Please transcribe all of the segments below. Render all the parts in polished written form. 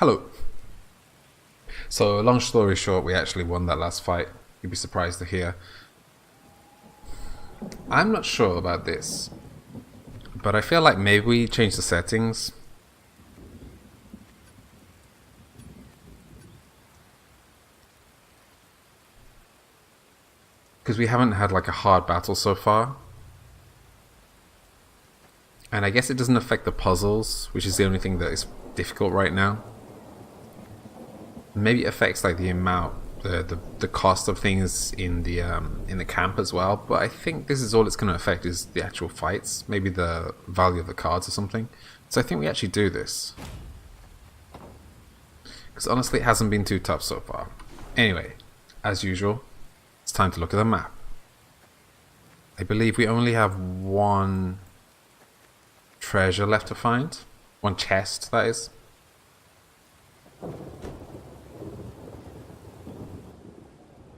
Hello. So, long story short, we actually won that last fight. You'd be surprised to hear. I'm not sure about this, but I feel like maybe we change the settings. Because we haven't had like a hard battle so far. And I guess it doesn't affect the puzzles, which is the only thing that is difficult right now. Maybe it affects like the amount, the cost of things in the camp as well. But I think this is all it's going to affect is the actual fights, maybe the value of the cards or something. So I think we actually do this, because honestly, it hasn't been too tough so far. Anyway, as usual, it's time to look at the map. I believe we only have one treasure left to find, one chest, that is.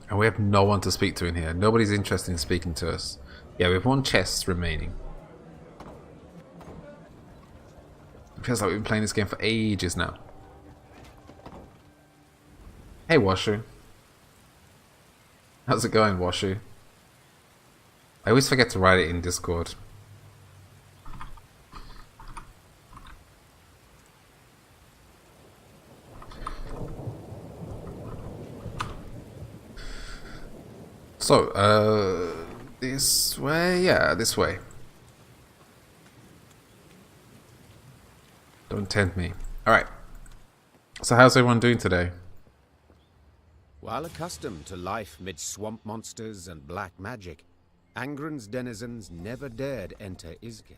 And we have no one to speak to in here. Nobody's interested in speaking to us. Yeah, we have one chest remaining. It feels like we've been playing this game for ages now. Hey, Washu. How's it going, Washu? I always forget to write it in Discord. So, this way? Yeah, this way. Don't tempt me. Alright. So how's everyone doing today? While accustomed to life mid swamp monsters and black magic, Angren's denizens never dared enter Izgith.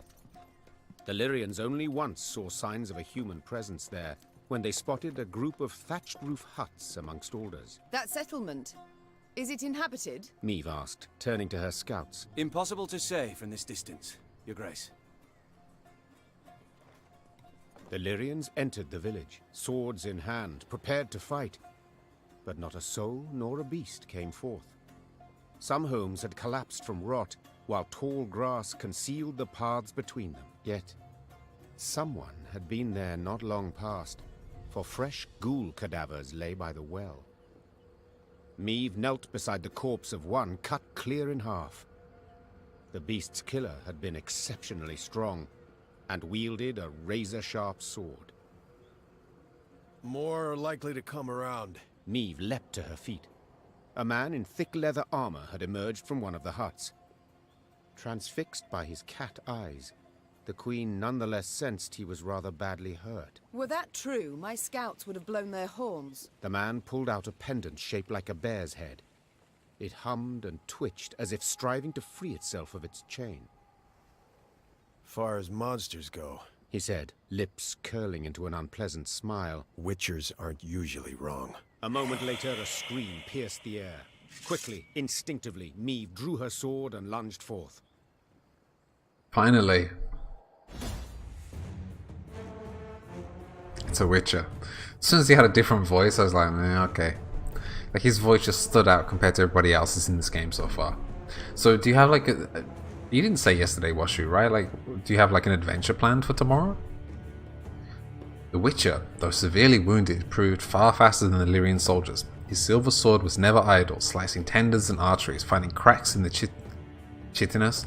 The Lyrians only once saw signs of a human presence there, when they spotted a group of thatched roof huts amongst alders. That settlement, is it inhabited? Meve asked, turning to her scouts. Impossible to say from this distance, Your Grace. The Lyrians entered the village, swords in hand, prepared to fight. But not a soul nor a beast came forth. Some homes had collapsed from rot, while tall grass concealed the paths between them. Yet, someone had been there not long past, for fresh ghoul cadavers lay by the well. Meve knelt beside the corpse of one cut clear in half. The beast's killer had been exceptionally strong, and wielded a razor-sharp sword. More likely to come around. Meve leapt to her feet. A man in thick leather armor had emerged from one of the huts. Transfixed by his cat eyes, the Queen nonetheless sensed he was rather badly hurt. Were that true, my scouts would have blown their horns. The man pulled out a pendant shaped like a bear's head. It hummed and twitched as if striving to free itself of its chain. Far as monsters go, He said, lips curling into an unpleasant smile. witchers aren't usually wrong. A moment later, a scream pierced the air. Quickly, instinctively, Meve drew her sword and lunged forth. Finally. It's a Witcher. As soon as he had a different voice, I was like, okay. Like, his voice just stood out compared to everybody else's in this game so far. So, do you have like a... You didn't say yesterday, Washu, right? Like, do you have like an adventure planned for tomorrow? The Witcher, though severely wounded, proved far faster than the Lyrian soldiers. His silver sword was never idle, slicing tendons and arteries, finding cracks in the chitinous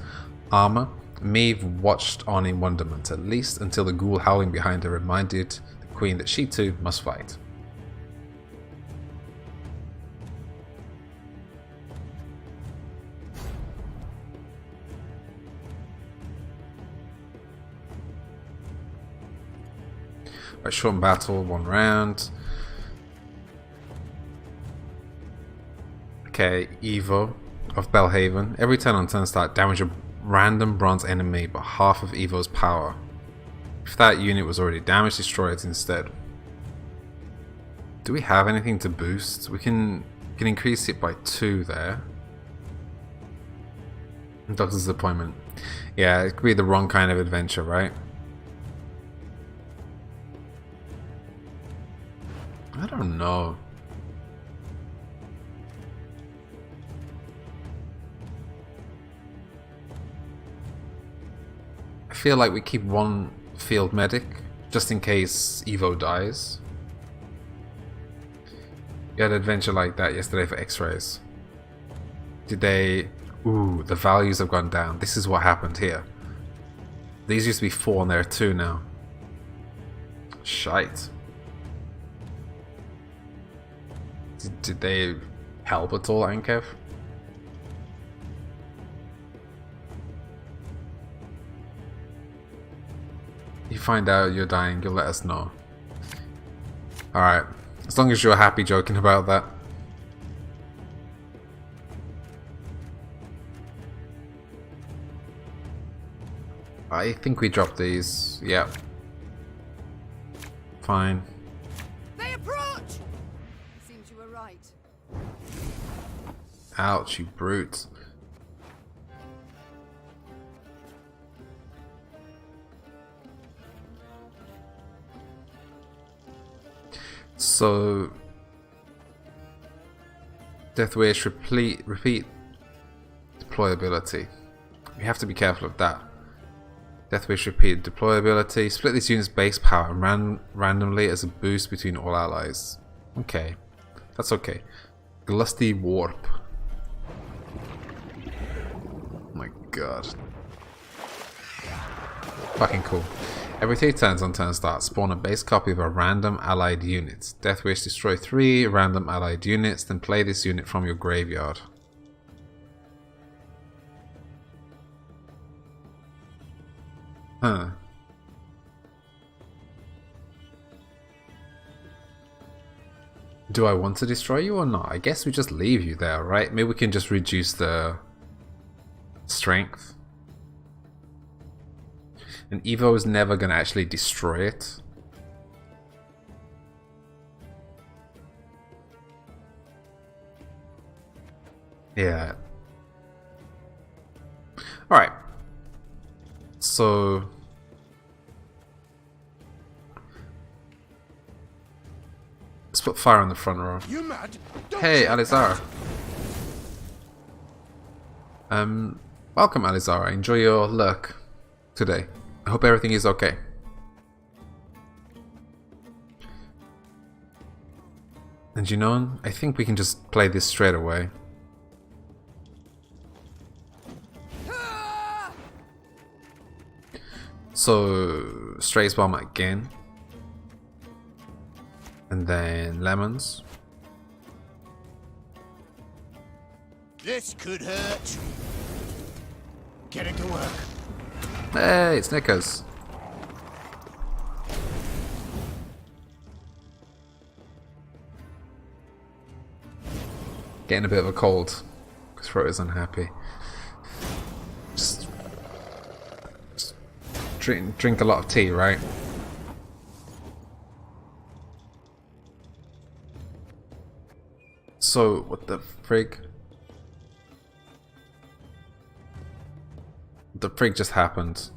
armor. Meve watched on in wonderment, at least until the ghoul howling behind her reminded the Queen that she too must fight. Right, short battle, 1 round. Okay, Evo of Belhaven. Every turn on turn start, damage a random bronze enemy but half of Evo's power. If that unit was already damaged, destroy it instead. Do we have anything to boost? We can increase it by 2 there. Doctor's appointment. Yeah, it could be the wrong kind of adventure, right? I don't know. I feel like we keep one field medic just in case Evo dies. You had an adventure like that yesterday for X-rays. Did they... Ooh, the values have gone down. This is what happened here. These used to be 4 and there are 2 now. Shite. Did they help at all, Ankev? You find out you're dying, you'll let us know. Alright. As long as you're happy joking about that. I think we dropped these. Yep. Fine. They approach! Seems you were right. Ouch, you brute. So... Death Wish, repeat deployability. We have to be careful of that. Death Wish repeat deployability. Split this unit's base power and randomly as a boost between all allies. Okay. That's okay. Glusty Warp. Oh my god. Fucking cool. Every 3 turns on turn start, spawn a base copy of a random allied unit. Death Wish destroy 3 random allied units, then play this unit from your graveyard. Huh. Do I want to destroy you or not? I guess we just leave you there, right? Maybe we can just reduce the strength. And Evo is never going to actually destroy it. Yeah. Alright. So... let's put fire on the front row. You mad? Hey, Alizara. Welcome, Alizara. Enjoy your lurk today. I hope everything is okay. And you know, I think we can just play this straight away. So, Strays Bomb again. And then Lemons. This could hurt. Get it to work. Hey, it's Knickers. Getting a bit of a cold. His throat is unhappy. Just drink a lot of tea, right? So, what the frig? The frig just happened.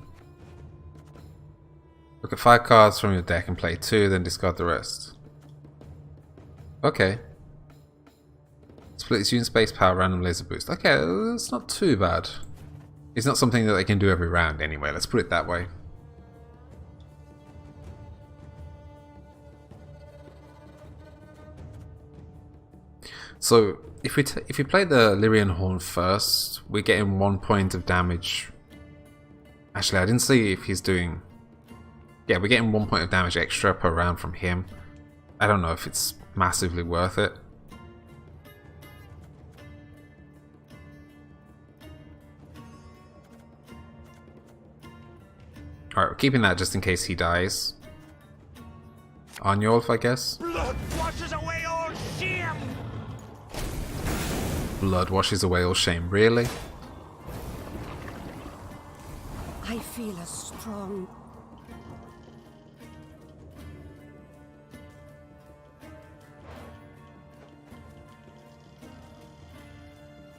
Look at 5 cards from your deck and play 2, then discard the rest. Okay. Split its unit space power, random laser boost. Okay, that's not too bad. It's not something that they can do every round anyway, let's put it that way. So, if we play the Lyrian Horn first, we're getting 1 point of damage. Actually, I didn't see if he's doing... yeah, we're getting 1 point of damage extra per round from him. I don't know if it's massively worth it. Alright, we're keeping that just in case he dies. Arnulf, I guess. Blood washes away all shame. Blood washes away all shame, really? I feel a strong...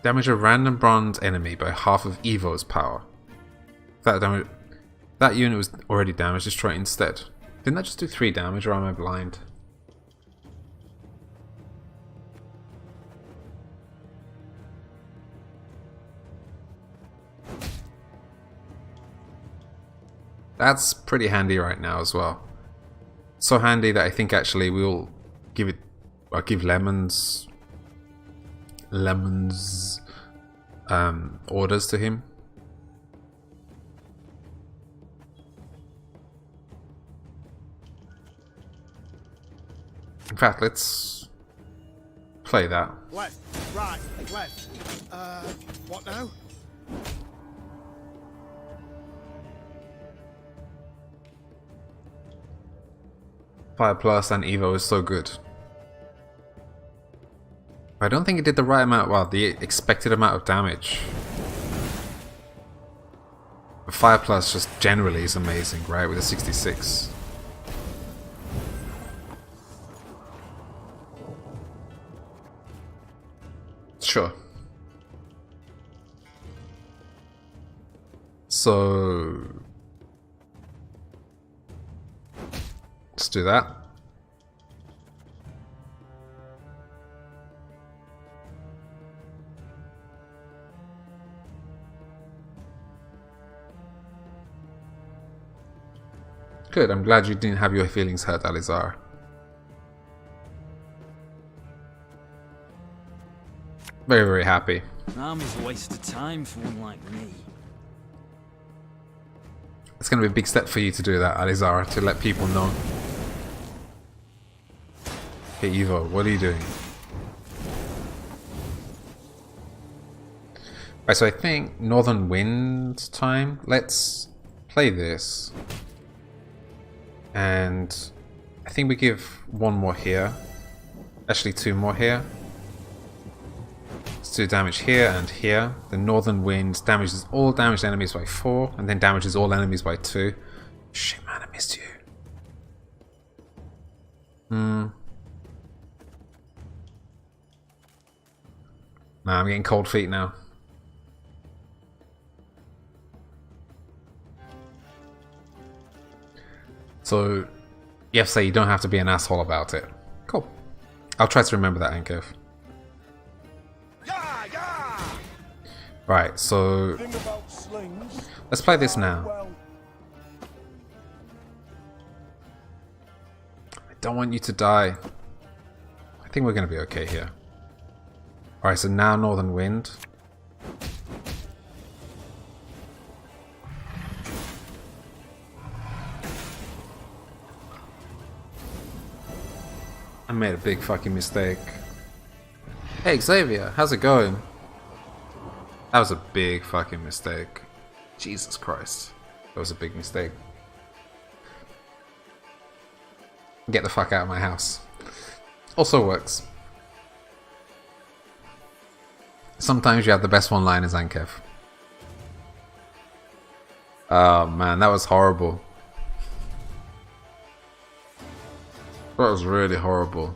Damage a random bronze enemy by half of Evo's power. That unit was already damaged, destroy it instead. Didn't that just do 3 damage, or am I blind? That's pretty handy right now as well. So handy that I think actually we'll give it... I'll give lemons orders to him. In fact, let's play that. Left, right, left. What now? Fire Plus and Evo is so good. I don't think it did the right amount, well, the expected amount of damage. But Fire Plus just generally is amazing, right, with a 66. Sure. So let's do that. Good, I'm glad you didn't have your feelings hurt, Alizar. Very, very happy. Army's a waste of time for one like me. It's going to be a big step for you to do that, Alizar, to let people know. Hey Evo, what are you doing? Right, so I think Northern Wind time. Let's play this. And I think we give one more here. Actually, two more here. Let's do damage here and here. The Northern Wind damages all damaged enemies by 4, and then damages all enemies by 2. Shit, man, I missed you. Nah, I'm getting cold feet now. So, you have to say you don't have to be an asshole about it. Cool. I'll try to remember that, Ankef. Yeah, yeah. Right, so let's play this now. I don't want you to die. I think we're going to be okay here. Alright, so now Northern Wind. I made a big fucking mistake. Hey Xavier, how's it going? That was a big fucking mistake. Jesus Christ. That was a big mistake. Get the fuck out of my house. Also works. Sometimes you have the best one-liners, Ankev. Oh man, that was horrible. That was really horrible.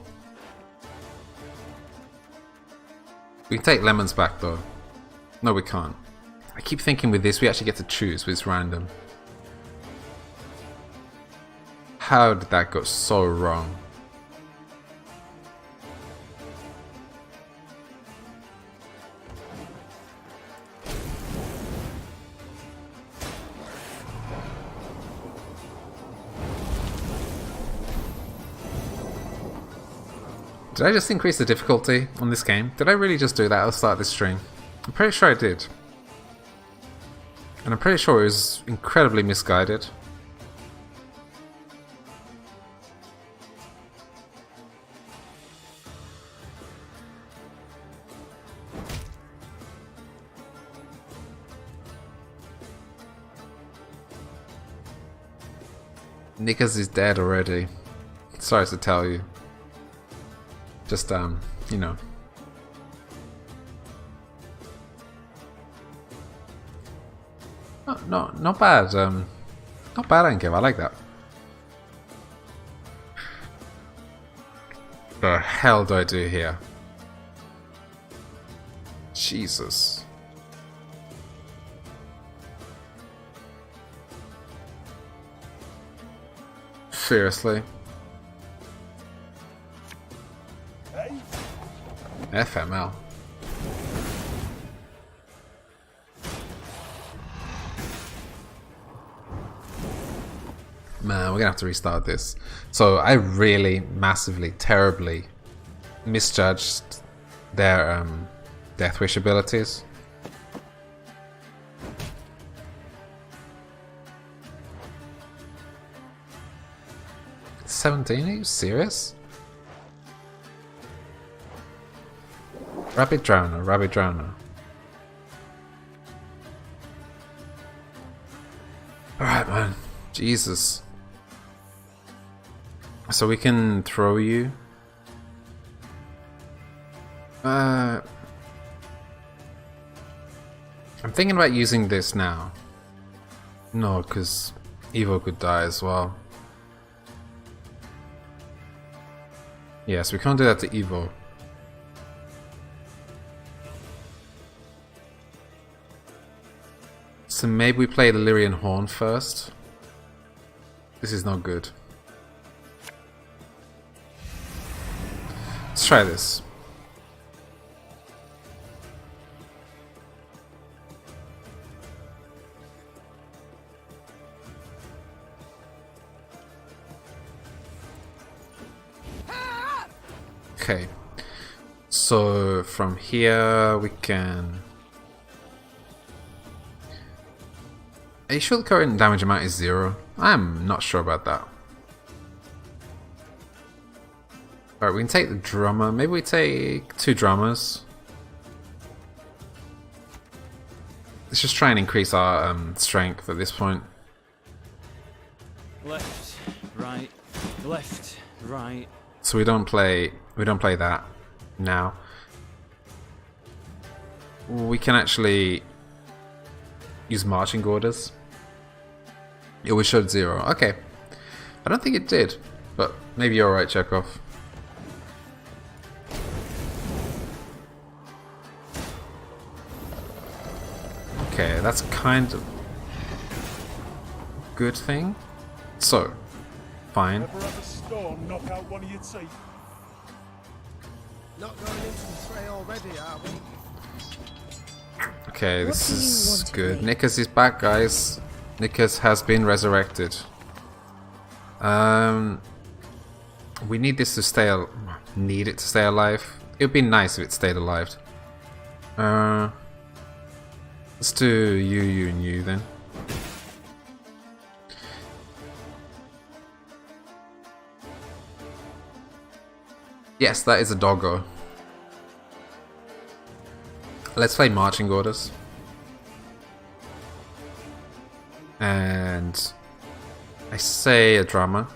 We can take lemons back though. No, we can't. I keep thinking with this we actually get to choose, but it's random. How did that go so wrong? Did I just increase the difficulty on this game? Did I really just do that at the start of this stream? I'm pretty sure I did. And I'm pretty sure it was incredibly misguided. Nickers is dead already. Sorry to tell you. Just, you know. Not bad. Not bad, Ankev. I like that. The hell do I do here? Jesus. Seriously. FML. Man, we're gonna have to restart this. So I really, massively, terribly misjudged their Death Wish abilities. $17? Are you serious? Rabbit Drowner, Rabbit Drowner. Alright, man. Jesus. So we can throw you. I'm thinking about using this now. No, because Evo could die as well. Yes, we can't do that to Evo. So maybe we play the Lyrian Horn first. This is not good. Let's try this. Okay, so from here we can... Are you sure the current damage amount is 0? I'm not sure about that. Alright, we can take the drummer. Maybe we take 2 drummers. Let's just try and increase our strength at this point. Left, right, left, right. So we don't play that now. We can actually use marching orders. It was showed 0. Okay. I don't think it did, but maybe you're right, Chekhov. Okay, that's kind of good thing. So, fine. Ever have a storm knock out one of your teeth? Not going into the fray already, are we? Okay, this do you is want of good. me? Nikas is back, guys. Nikas has been resurrected. We need this to stay. Need it to stay alive. It would be nice if it stayed alive. Let's do you, and you then. Yes, that is a doggo. Let's play marching orders. And I say a drummer.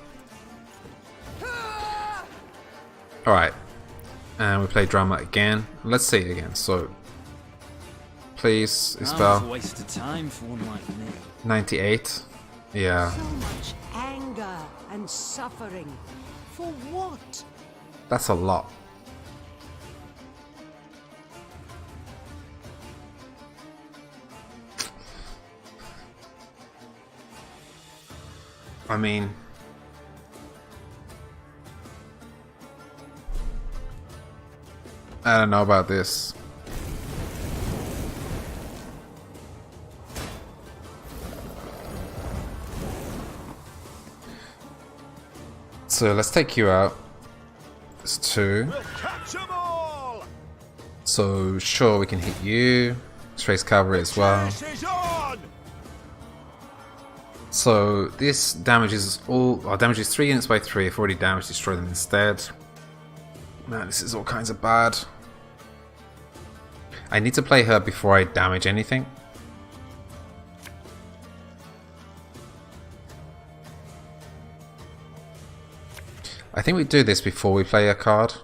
Alright. And we play drummer again. Let's see it again. So please, That was a Isbel. waste of time for one like me. 98. Yeah. So much anger and suffering. For what? That's a lot. I mean, I don't know about this. So let's take you out. It's 2. Catch 'em all! So sure, we can hit you. Trace cavalry as well. This is on! So this damages all. Our damages 3 units by 3. If already damaged, destroy them instead. Man, this is all kinds of bad. I need to play her before I damage anything. I think we do this before we play a card.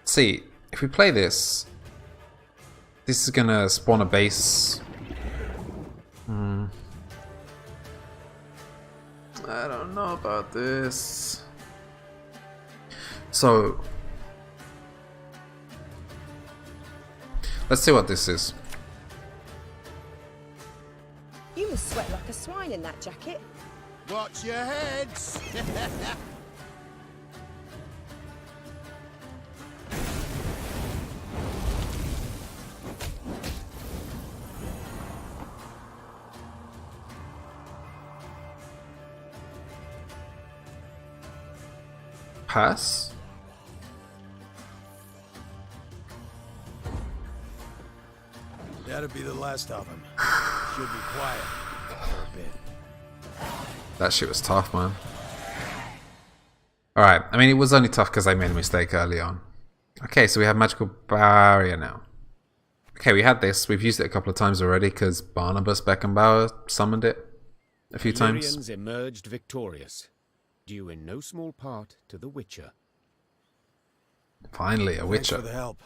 See, if we play this, this is gonna spawn a base. I don't know about this. So, let's see what this is. You must sweat like a swine in that jacket. Watch your heads! Pass? That'll be the last of them. Should be quiet for a bit. That shit was tough, man. Alright, I mean, it was only tough because I made a mistake early on. Okay, so we have magical barrier now. Okay, we had this. We've used it a couple of times already because Barnabas Beckenbauer summoned it a few times. Illyrians emerged victorious, due in no small part to the Witcher. Finally, a Thanks Witcher. for the help.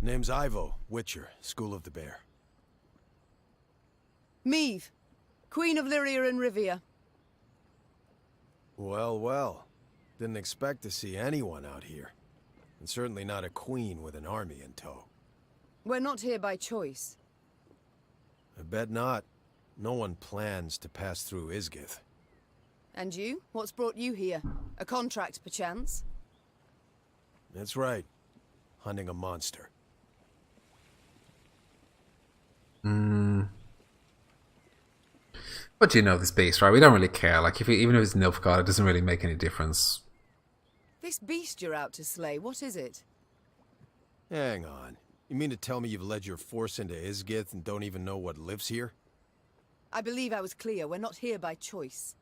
Name's Ivo, Witcher, School of the Bear. Meve, Queen of Lyria and Rivia. Well, well. Didn't expect to see anyone out here. And certainly not a queen with an army in tow. We're not here by choice. I bet not. No one plans to pass through Isgith. And you? What's brought you here? A contract, perchance? That's right. Hunting a monster. What do you know of this beast, right? We don't really care. Like, even if it's Nilfgaard, it doesn't really make any difference. This beast you're out to slay, what is it? Hang on. You mean to tell me you've led your force into Isgith and don't even know what lives here? I believe I was clear. We're not here by choice.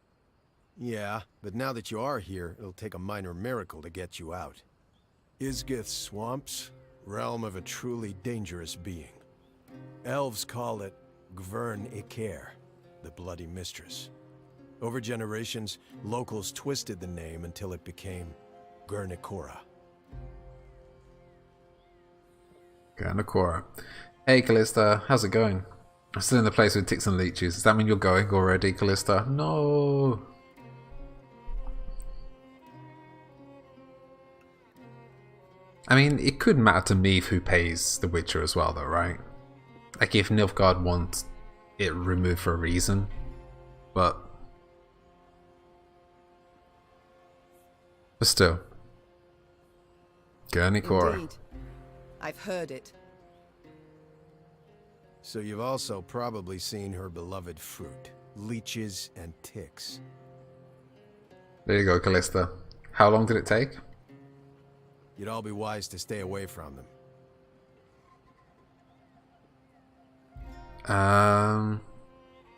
Yeah, but now that you are here, it'll take a minor miracle to get you out. Isgith swamps, realm of a truly dangerous being. Elves call it Thronebreaker, the Bloody Mistress. Over generations, locals twisted the name until it became Guernicora. Guernicora. Hey, Callista. How's it going? I'm still in the place with ticks and leeches. Does that mean you're going already, Callista? No. I mean, it could matter to me who pays the Witcher as well, though, right? Like, if Nilfgaard wants it removed for a reason, but still. Guernicora. Indeed. I've heard it. So you've also probably seen her beloved fruit, leeches and ticks. There you go, Callista. How long did it take? You'd all be wise to stay away from them.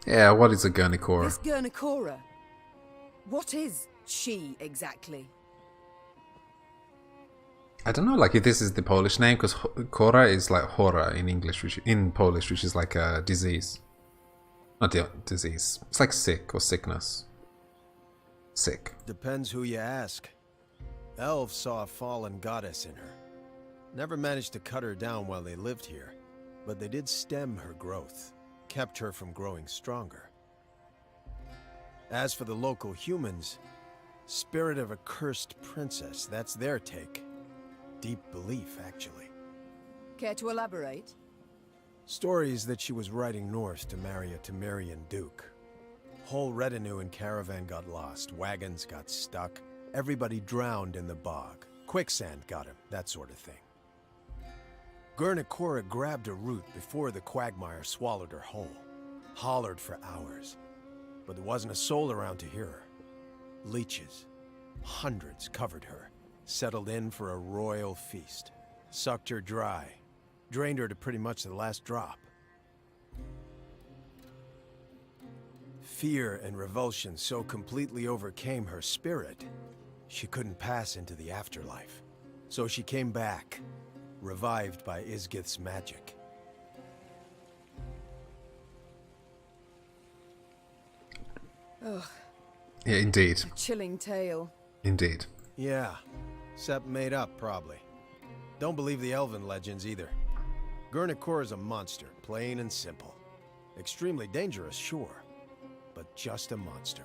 Yeah, what is a Guernicora? This Guernicora. What is she exactly? I don't know, like, if this is the Polish name, because Kora is like Hora in English, in Polish, which is like a disease. Not disease. It's like sick or sickness. Sick. Depends who you ask. Elves saw a fallen goddess in her. Never managed to cut her down while they lived here, but they did stem her growth, kept her from growing stronger. As for the local humans, spirit of a cursed princess, that's their take. Deep belief, actually. Care to elaborate? Stories that she was riding north to marry a Temerian duke. Whole retinue and caravan got lost, wagons got stuck, everybody drowned in the bog. Quicksand got him, that sort of thing. Guernicora grabbed a root before the quagmire swallowed her whole. Hollered for hours, but there wasn't a soul around to hear her. Leeches, hundreds covered her, settled in for a royal feast. Sucked her dry, drained her to pretty much the last drop. Fear and revulsion so completely overcame her spirit, she couldn't pass into the afterlife. So she came back, revived by Isgith's magic. Ugh, Yeah, indeed. a chilling tale. Indeed. Yeah, except made up, probably. Don't believe the elven legends either. Guernicora's a monster, plain and simple. Extremely dangerous, sure, but just a monster.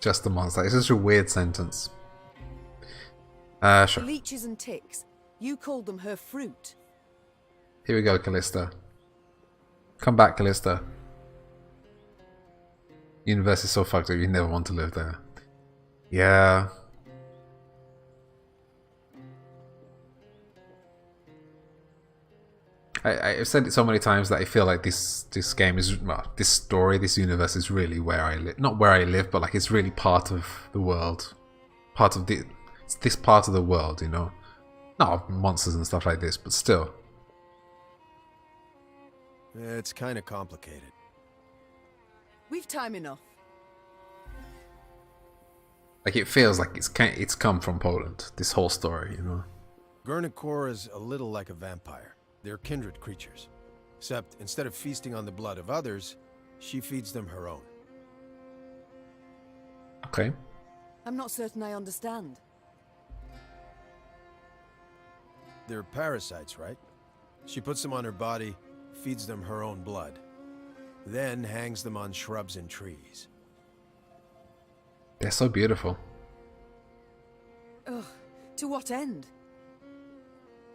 Just a monster. It's such a weird sentence. The Sure. leeches and ticks. You called them her fruit. Here we go, Callista. Come back, Callista. Universe is so fucked up, you never want to live there. Yeah. I've said it so many times that I feel like this game is, well, this story, this universe is really where I live. Not where I live, but like it's really part of the world. Part of the, it's this part of the world, you know. Not of monsters and stuff like this, but still. It's kind of complicated. We've time enough. Like, it feels like it's come from Poland, this whole story, you know? Gurnakor is a little like a vampire. They're kindred creatures. Except, instead of feasting on the blood of others, she feeds them her own. Okay. I'm not certain I understand. They're parasites, right? She puts them on her body, feeds them her own blood, then hangs them on shrubs and trees. They're so beautiful. Ugh, to what end?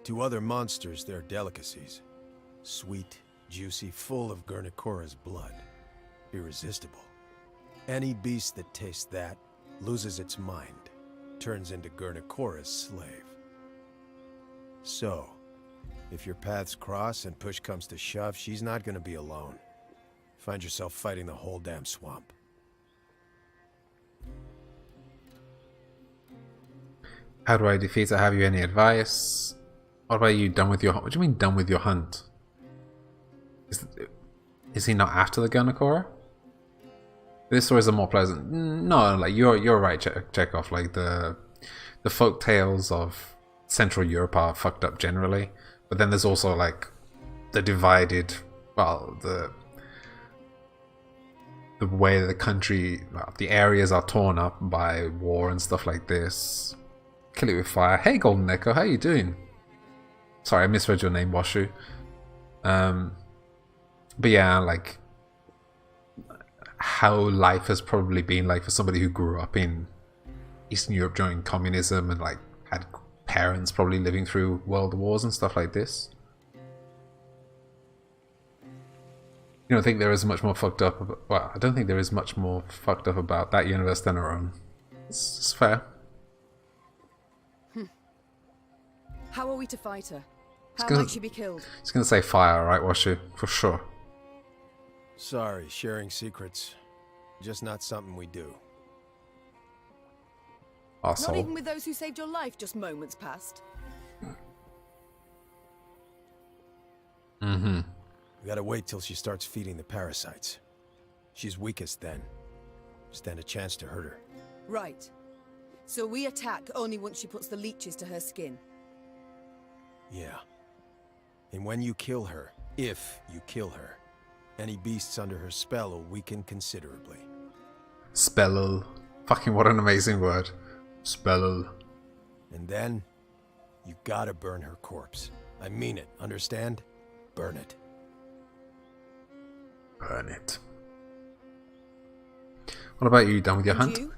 To other monsters, they're delicacies. Sweet, juicy, full of Gurnakora's blood. Irresistible. Any beast that tastes that loses its mind, turns into Gurnakora's slave. So, if your paths cross and push comes to shove, she's not gonna be alone. Find yourself fighting the whole damn swamp. How do I defeat her? Have you any advice? What about you? Done with your... What do you mean done with your hunt? Is he not after the Gurnakora? This story is a more pleasant... No, like, you're right, Chekhov. Like, the folk tales of Central Europe are fucked up generally. But then there's also, like, the divided... Well, the way the country... Well, the areas are torn up by war and stuff like this. Kill it with fire. Hey, Golden Echo, how you doing? Sorry, I misread your name, Washu. But yeah, like, how life has probably been like for somebody who grew up in Eastern Europe during communism and like had parents probably living through world wars and stuff like this. You don't think there is much more fucked up? Well, I don't think there is much more fucked up about that universe than our own. It's fair. How are we to fight her? How gonna- might she be killed? It's gonna say fire, right, Washu? For sure. Sorry, sharing secrets. Just not something we do. Not Arsehole. even with those who saved your life just moments past. Mm-hmm. We gotta wait till she starts feeding the parasites. She's weakest then. Stand a chance to hurt her. Right. So we attack only once she puts the leeches to her skin. Yeah. And when you kill her, if you kill her, any beasts under her spell will weaken considerably. Spellel. Fucking what an amazing word. Spellel. And then, you gotta burn her corpse. I mean it, understand? Burn it. Burn it. What about you? Done with your And hunt? you?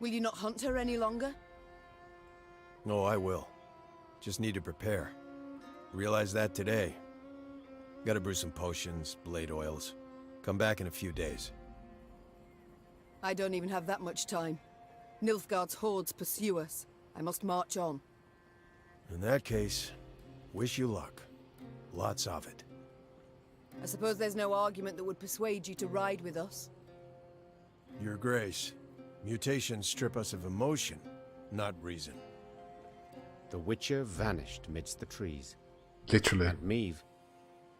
Will you not hunt her any longer? Oh, I will. Just need to prepare. Realize that today. Gotta brew some potions, blade oils. Come back in a few days. I don't even have that much time. Nilfgaard's hordes pursue us. I must march on. In that case, wish you luck. Lots of it. I suppose there's no argument that would persuade you to ride with us. Your Grace, mutations strip us of emotion, not reason. The Witcher vanished midst the trees. Literally. And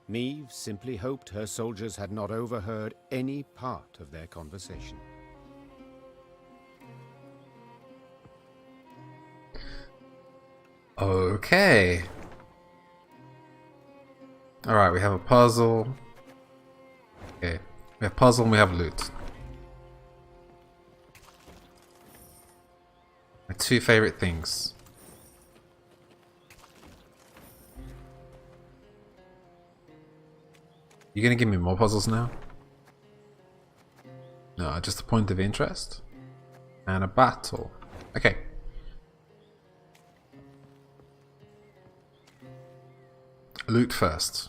Meve simply hoped her soldiers had not overheard any part of their conversation. Okay. Alright, we have a puzzle. Okay. We have puzzle and we have loot. My two favorite things. You gonna give me more puzzles now? No, just a point of interest. And a battle. Okay. Loot first.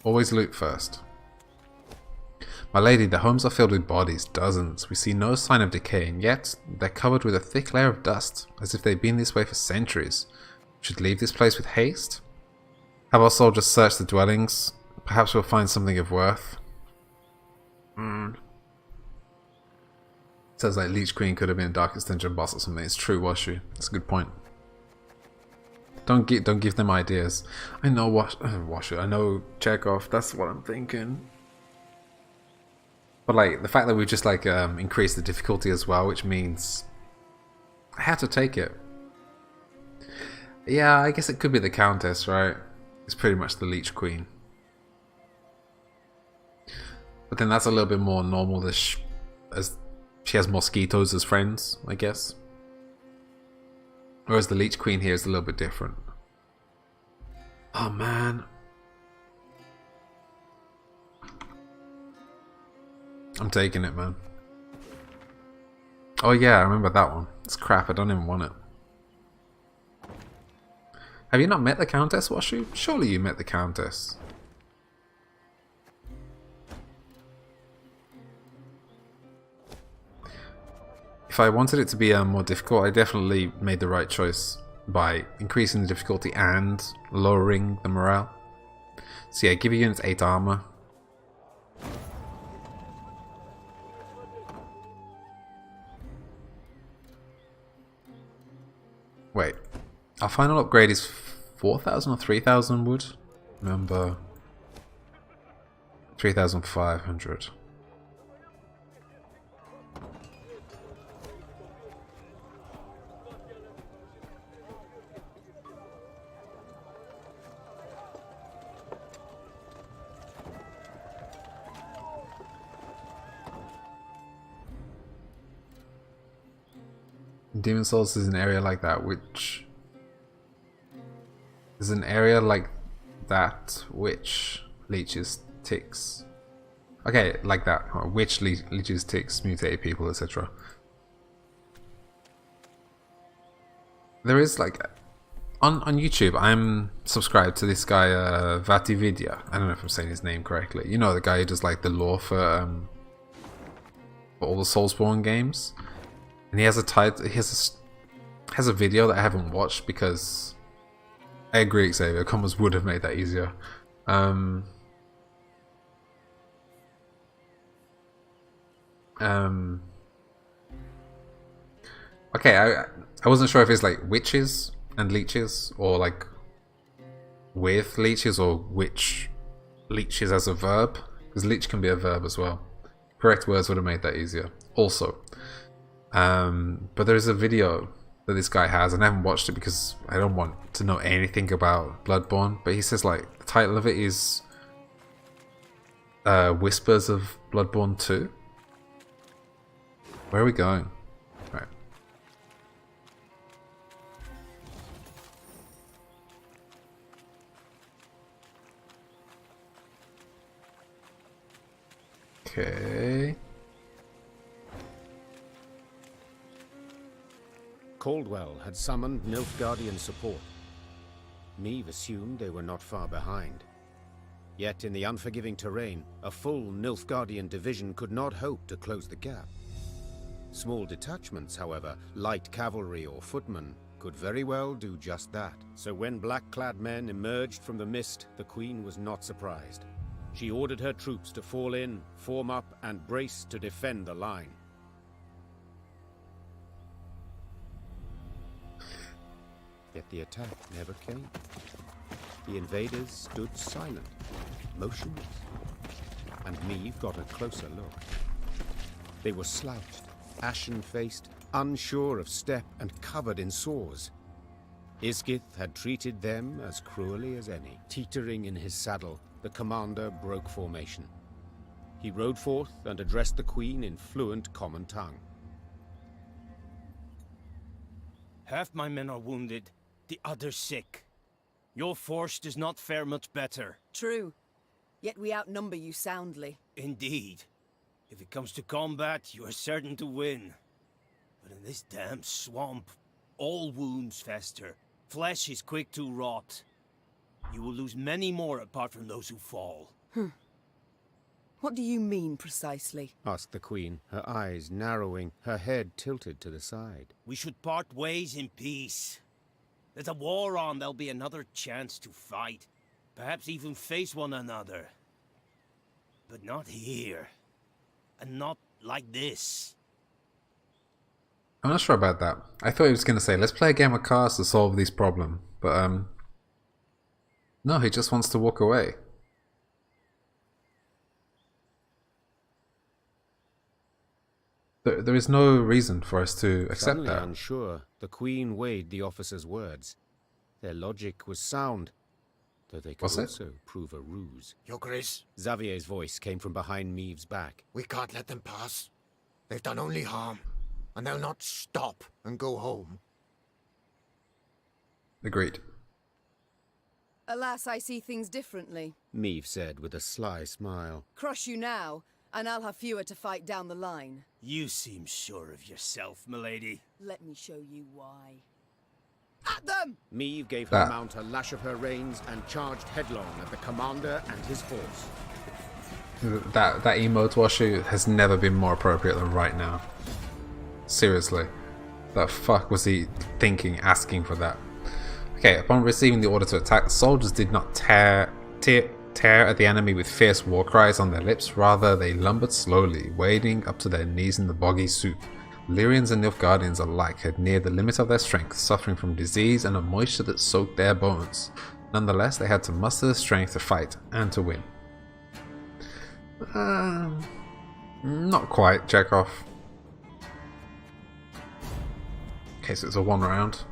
Always loot first. My lady, the homes are filled with bodies, dozens. We see no sign of decay, and yet they're covered with a thick layer of dust, as if they've been this way for centuries. We should leave this place with haste. Have our soldiers search the dwellings. Perhaps we'll find something of worth. Sounds like Leech Queen could have been a Darkest Dungeon boss or something. It's true, was she? That's a good point. Don't give them ideas. I know Washer. I know Chekhov. That's what I'm thinking. But like the fact that we just like increased the difficulty as well, which means I have to take it. Yeah, I guess it could be the Countess, right? It's pretty much the Leech Queen. But then that's a little bit more normal-ish, as she has mosquitoes as friends, I guess. Whereas the Leech Queen here is a little bit different. Oh man. I'm taking it, man. Oh yeah, I remember that one. It's crap, I don't even want it. Have you not met the Countess, Washu? Surely you met the Countess. If I wanted it to be more difficult, I definitely made the right choice by increasing the difficulty and lowering the morale. So yeah, give your units 8 armor. Wait, our final upgrade is 4,000 or 3,000 wood? Remember, 3,500. Demon Souls is an area like that which leeches ticks. Okay, like that. Which leeches ticks, mutated people, etc. There is like on YouTube. I'm subscribed to this guy Vatividya. I don't know if I'm saying his name correctly. You know, the guy who does like the lore for all the Soulsborne games. And he has a title. He has a video that I haven't watched because I agree, Xavier. Commas would have made that easier. Okay, I wasn't sure if it's like witches and leeches, or like with leeches, or witch leeches as a verb, because leech can be a verb as well. Correct words would have made that easier. Also. But there's a video that this guy has, and I haven't watched it because I don't want to know anything about Bloodborne, but he says like the title of it is Whispers of Bloodborne 2. Where are we going? Right. Okay. Caldwell had summoned Nilfgaardian support. Neve assumed they were not far behind. Yet in the unforgiving terrain, a full Nilfgaardian division could not hope to close the gap. Small detachments, however, light cavalry or footmen, could very well do just that. So when black-clad men emerged from the mist, the Queen was not surprised. She ordered her troops to fall in, form up, and brace to defend the line. Yet the attack never came. The invaders stood silent, motionless, and Neve got a closer look. They were slouched, ashen-faced, unsure of step, and covered in sores. Isgith had treated them as cruelly as any. Teetering in his saddle, the commander broke formation. He rode forth and addressed the Queen in fluent common tongue. Half my men are wounded, the others sick. Your force does not fare much better. True. Yet we outnumber you soundly. Indeed. If it comes to combat, you are certain to win. But in this damn swamp, all wounds fester. Flesh is quick to rot. You will lose many more apart from those who fall. What do you mean, precisely? Asked the Queen, her eyes narrowing, her head tilted to the side. We should part ways in peace. There's a war on, there'll be another chance to fight. Perhaps even face one another. But not here. And not like this. I'm not sure about that. I thought he was going to say, let's play a game of cards to solve this problem. But, no, he just wants to walk away. There is no reason for us to accept Suddenly that. unsure, the Queen weighed the officer's words. Their logic was sound, though they could Was it? also prove a ruse. Your Grace, Xavier's voice came from behind Meave's back. we can't let them pass. They've done only harm, and they'll not stop and go home. Agreed. Alas, I see things differently. Meave said with a sly smile. Crush you now, and I'll have fewer to fight down the line. You seem sure of yourself, milady. Let me show you why. At them! Meave gave her Ah. mount a lash of her reins and charged headlong at the commander and his horse. That emote Washu has never been more appropriate than right now. Seriously. The fuck was he thinking, asking for that? Okay, upon receiving the order to attack, the soldiers did not tear at the enemy with fierce war cries on their lips. Rather, they lumbered slowly, wading up to their knees in the boggy soup. Lyrians and Nilfgaardians alike had neared the limit of their strength, suffering from disease and a moisture that soaked their bones. Nonetheless, they had to muster the strength to fight and to win. Not quite, Chekhov. Okay, so it's a 1 round.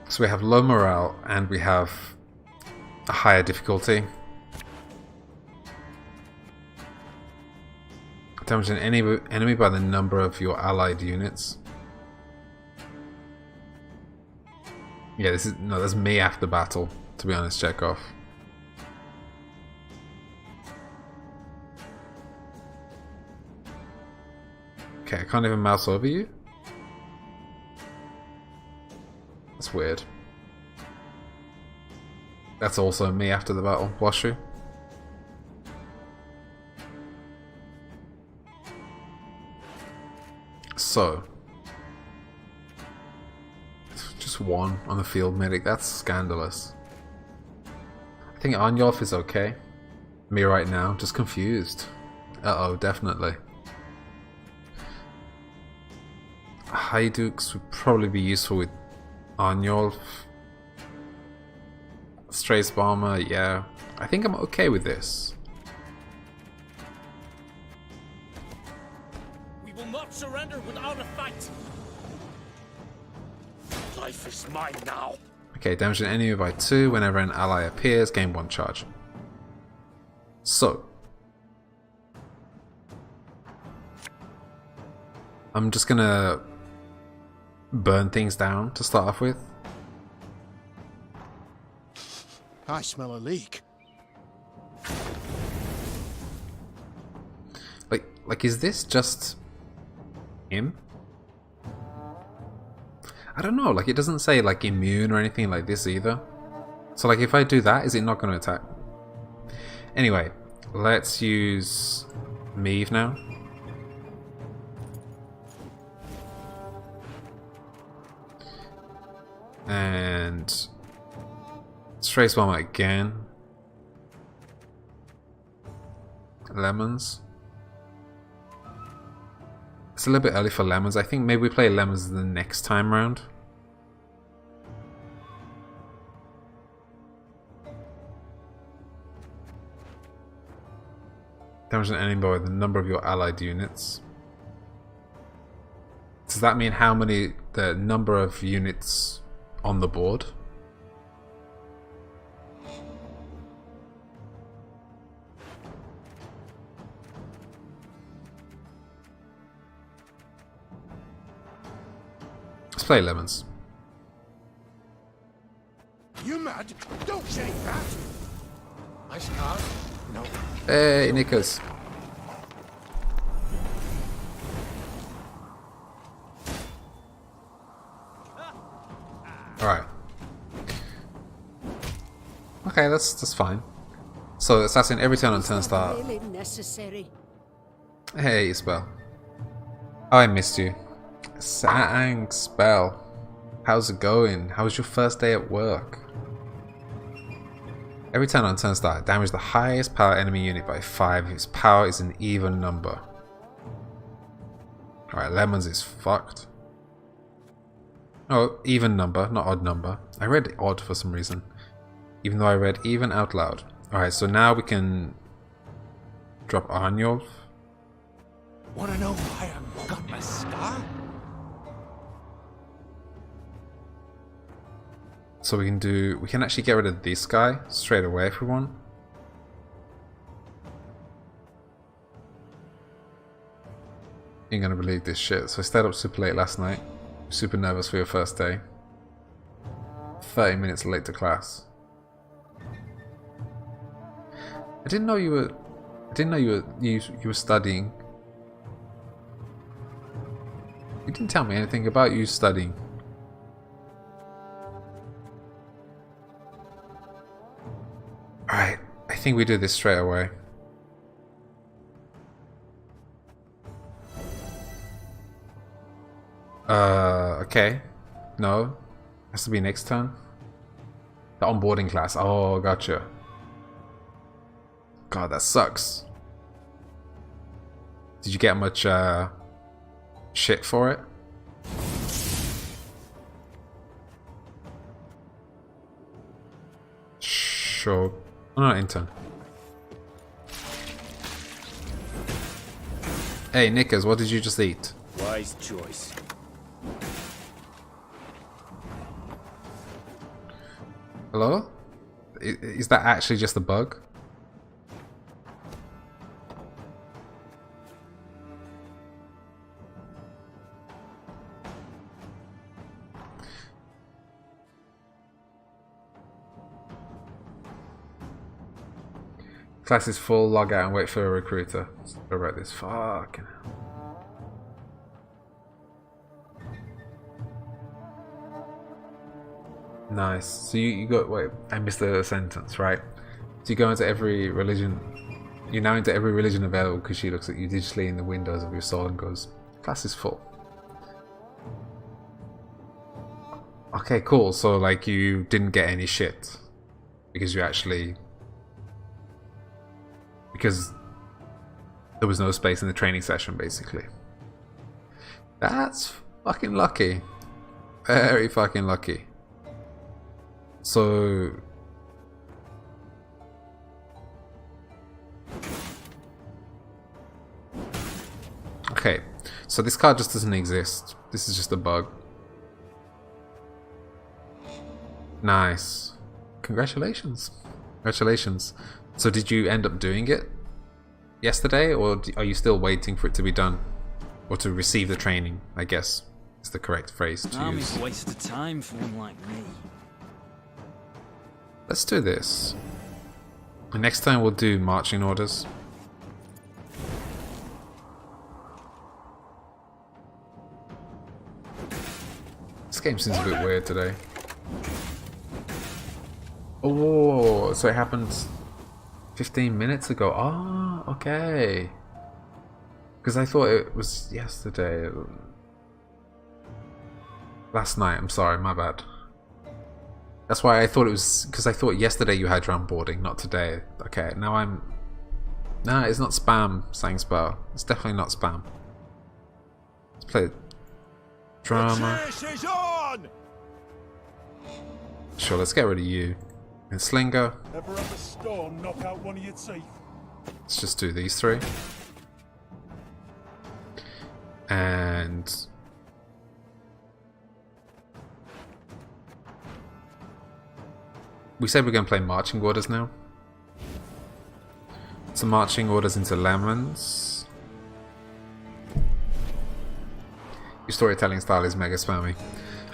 So we have low morale and we have a higher difficulty. Damage an enemy by the number of your allied units. Yeah, that's me after battle, to be honest, Chekhov. Okay, I can't even mouse over you? That's weird. That's also me after the battle, Washu. So, just 1 on the field medic, that's scandalous. I think Arnulf is okay. Me right now, just confused. Uh-oh, definitely. Haydukes would probably be useful with Arnulf. Strays Bomber, yeah. I think I'm okay with this. We will not surrender without a fight. Life is mine now. Okay, damage an enemy by 2 whenever an ally appears, gain 1 charge. So, I'm just gonna burn things down to start off with. I smell a leak. Like, is this just him? I don't know, like, it doesn't say, like, immune or anything like this either. So, like, if I do that, is it not going to attack? Anyway, let's use Meave now. And Strays Bomber again. Lemons. It's a little bit early for lemons. I think maybe we play lemons the next time round. Damage an enemy by the number of your allied units. Does that mean how many, the number of units on the board? Let's play lemons. You mad? Don't shake that! Ice card? No. Hey, Nickers. Alright. Okay, that's fine. So, assassin every turn on turn start. Really necessary. Hey, Spell. Oh, I missed you. Sang Spell. How's it going? How was your first day at work? Every turn on turn start, damage the highest power enemy unit by 5 if its power is an even number. Alright, lemons is fucked. Oh, even number, not odd number. I read odd for some reason. Even though I read even out loud. Alright, so now we can drop Arnulf. Wanna know why I got my scar? So we can actually get rid of this guy straight away if we want. You're gonna believe this shit. So I stayed up super late last night. Super nervous for your first day. 30 minutes late to class. I didn't know you were studying. You didn't tell me anything about you studying. Alright, I think we do this straight away. Okay. No. Has to be next turn. The onboarding class. Oh, gotcha. God, that sucks. Did you get much shit for it? Sure. Oh, no, intern. Hey, Nickers, what did you just eat? Wise choice. Hello? Is that actually just a bug? Class is full, log out and wait for a recruiter. Sorry about this. Fucking hell. Nice. So you go. Wait, I missed the sentence, right? So you go into every religion. You're now into every religion available because she looks at you digitally in the windows of your soul and goes, class is full. Okay, cool. So like you didn't get any shit because you actually. Because there was no space in the training session, basically. That's fucking lucky. Very fucking lucky. So... Okay, so this card just doesn't exist. This is just a bug. Nice. Congratulations. Congratulations. So did you end up doing it yesterday, or are you still waiting for it to be done? Or to receive the training, I guess is the correct phrase to use. A waste of time for one like me. Let's do this. And next time we'll do marching orders. This game seems a bit weird today. Oh, so it happened 15 minutes ago. Ah, okay. Because I thought it was yesterday. Last night, I'm sorry, my bad. That's why I thought it was, because I thought yesterday you had your onboarding, not today. Okay, now I'm... Nah, it's not spam, Sangspar. It's definitely not spam. Let's play drama. Sure, let's get rid of you. And Slinger. Ever have a storm knock out one of your teeth? Let's just do these three. And... we said we're going to play marching orders now. So marching orders into lemons. Your storytelling style is mega spammy.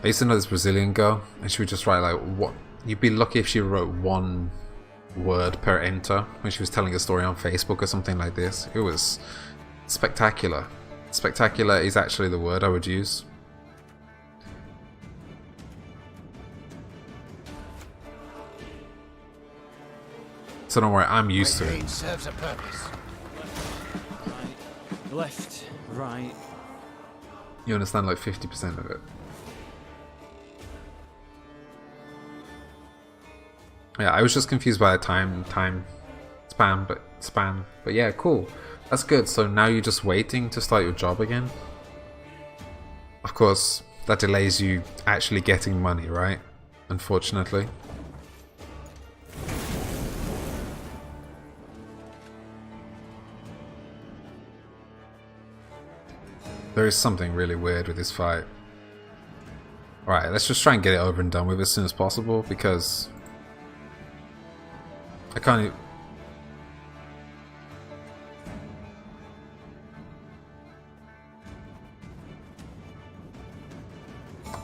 I used to know this Brazilian girl, and she would just write like what. You'd be lucky if she wrote one word per enter when she was telling a story on Facebook or something like this. It was spectacular. Spectacular is actually the word I would use. So don't worry, I'm used to it. Serves a purpose. Right, left, right. You understand like 50% of it. Yeah, I was just confused by the time span, but yeah, cool. That's good. So now you're just waiting to start your job again? Of course, that delays you actually getting money, right? Unfortunately. There is something really weird with this fight. Alright, let's just try and get it over and done with as soon as possible, because I can't even...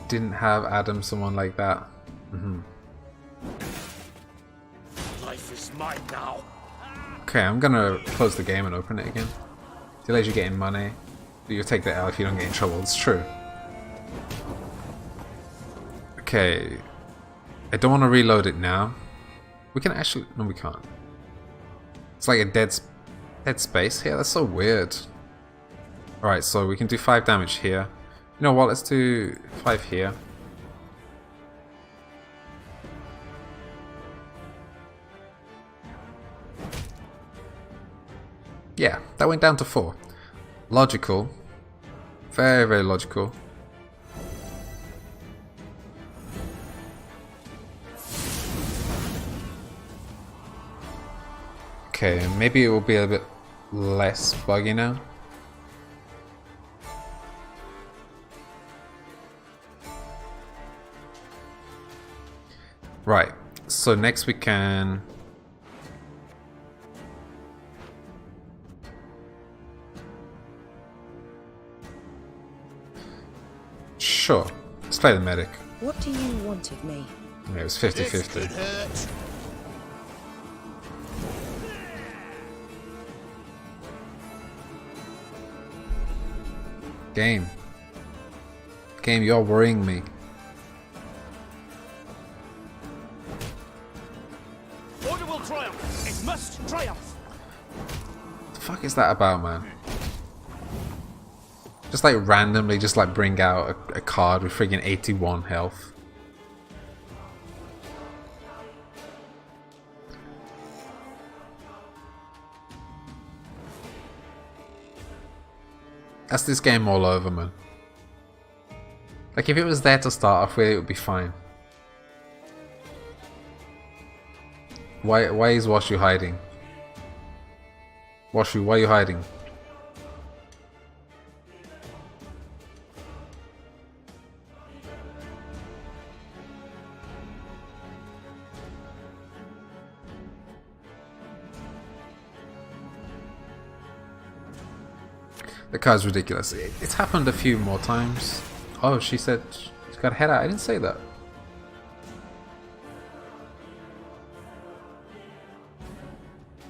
Didn't have Adam someone like that. Life is mine now. Okay, I'm gonna close the game and open it again. Delays you getting money. You'll take the L if you don't get in trouble. It's true. Okay. I don't want to reload it now. We can actually... No, we can't. It's like a dead space here. That's so weird. Alright, so we can do 5 damage here. You know what? Let's do 5 here. Yeah, that went down to 4. Logical. Very, very logical. Okay, maybe it will be a bit less buggy now. Right, so next we can... Sure, let's play the medic. What do you want of me? Yeah, it was 50-50. Game, you're worrying me. Order will triumph. It must triumph. What the fuck is that about, man? Just like randomly just like bring out a card with friggin' 81 health. That's this game all over, man. Like if it was there to start off with, it would be fine. Why is Washu hiding? Washu, why are you hiding? The card's ridiculous. It's happened a few more times. Oh, she said she's got a head out. I didn't say that.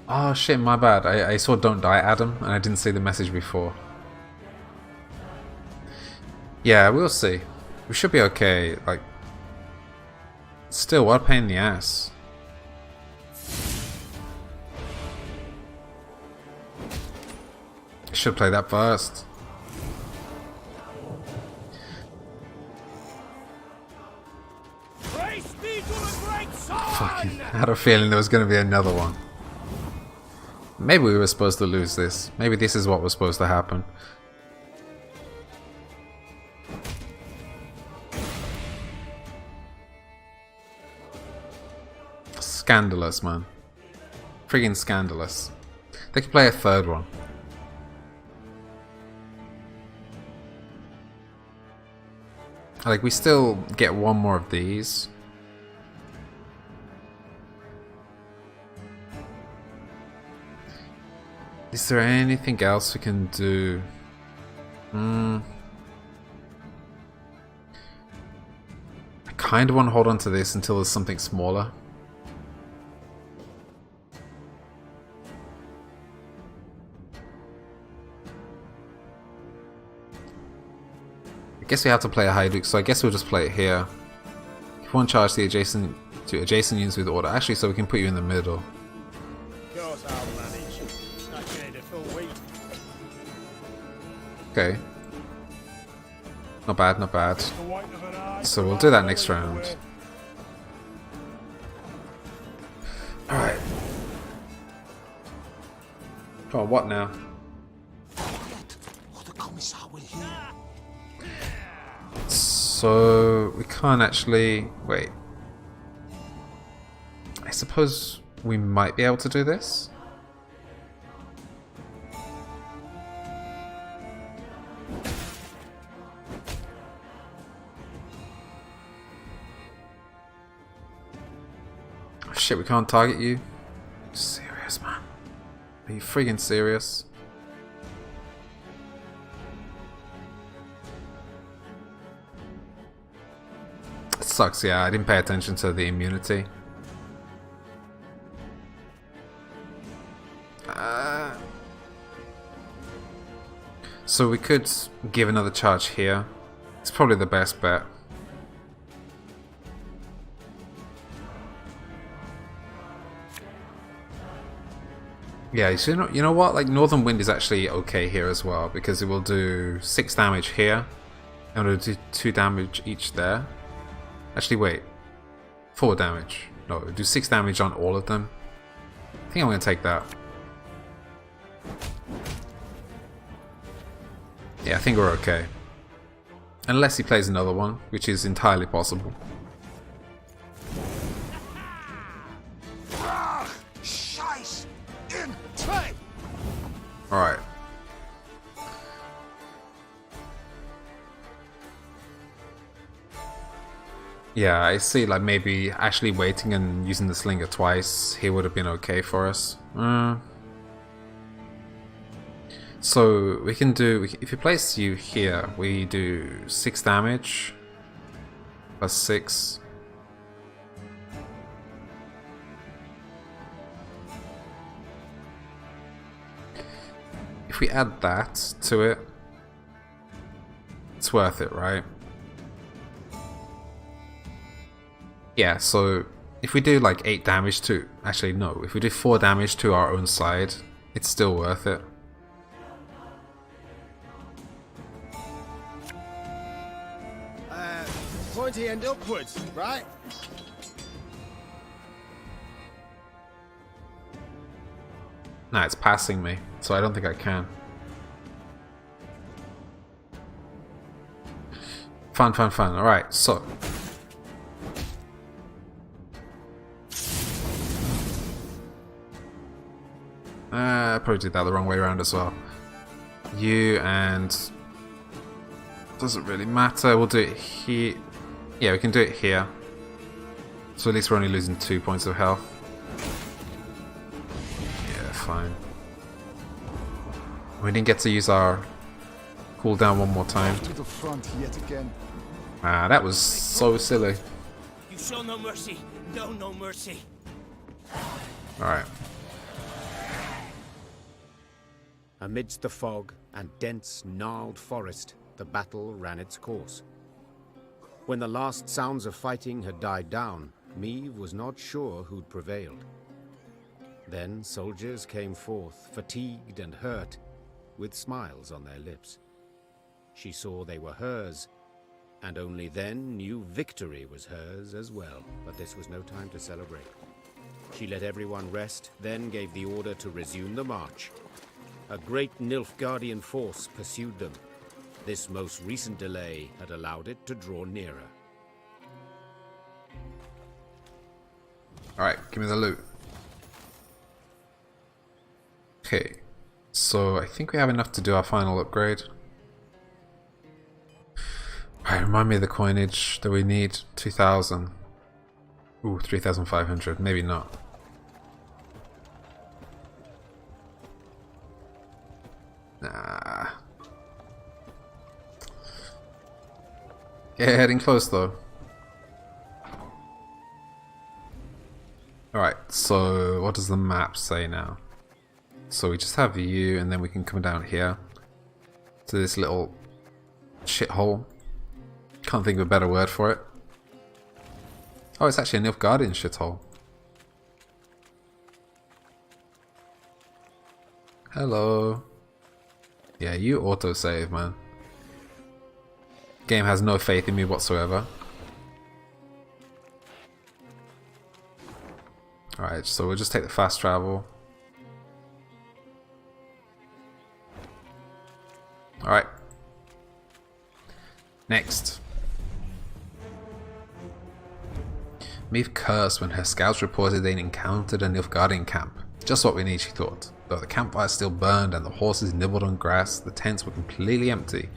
Oh shit, my bad. I saw "Don't Die, Adam," and I didn't see the message before. Yeah, we'll see. We should be okay. Like, still, what a pain in the ass. Should play that first. Fucking had a feeling there was going to be another one. Maybe we were supposed to lose this. Maybe this is what was supposed to happen. Scandalous, man. Friggin' scandalous. They could play a third one. Like, we still get one more of these. Is there anything else we can do? I kind of want to hold on to this until there's something smaller. I guess we have to play a Hajduk, so I guess we'll just play it here. If you want to charge the adjacent units with order, actually, so we can put you in the middle. Of course I'll manage. I can eat a full wheat. Okay. Not bad, not bad. So we'll do that next round. Alright. Oh, what now? Or the Commissar will hear. So we can't actually wait. I suppose we might be able to do this. Oh, shit, we can't target you. Serious, man? Are you friggin' serious? It sucks, yeah, I didn't pay attention to the immunity. So we could give another charge here. It's probably the best bet. Yeah, you know what? Like, Northern Wind is actually okay here as well, because it will do 6 damage here, and it'll do 2 damage each there. Actually, wait. 4 damage. No, it'll do 6 damage on all of them. I think I'm going to take that. Yeah, I think we're okay. Unless he plays another one, which is entirely possible. Alright. Yeah, I see, like, maybe actually waiting and using the slinger twice, he would have been okay for us. So we can do, if we place you here, we do 6 damage plus 6. If we add that to it, it's worth it, right? Yeah, so if we do like 8 damage to, actually no, if we do 4 damage to our own side, it's still worth it. Pointy end upwards, right? Nah, it's passing me, so I don't think I can. Fun, fun, fun. Alright, so. I probably did that the wrong way around as well. You and... doesn't really matter, we'll do it here. Yeah, we can do it here. So at least we're only losing 2 points of health. Yeah, fine. We didn't get to use our cooldown one more time. To the front yet again. Ah, that was so silly. You show no mercy, no mercy. Alright. Amidst the fog and dense, gnarled forest, the battle ran its course. When the last sounds of fighting had died down, Meve was not sure who'd prevailed. Then soldiers came forth, fatigued and hurt, with smiles on their lips. She saw they were hers, and only then knew victory was hers as well. But this was no time to celebrate. She let everyone rest, then gave the order to resume the march. A great Nilfgaardian force pursued them. This most recent delay had allowed it to draw nearer. Alright, give me the loot. Okay, so I think we have enough to do our final upgrade. Alright, remind me of the coinage that we need. 2,000. Ooh, 3,500. Maybe not. Nah. Yeah, heading close though. Alright, so what does the map say now? So we just have you, and then we can come down here to this little shithole. Can't think of a better word for it. Oh, it's actually a Nilfgaardian shithole. Hello. Yeah, you autosave, man. Game has no faith in me whatsoever. Alright, so we'll just take the fast travel. Alright. Next. Maeve cursed when her scouts reported they'd encountered a Nilfgaardian camp. Just what we need, she thought. Though the campfire still burned and the horses nibbled on grass, the tents were completely empty.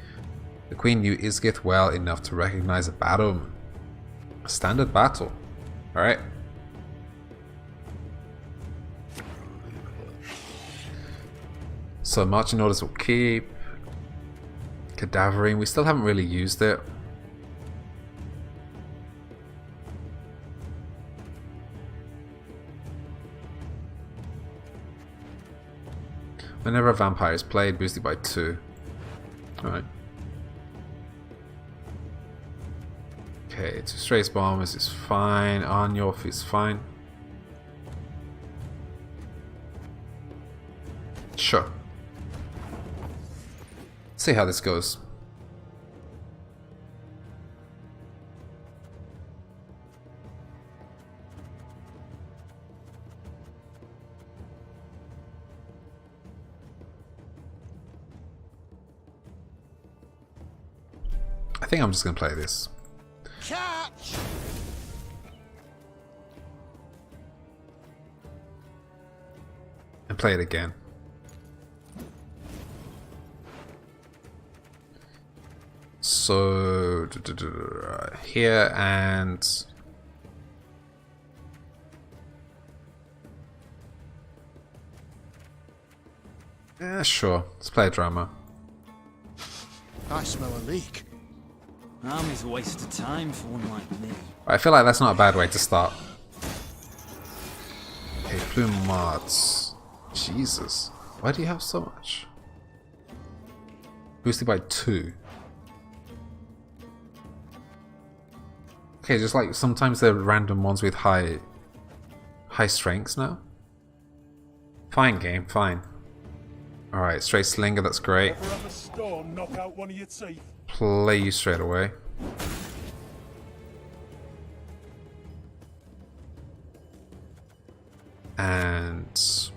The queen knew Isgith well enough to recognize a bad omen. A standard battle. Alright. So marching orders will keep. Cadavering, we still haven't really used it. Whenever a vampire is played, boosted by 2. Alright. Okay, 2 Strays Bombers is fine. Arnyorf is fine. Sure. Let's see how this goes. I think I'm just gonna play this. Catch! And play it again. So here and yeah, sure. Let's play a drama. I smell a leak. Army's a waste of time for one like me. I feel like that's not a bad way to start. Okay, plume mods. Jesus, why do you have so much? Boosted by 2. Okay, just like sometimes they're random ones with high strengths now. Fine game, fine. Alright, straight slinger, that's great. Play you straight away. And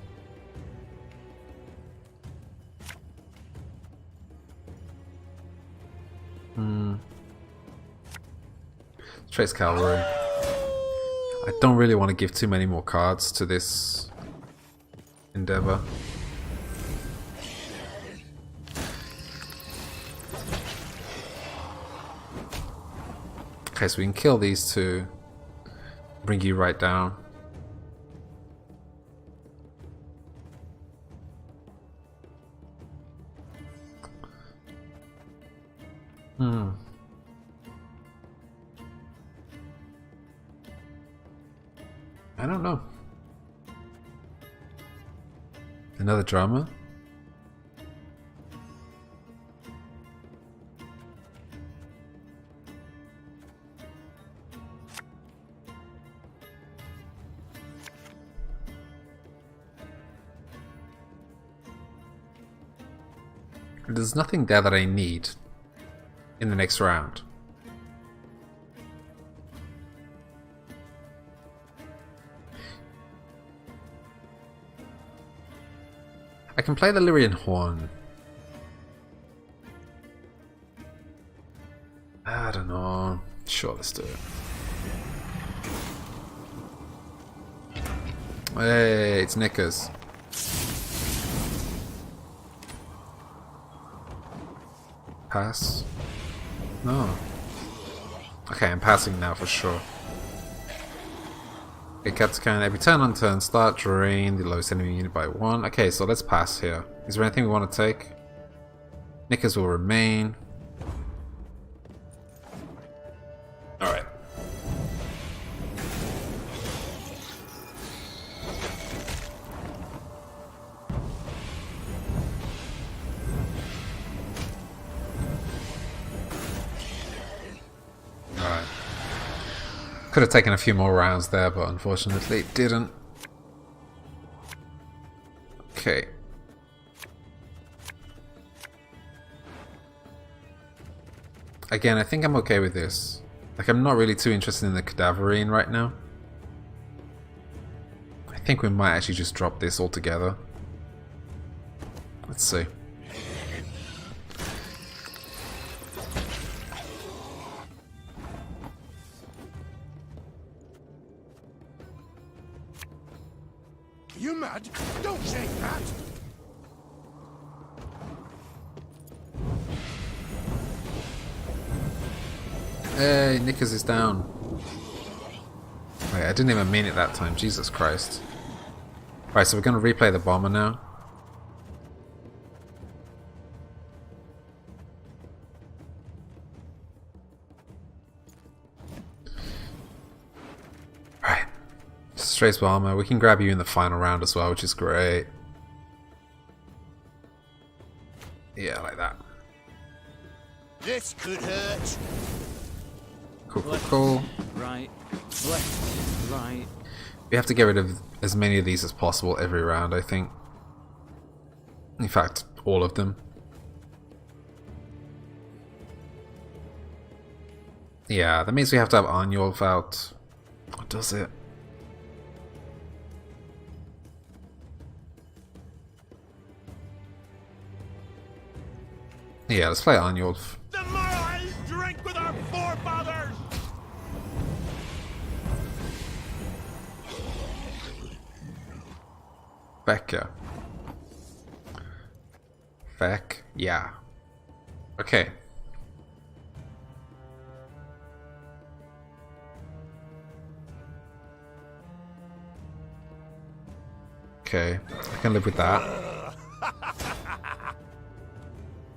Trace Cavalry. I don't really want to give too many more cards to this endeavor. Okay, so we can kill these two, bring you right down. I don't know. Another drama? There's nothing there that I need in the next round. I can play the Lyrian Horn. I don't know. Sure, let's do it. Hey, it's Knickers. Pass? No. Okay, I'm passing now for sure. Okay, Cats can every turn on turn start, drain the lowest enemy unit by 1. Okay, so let's pass here. Is there anything we want to take? Knickers will remain. Alright. Alright. Could have taken a few more rounds there, but unfortunately it didn't. Okay. Again, I think I'm okay with this. Like, I'm not really too interested in the Cadaverine right now. I think we might actually just drop this altogether. Let's see. you mad? Don't say that! Hey, Nickers is down. Wait, I didn't even mean it that time. Jesus Christ. Alright, so we're going to replay the bomber now. Alright. Strays bomber. We can grab you in the final round as well, which is great. Yeah, like that. This could hurt. Cool, cool, cool. Right. Left. Right. We have to get rid of as many of these as possible every round, I think. In fact, all of them. Yeah, that means we have to have Arnulf out. What does it? Yeah, let's play Arnulf. The Morals drink with our forefathers! Becca. Feck, yeah. Okay. Okay, I can live with that.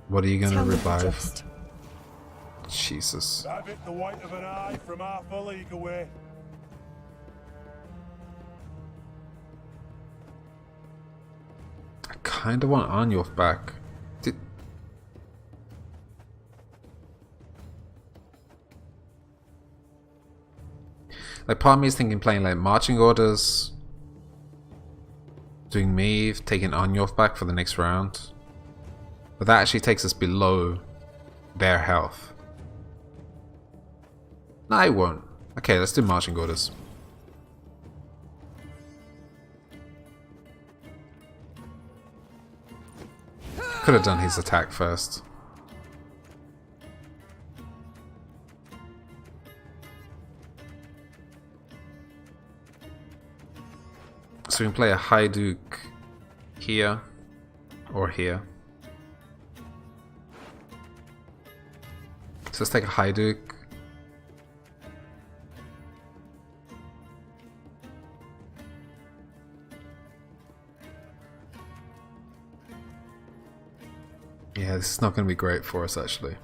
What are you gonna Tell me the revive? gist. Jesus. Have it the white of an eye from half a league away. I kinda want Arnulf back. Like, part of me is thinking playing like marching orders, doing Meave, taking Arnulf back for the next round. But that actually takes us below their health. No, I won't. Okay, let's do marching orders. Could have done his attack first. So we can play a High Duke here or here. So let's take a High Duke. Yeah, this is not going to be great for us actually.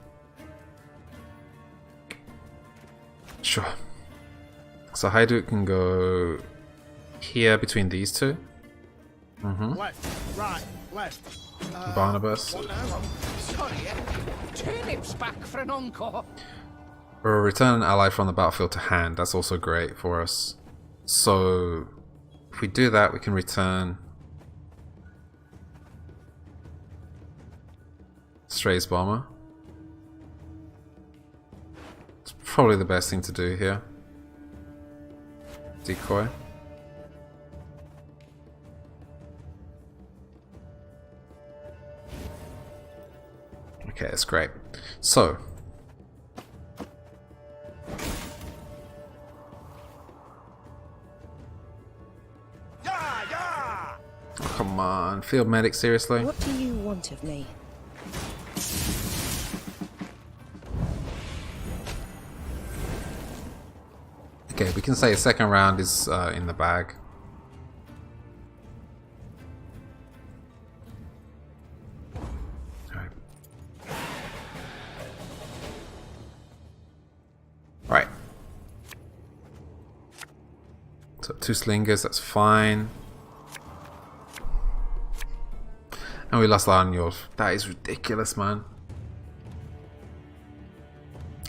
Sure. So High Duke can go here between these two. Left, right, left. Barnabas. Sorry, turnips back for an encore. Or return an ally from the battlefield to hand. That's also great for us. So if we do that, we can return Strays Bomber. It's probably the best thing to do here. Decoy. Okay, that's great. So oh, come on, field medic, seriously? What do you want of me? Okay, we can say a second round is in the bag. Alright. Right. So 2 slingers, that's fine. And we lost Arnulf. That is ridiculous, man.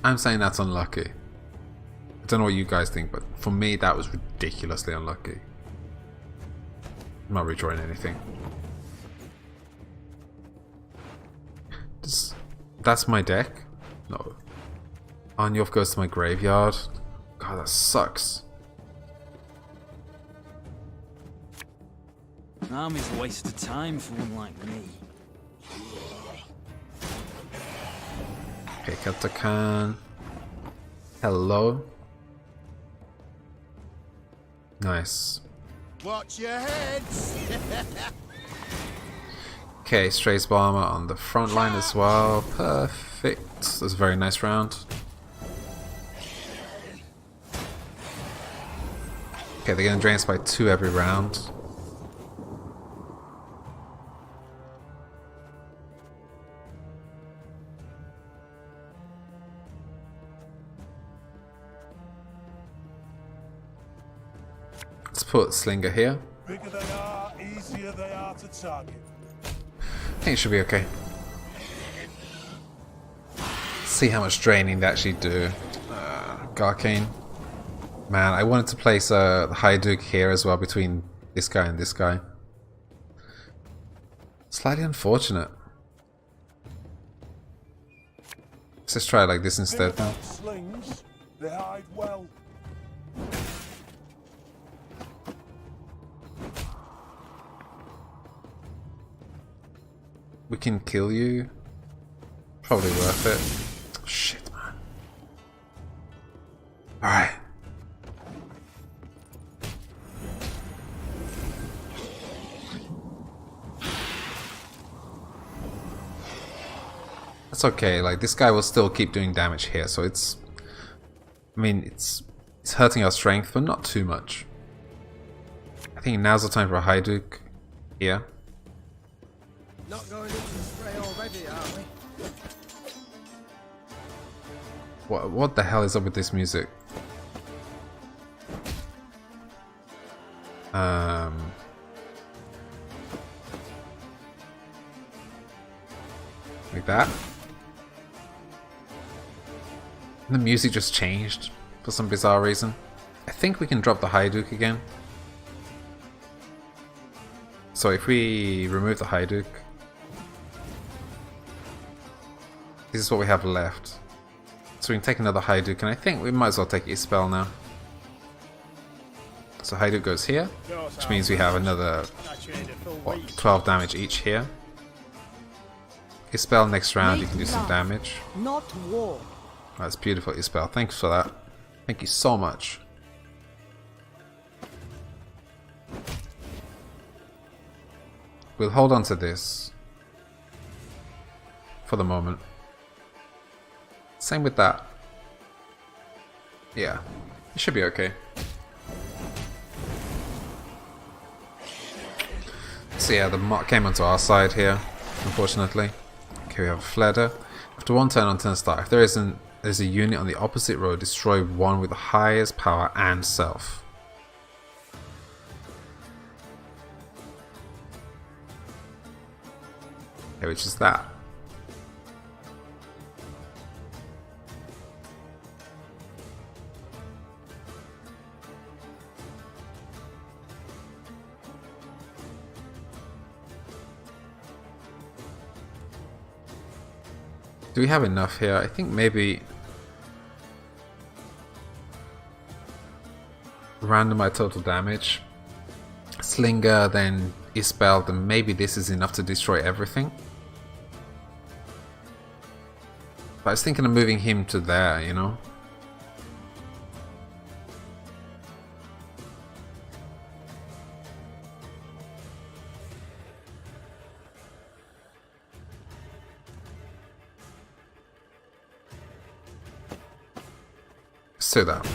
I'm saying that's unlucky. I don't know what you guys think, but for me that was ridiculously unlucky. I'm not redrawing anything. That's my deck? No. Arnulf goes to my graveyard. God, that sucks. An army's a waste of time for one like me. Okay, Katakan. Hello. Nice. Watch your heads! Okay, Stray's Bomber on the front line as well. Perfect. That's a very nice round. Okay, they're getting drained by 2 every round. Let's put Slinger here. Bigger they are, easier they are to target. I think it should be okay. See how much draining they actually do. Garcane. Man, I wanted to place the High-Duke here as well between this guy and this guy. Slightly unfortunate. Let's just try it like this instead now. Slings, they hide well. We can kill you. Probably worth it. Shit, man. Alright. That's okay, like this guy will still keep doing damage here, so it's... I mean, it's hurting our strength, but not too much. I think now's the time for a High-Duke here. Not going into the spray already, are we? What the hell is up with this music? Like that. And the music just changed for some bizarre reason. I think we can drop the High-Duke again. So if we remove the High-Duke, this is what we have left. So we can take another High-Duke, and I think we might as well take Ispel now. So High-Duke goes here, which means we have another, what, 12 damage each here. Ispel next round, you can do some damage. Not war. That's beautiful, Ispel. Thanks for that. Thank you so much. We'll hold on to this for the moment. Same with that. Yeah, it should be okay. So yeah, the mock came onto our side here, unfortunately. Okay, we have a Fleder. After one turn on turn start, if there's a unit on the opposite row, destroy one with the highest power and self. Okay, which is that. Do we have enough here? I think maybe randomize total damage. Slinger, then Ispel, then maybe this is enough to destroy everything. But I was thinking of moving him to there, you know? So that.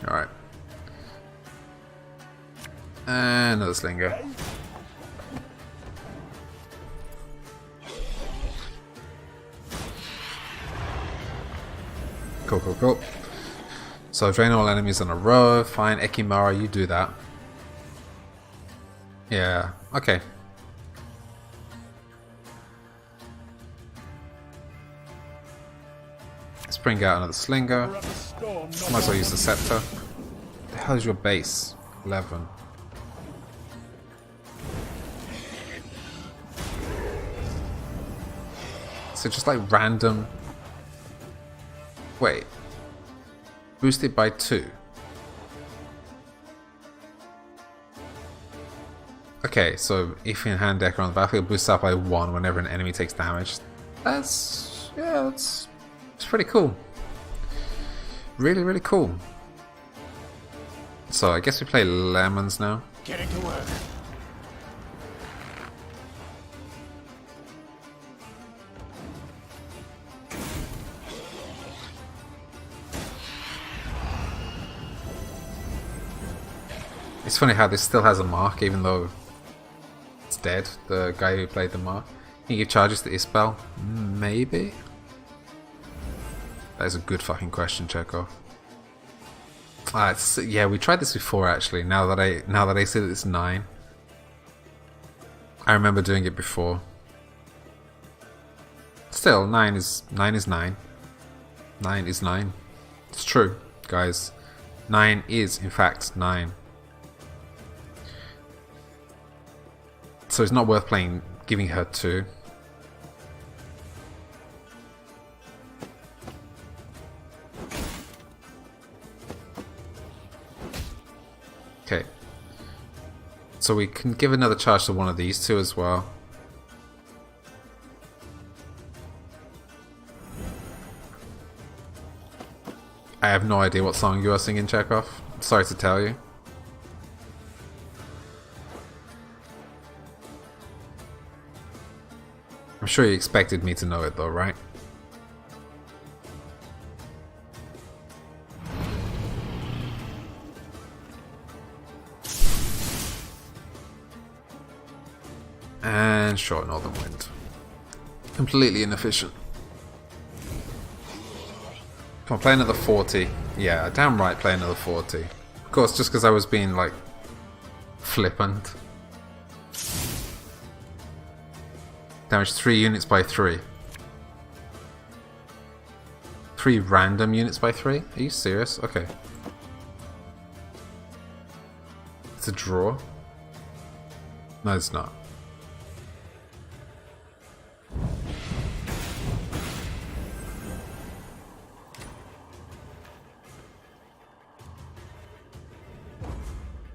Alright. And another Slinger. Cool, cool, cool. So drain all enemies in a row. Fine, Ekimara, you do that. Yeah, okay. Let's bring out another Slinger. Might as well use the Scepter. What the hell is your base? 11. So just like random... Wait. Boosted by 2. Okay, so if in hand deck or on the battlefield, boosts up by 1 whenever an enemy takes damage. That's yeah, it's pretty cool. Really, really cool. So I guess we play lemons now. Getting to work. It's funny how this still has a mark, even though it's dead. The guy who played the mark. Can you give charges to Isbel? Maybe. That is a good fucking question, Chekhov. Yeah, we tried this before actually. Now that I see that it's 9, I remember doing it before. Still, 9 is 9. 9 is 9. It's true, guys. 9 is in fact 9. So it's not worth playing, giving her 2. Okay. So we can give another charge to one of these two as well. I have no idea what song you are singing, Chekhov. Sorry to tell you. I'm sure you expected me to know it though, right? And short northern wind. Completely inefficient. Come on, play another 40. Yeah, damn right, play another 40. Of course, just because I was being like flippant. Damage 3 units by 3. 3 random units by 3? Are you serious? Okay. It's a draw. No, it's not.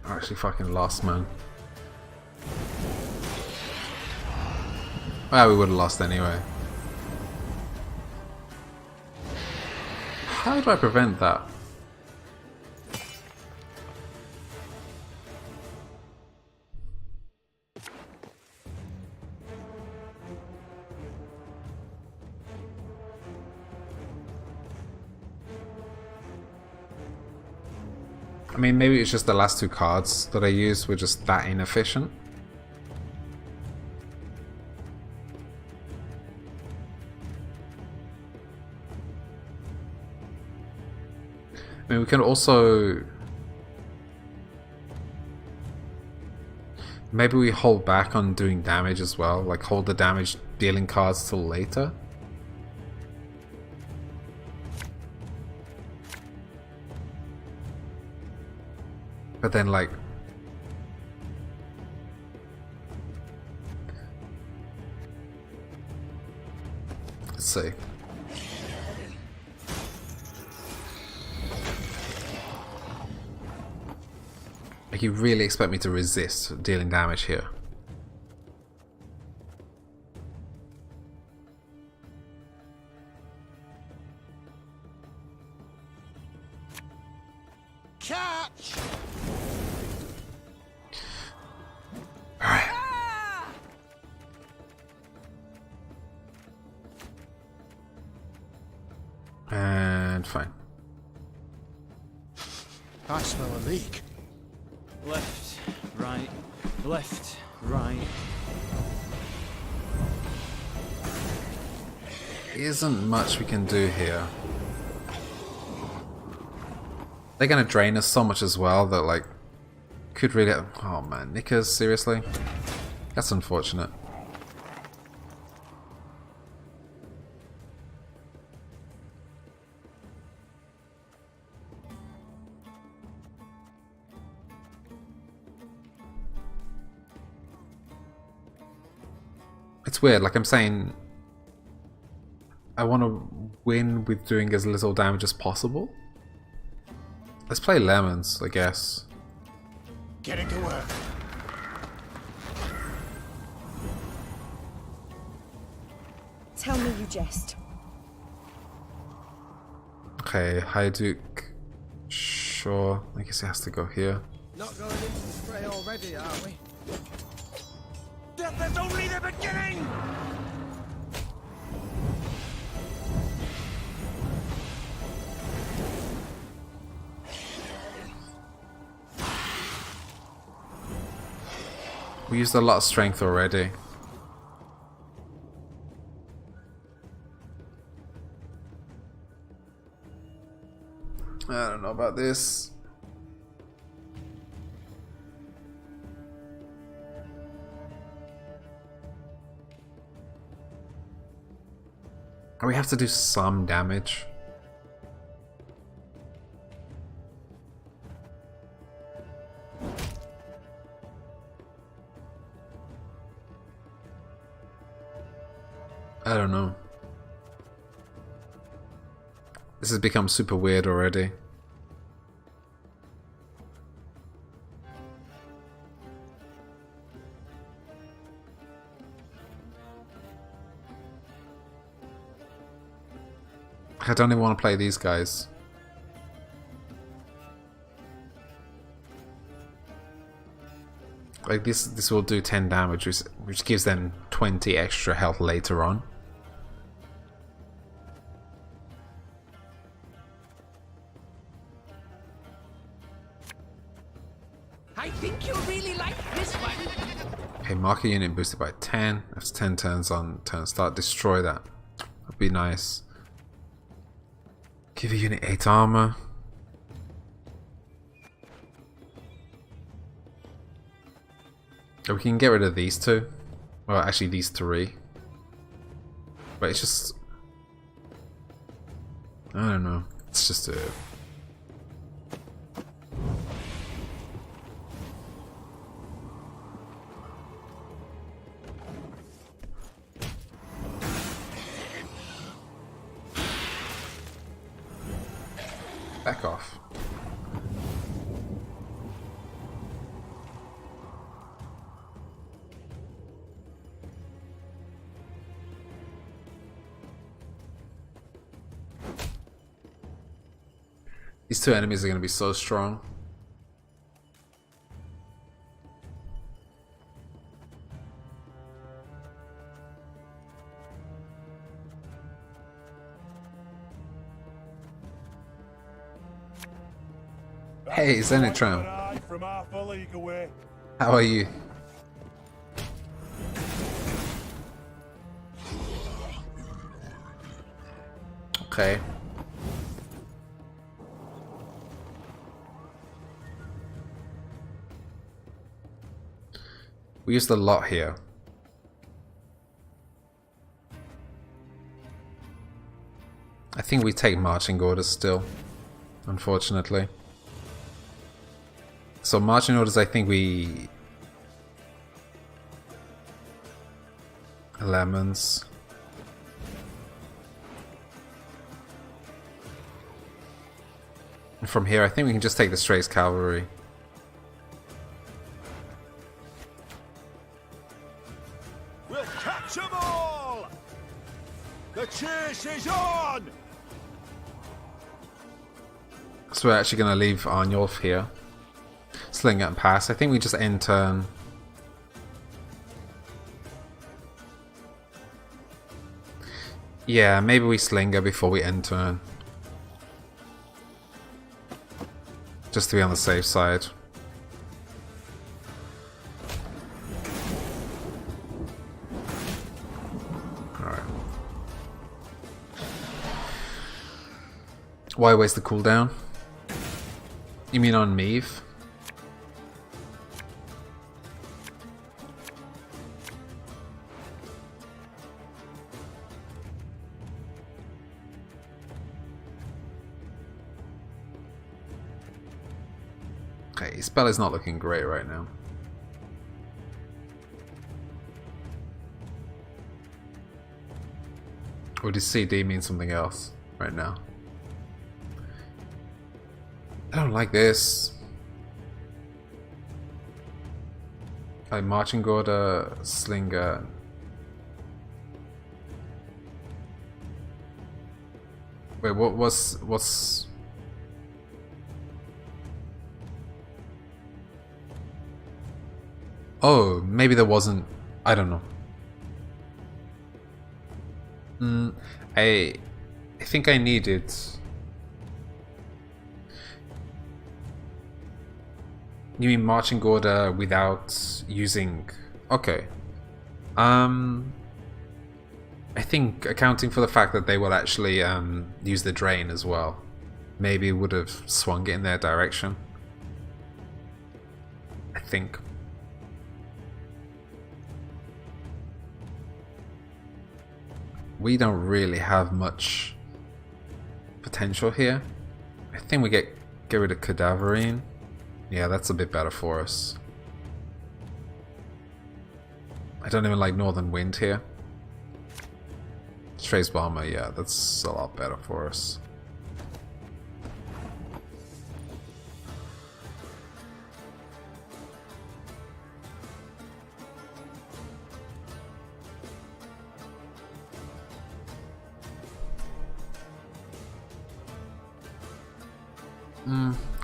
I actually fucking lost, man. Well, we would have lost anyway. How do I prevent that? I mean, maybe it's just the last 2 cards that I used were just that inefficient. I mean, we can also... Maybe we hold back on doing damage as well. Like, hold the damage dealing cards till later. But then, like... Let's see. Like, you really expect me to resist dealing damage here? Catch! Alright. And fine. I smell a leak. Left, right, left, right. Isn't much we can do here. They're gonna drain us so much as well that, like, could really... Oh man, Knickers, seriously? That's unfortunate. It's weird, like I'm saying, I want to win with doing as little damage as possible. Let's play lemons, I guess. Getting to work. Tell me you jest. Okay, High Duke. Sure, I guess it has to go here. Not going into the fray already, are we? Death is only the beginning! We used a lot of strength already. I don't know about this. We have to do some damage. I don't know. This has become super weird already. I don't even want to play these guys. Like this will do 10 damage, which gives them 20 extra health later on. I think you'll really like this one. Okay, marker unit boosted by 10. That's 10 turns on turn start. Destroy that. That'd be nice. Give a unit 8 armor. We can get rid of these two. Well, actually these 3. But it's just... I don't know. It's just a... Back off. These two enemies are going to be so strong. Hey, Zenitram. From half a league away. How are you? Okay. We used a lot here. I think we take marching orders still, unfortunately. So marching orders, I think we... Lemons. And from here, I think we can just take the Strays Cavalry. We'll catch them all! The chase is on! So we're actually going to leave Arnulf here. Sling it and pass. I think we just end turn. Yeah, maybe we slinger before we end turn. Just to be on the safe side. Alright. Why waste the cooldown? You mean on Meave? Okay, spell is not looking great right now. Or does CD mean something else right now? I don't like this. Like marching order, slinger. Wait, what's... Oh, maybe there wasn't... I don't know. I think I needed... You mean marching order without using... Okay. I think accounting for the fact that they will actually use the drain as well, maybe would have swung it in their direction. I think. We don't really have much potential here. I think we get rid of Cadaverine. Yeah, that's a bit better for us. I don't even like Northern Wind here. Trace Bomber, yeah, that's a lot better for us.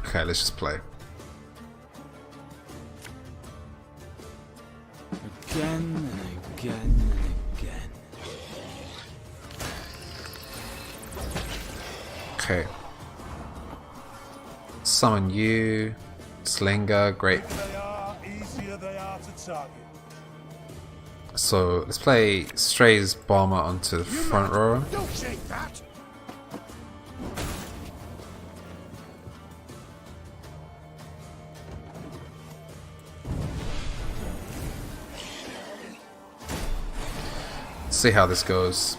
Okay, let's just play. Again and again and again. Okay. Summon you. Slinger, great. So let's play Stray's Bomber onto the front row. Don't say that! See how this goes.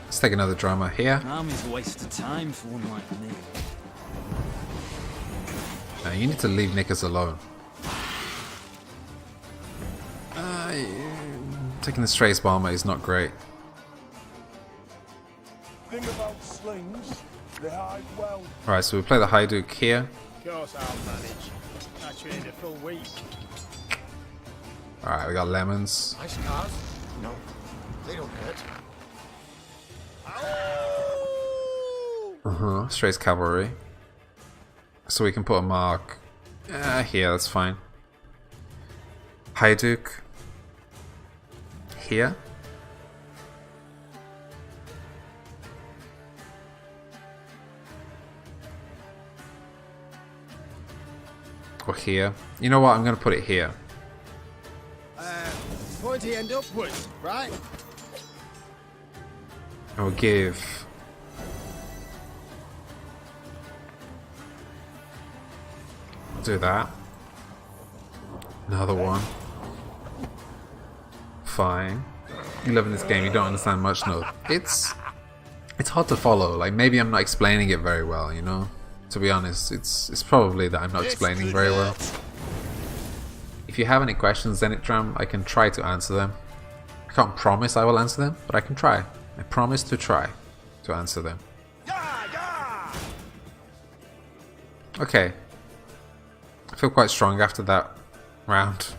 Let's take another drama here. Army's a waste of time for one like me. Now you need to leave Nickers alone. Taking the Stray's Bomber is not great. Thing about slings, they hide well. Alright, so we play the Hajduk here. Of course I'll manage. Catch you in a full week. Alright, we got lemons. My scars? No, they don't hurt. Stray's Cavalry. So we can put a mark here, that's fine. Hajduk here. Or here. You know what? I'm going to put it here. Pointy end upwards, right? And we'll give... do that. Another one. Fine. You love in this game, you don't understand much, no. It's hard to follow. Like, maybe I'm not explaining it very well, you know? To be honest, it's probably that I'm not explaining very well. If you have any questions, Zenitram, I can try to answer them. I can't promise I will answer them, but I can try. I promise to try to answer them. Okay. I feel quite strong after that round.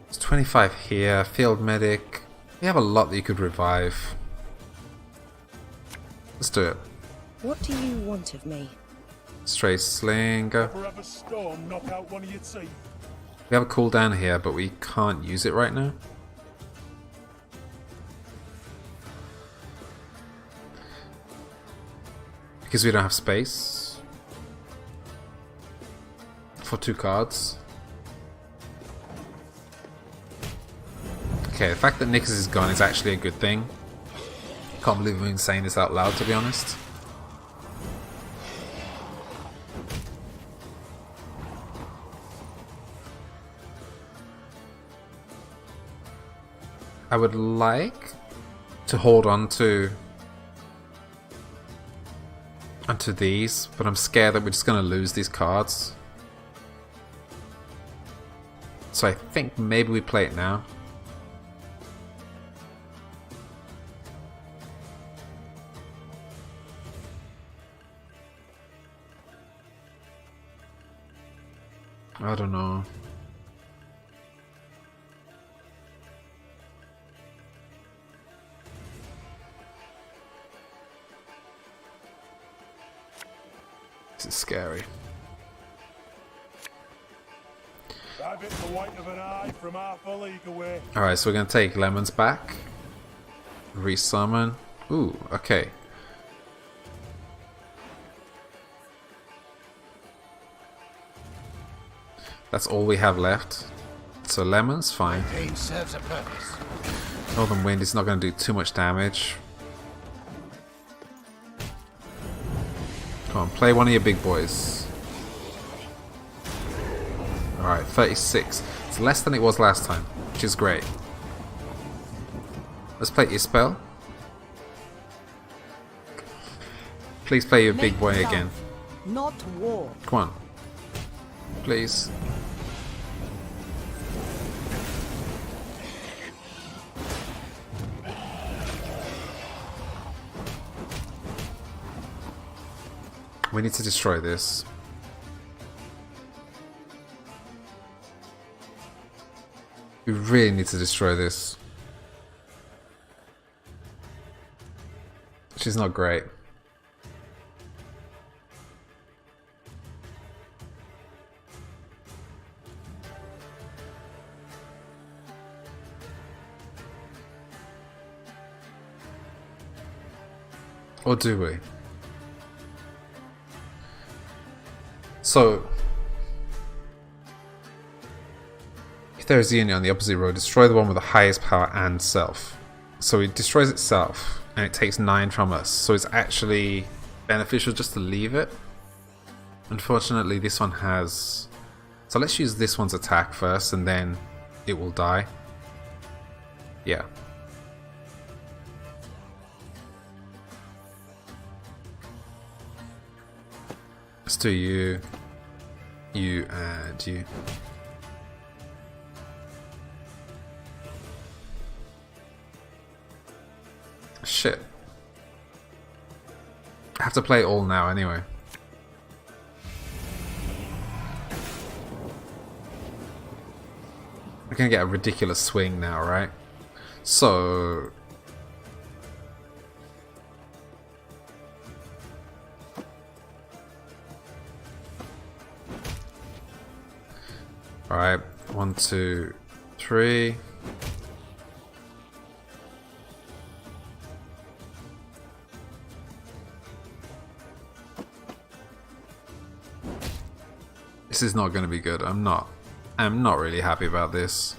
It's 25 here, field medic. We have a lot that you could revive. Let's do it. What do you want of me? Stray Slinger. Forever storm knock out one of your teeth. We have a cooldown here, but we can't use it right now. Because we don't have space for 2 cards. Okay, the fact that Nix is gone is actually a good thing. Can't believe I'm saying this out loud, to be honest. I would like to hold on to onto these, but I'm scared that we're just going to lose these cards. So I think maybe we play it now. I don't know. This is scary. Alright, so we're gonna take lemons back. Resummon. Ooh, okay. That's all we have left. So lemons, fine. Pain serves a purpose. Northern Wind is not going to do too much damage. Come on, play one of your big boys. Alright, 36. It's less than it was last time, which is great. Let's play Ispel. Please play your big boy again. Not war. Come on. Please. We need to destroy this. We really need to destroy this. Which is not great. Or do we? So, if there is a unit on the opposite row, destroy the one with the highest power and self. So it destroys itself, and it takes 9 from us. So it's actually beneficial just to leave it. Unfortunately, this one has... So let's use this one's attack first, and then it will die. Yeah. Let's do you, and you. Shit. I have to play all now anyway. We're gonna get a ridiculous swing now, right? So... Alright, 1, 2, 3. This is not going to be good. I'm not really happy about this.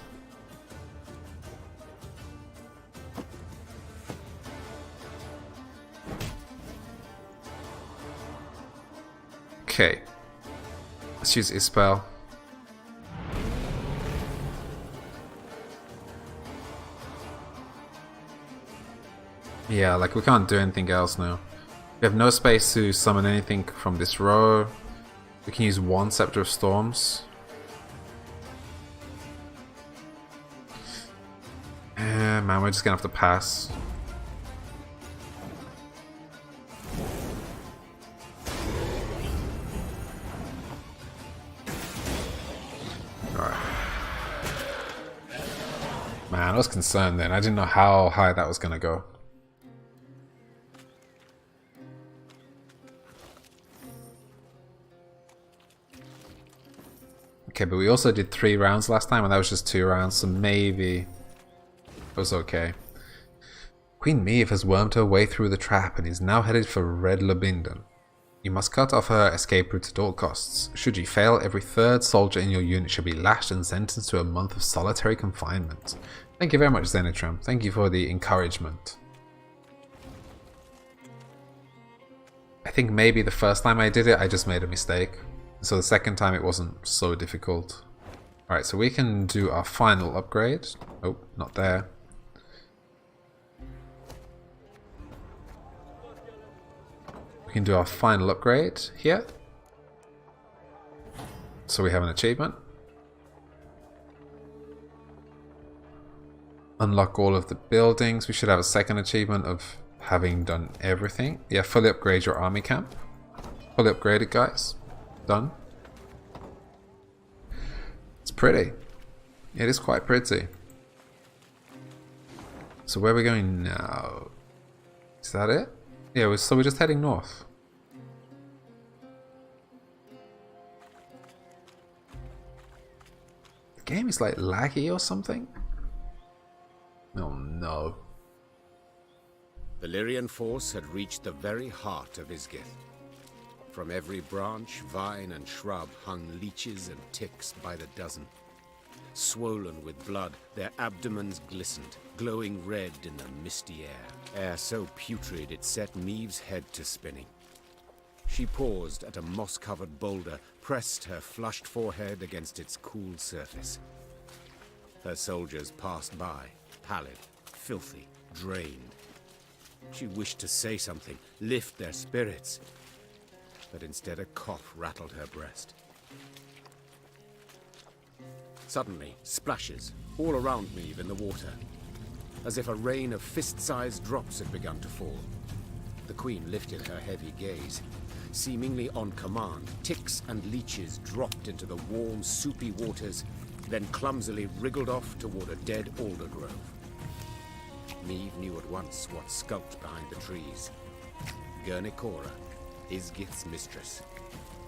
Okay. Let's use Ispel. Yeah, like we can't do anything else now. We have no space to summon anything from this row. We can use 1 Scepter of Storms. Man, we're just gonna have to pass. Alright. Man, I was concerned then. I didn't know how high that was gonna go. Okay, but we also did 3 rounds last time, and that was just 2 rounds, so maybe it was okay. Queen Meve has wormed her way through the trap and is now headed for Red Lebinden. You must cut off her escape route at all costs. Should you fail, every 3rd soldier in your unit shall be lashed and sentenced to a month of solitary confinement. Thank you very much, Zenitram. Thank you for the encouragement. I think maybe the first time I did it, I just made a mistake. So the second time it wasn't so difficult. Alright, so we can do our final upgrade. Oh, not there. We can do our final upgrade here. So we have an achievement. Unlock all of the buildings. We should have a second achievement of having done everything. Yeah, fully upgrade your army camp. Fully upgraded, guys. Done. It's pretty. It is quite pretty. So where are we going now? Is that it? Yeah, so we're just heading north. The game is like laggy or something? Oh no. Valyrian force had reached the very heart of Isgith. From every branch, vine and shrub hung leeches and ticks by the dozen. Swollen with blood, their abdomens glistened, glowing red in the misty air. Air so putrid it set Maeve's head to spinning. She paused at a moss-covered boulder, pressed her flushed forehead against its cool surface. Her soldiers passed by, pallid, filthy, drained. She wished to say something, lift their spirits, but instead a cough rattled her breast. Suddenly, splashes all around Maeve in the water, as if a rain of fist-sized drops had begun to fall. The Queen lifted her heavy gaze. Seemingly on command, ticks and leeches dropped into the warm, soupy waters, then clumsily wriggled off toward a dead alder grove. Maeve knew at once what skulked behind the trees. Gurnikora, Isgith's mistress,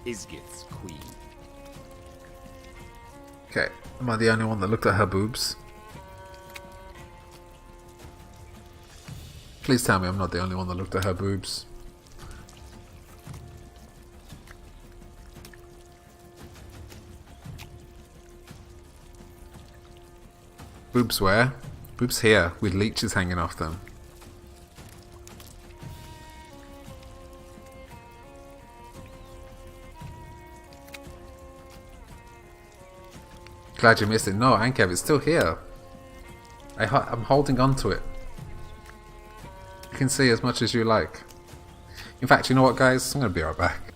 Isgith's queen. Okay, am I the only one that looked at her boobs? Please tell me I'm not the only one that looked at her boobs. Boobs where? Boobs here, with leeches hanging off them. Glad you missed it. No, Ankev, it's still here. I'm holding on to it. You can see as much as you like. In fact, you know what, guys? I'm going to be right back.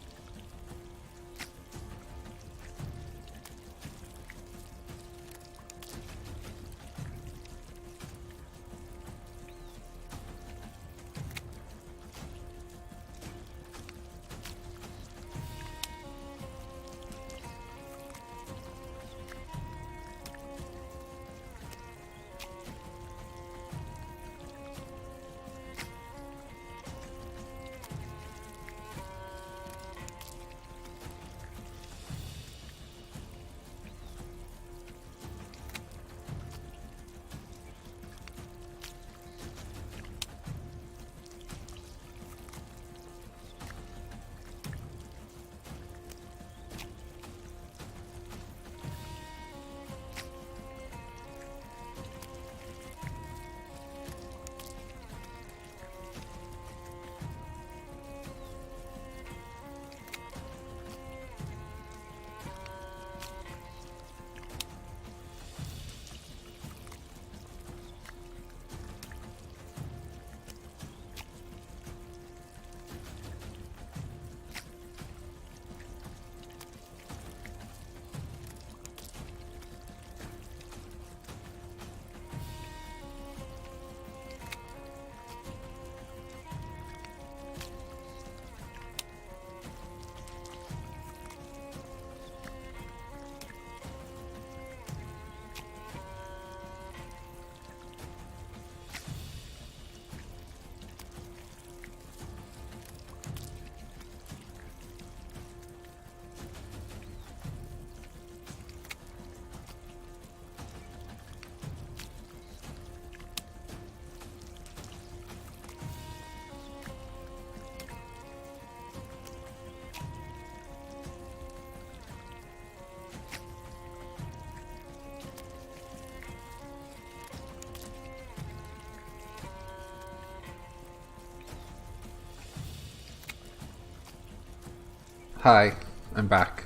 Hi, I'm back.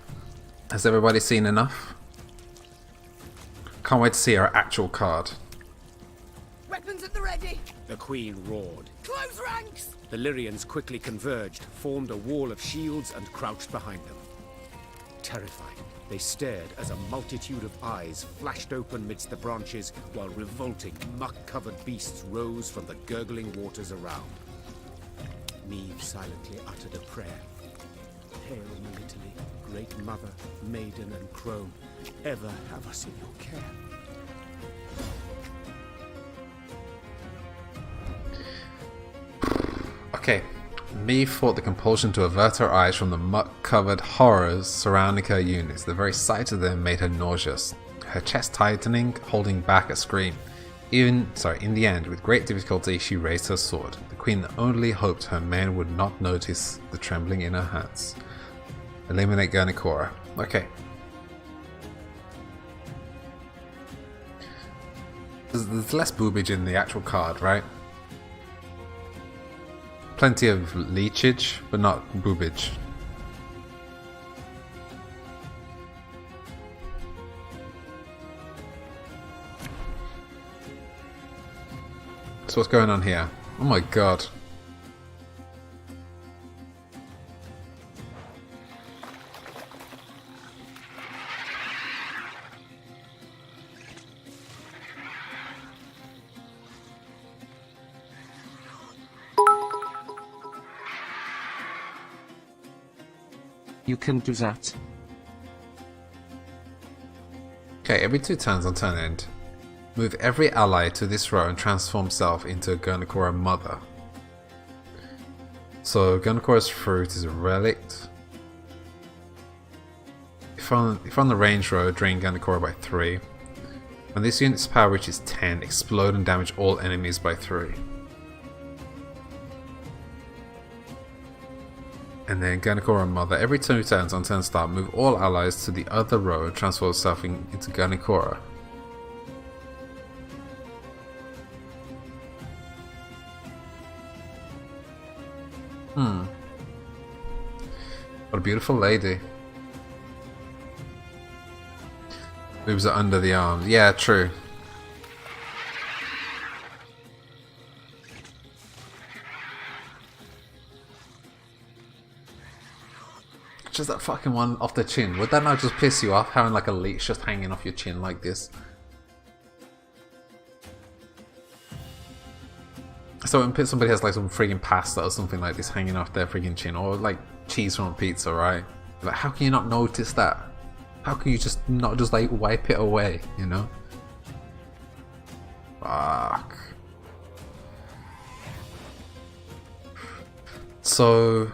Has everybody seen enough? Can't wait to see our actual card. Weapons at the ready! The Queen roared, Close ranks! The Lyrians quickly converged, formed a wall of shields, and crouched behind them. Terrified, they stared as a multitude of eyes flashed open midst the branches, while revolting, muck-covered beasts rose from the gurgling waters around. Neve silently uttered a prayer. Hail, Italy, great mother, maiden, and crone, ever have us in your care. Okay, Neve fought the compulsion to avert her eyes from the muck-covered horrors surrounding her units. The very sight of them made her nauseous, her chest tightening, holding back a scream. In the end, with great difficulty, she raised her sword. The queen only hoped her men would not notice the trembling in her hands. Eliminate Guernicora. Okay. There's less boobage in the actual card, right? Plenty of leechage, but not boobage. So what's going on here? Oh my god. You can do that. Okay, every 2 turns on turn end, move every ally to this row and transform self into a Guernicora mother. So Guernicora's fruit is a relict. If on the range row, drain Guernicora by 3. When this unit's power reaches 10, explode and damage all enemies by 3. And then Guernicora Mother. Every 2 turns on turn start, move all allies to the other row and transform itself into Guernicora. What a beautiful lady. Boobs are under the arms. Yeah, true. Just that fucking one off the chin. Would that not just piss you off, having like a leech just hanging off your chin like this? So when somebody has like some friggin' pasta or something like this hanging off their friggin' chin, or like cheese from a pizza, right? Like, how can you not notice that? How can you just not just like wipe it away, you know? Fuck. So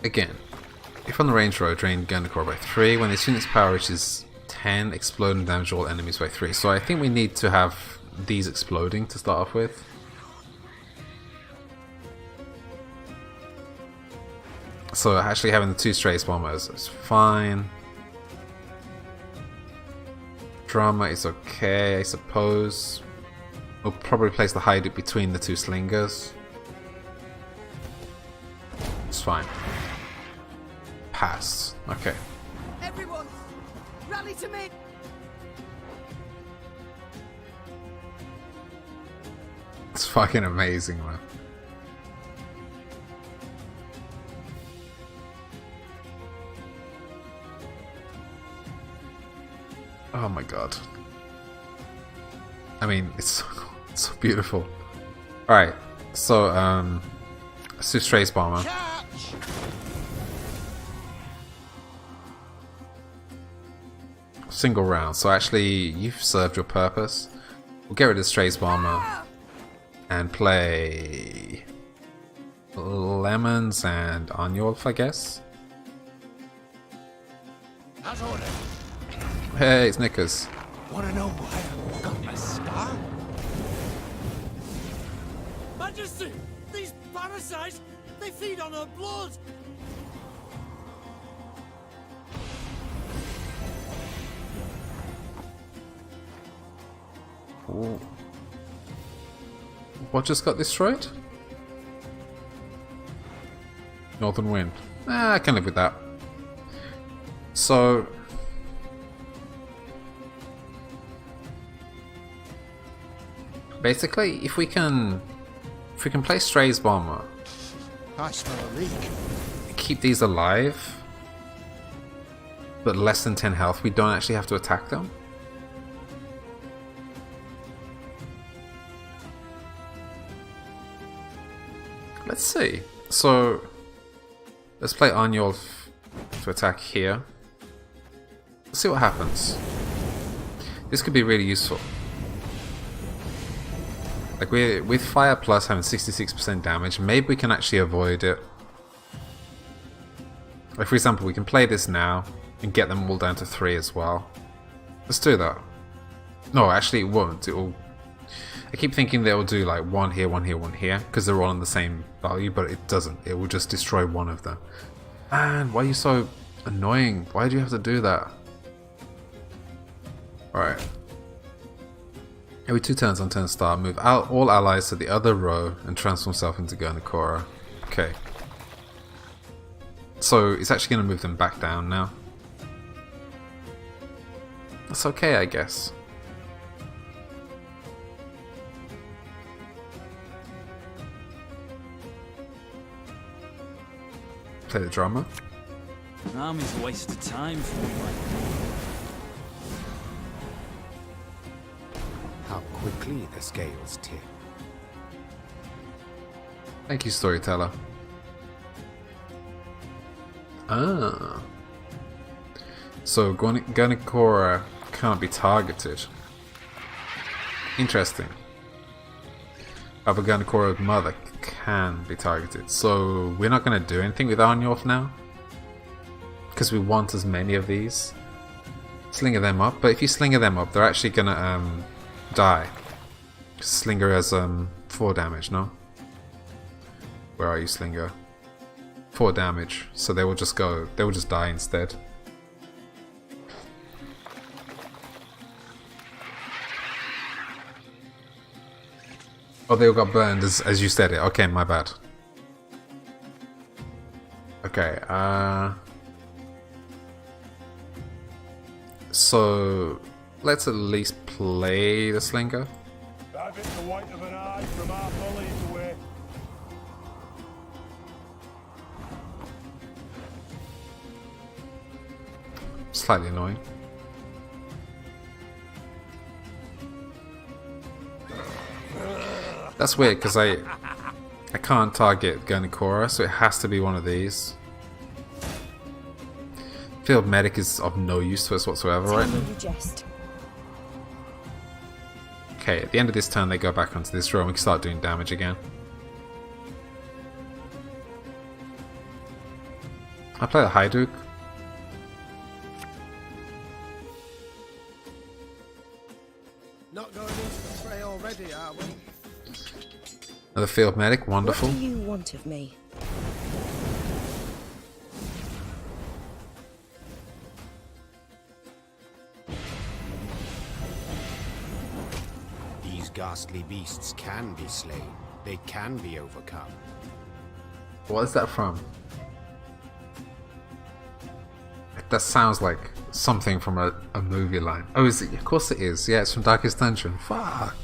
again, if on the range row, drain Guernicora by 3. When this unit's power reaches 10, explode and damage all enemies by 3. So I think we need to have these exploding to start off with. So actually having the 2 Strays bombers is fine. Drama is okay, I suppose. We'll probably place the Hydra between the 2 slingers. It's fine. Pass. Okay. Everyone, rally to me! It's fucking amazing, man. Oh my god. I mean, it's so beautiful. Alright, so, let's do Strays Bomber. Single round, so actually, you've served your purpose. We'll get rid of Strays Bomber and play Lemons and Arnulf, I guess. Hey, it's Knickers. Wanna know why I got my scar? Majesty! These parasites, they feed on her blood! Ooh. What just got destroyed? Northern Wind. I can live with that. So Basically, if we can play Stray's Bomber, I smell a leak. keep these alive, but less than 10 health, we don't actually have to attack them. Let's see. So let's play Arnulf to attack here. Let's see what happens. This could be really useful. Like with Fire Plus having 66% damage, maybe we can actually avoid it. Like for example, we can play this now and get them all down to 3 as well. Let's do that. No, actually it won't. I keep thinking they will do like 1 here, 1 here, 1 here, because they're all on the same value, but it doesn't. It will just destroy one of them. Man, why are you so annoying? Why do you have to do that? Alright. Every 2 turns on turn start, move out all allies to the other row and transform himself into Gurnakora. Okay. So it's actually going to move them back down now. That's okay, I guess. Play the drama. An army's a waste of time for one like me. How quickly the scales tip. Thank you, storyteller. Ah. So Gurnakora can't be targeted. Interesting. But Gurnakora's mother can be targeted. So we're not going to do anything with Arnulf now. Because we want as many of these. Slinger them up. But if you slinger them up, they're actually going to die. Slinger has 4 damage, no? Where are you, Slinger? 4 damage. So they will just go, they will just die instead. Oh, they all got burned as you said it. Okay, my bad. Okay, so let's at least play the Slinger. Dive it the white of an eye from our bullies away. Slightly annoying. That's weird because I can't target Gurnakora, so it has to be one of these. Field Medic is of no use to us whatsoever, right? Okay, at the end of this turn they go back onto this row and we can start doing damage again. I play the Hajduk. Not going into the fray already, are we? Another Field Medic, wonderful. What do you want of me? These ghastly beasts can be slain. They can be overcome. What is that from? That sounds like something from a movie line. Oh, is it? Of course it is. Yeah, it's from Darkest Dungeon. Fuck.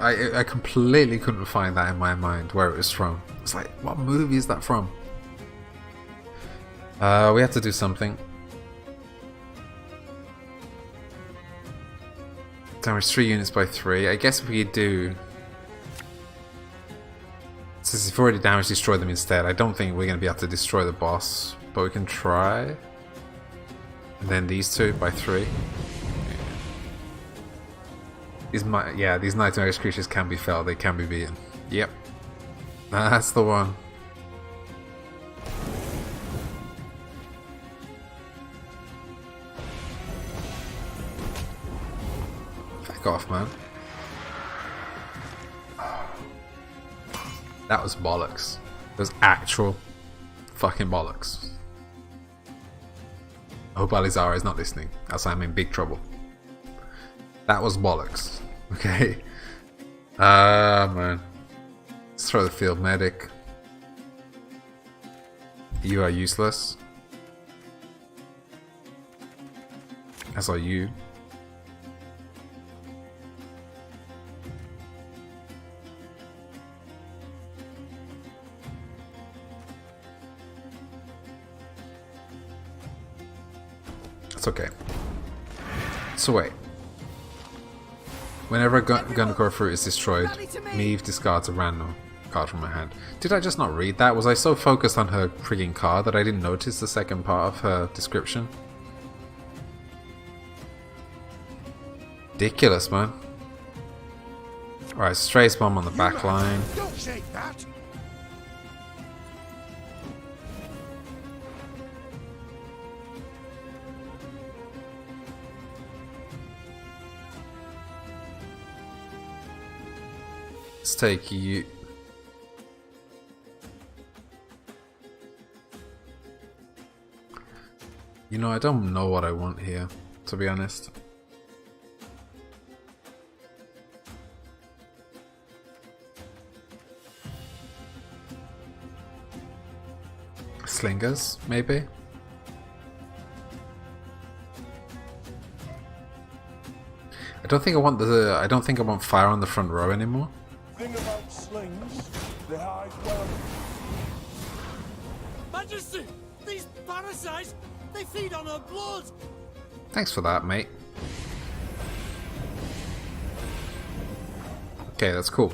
I completely couldn't find that in my mind where it was from. It's like, what movie is that from? We have to do something. Damage 3 units by 3. I guess if we do... Since we've already damage destroyed them instead, I don't think we're going to be able to destroy the boss. But we can try. And then these 2 by 3. These nightmarish creatures can be felled, they can be beaten. Yep. That's the one. Fuck off, man. That was bollocks. It was actual fucking bollocks. I hope Alizara is not listening, else I'm in big trouble. That was bollocks. Okay. Ah, man. Let's throw the field medic. You are useless. As are you. It's okay. So wait. Whenever a Gundor fruit is destroyed, Maeve discards a random card from her hand. Did I just not read that? Was I so focused on her freaking card that I didn't notice the second part of her description? Ridiculous, man. Alright, Strays Bomb on the back line. Don't shake that! Let's take you. You know, I don't know what I want here, to be honest. Slingers, maybe? I don't think I want fire on the front row anymore. Thing about slings, they hide well. Majesty! These parasites, they feed on our blood! Thanks for that, mate. Okay, that's cool.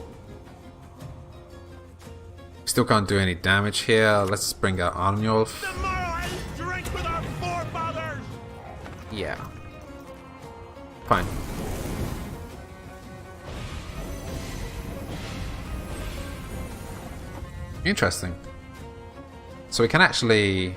Still can't do any damage here. Let's bring out Arnulf. Tomorrow I drink with our forefathers! Yeah. Fine. Interesting. So we can actually...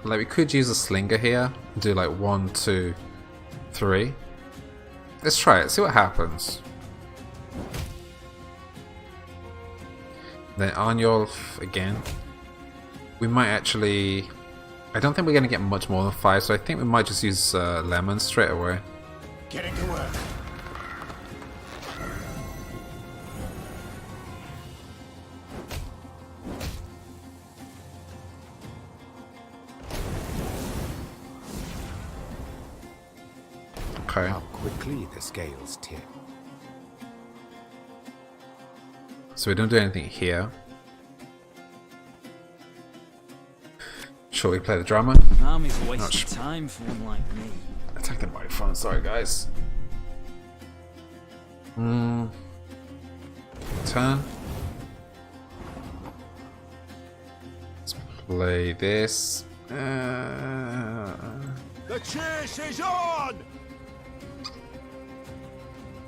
Like, we could use a slinger here. Do like 1, 2, 3. Let's try it, see what happens. Then Arnulf again. We might actually... I don't think we're going to get much more than 5, so I think we might just use Lemon straight away. Getting to work. Okay. How quickly the scales tip. So we don't do anything here. Shall we play the drama? An army's a waste of time for one like me. Attack the microphone, sorry guys. Turn. Let's play this. The chase is on!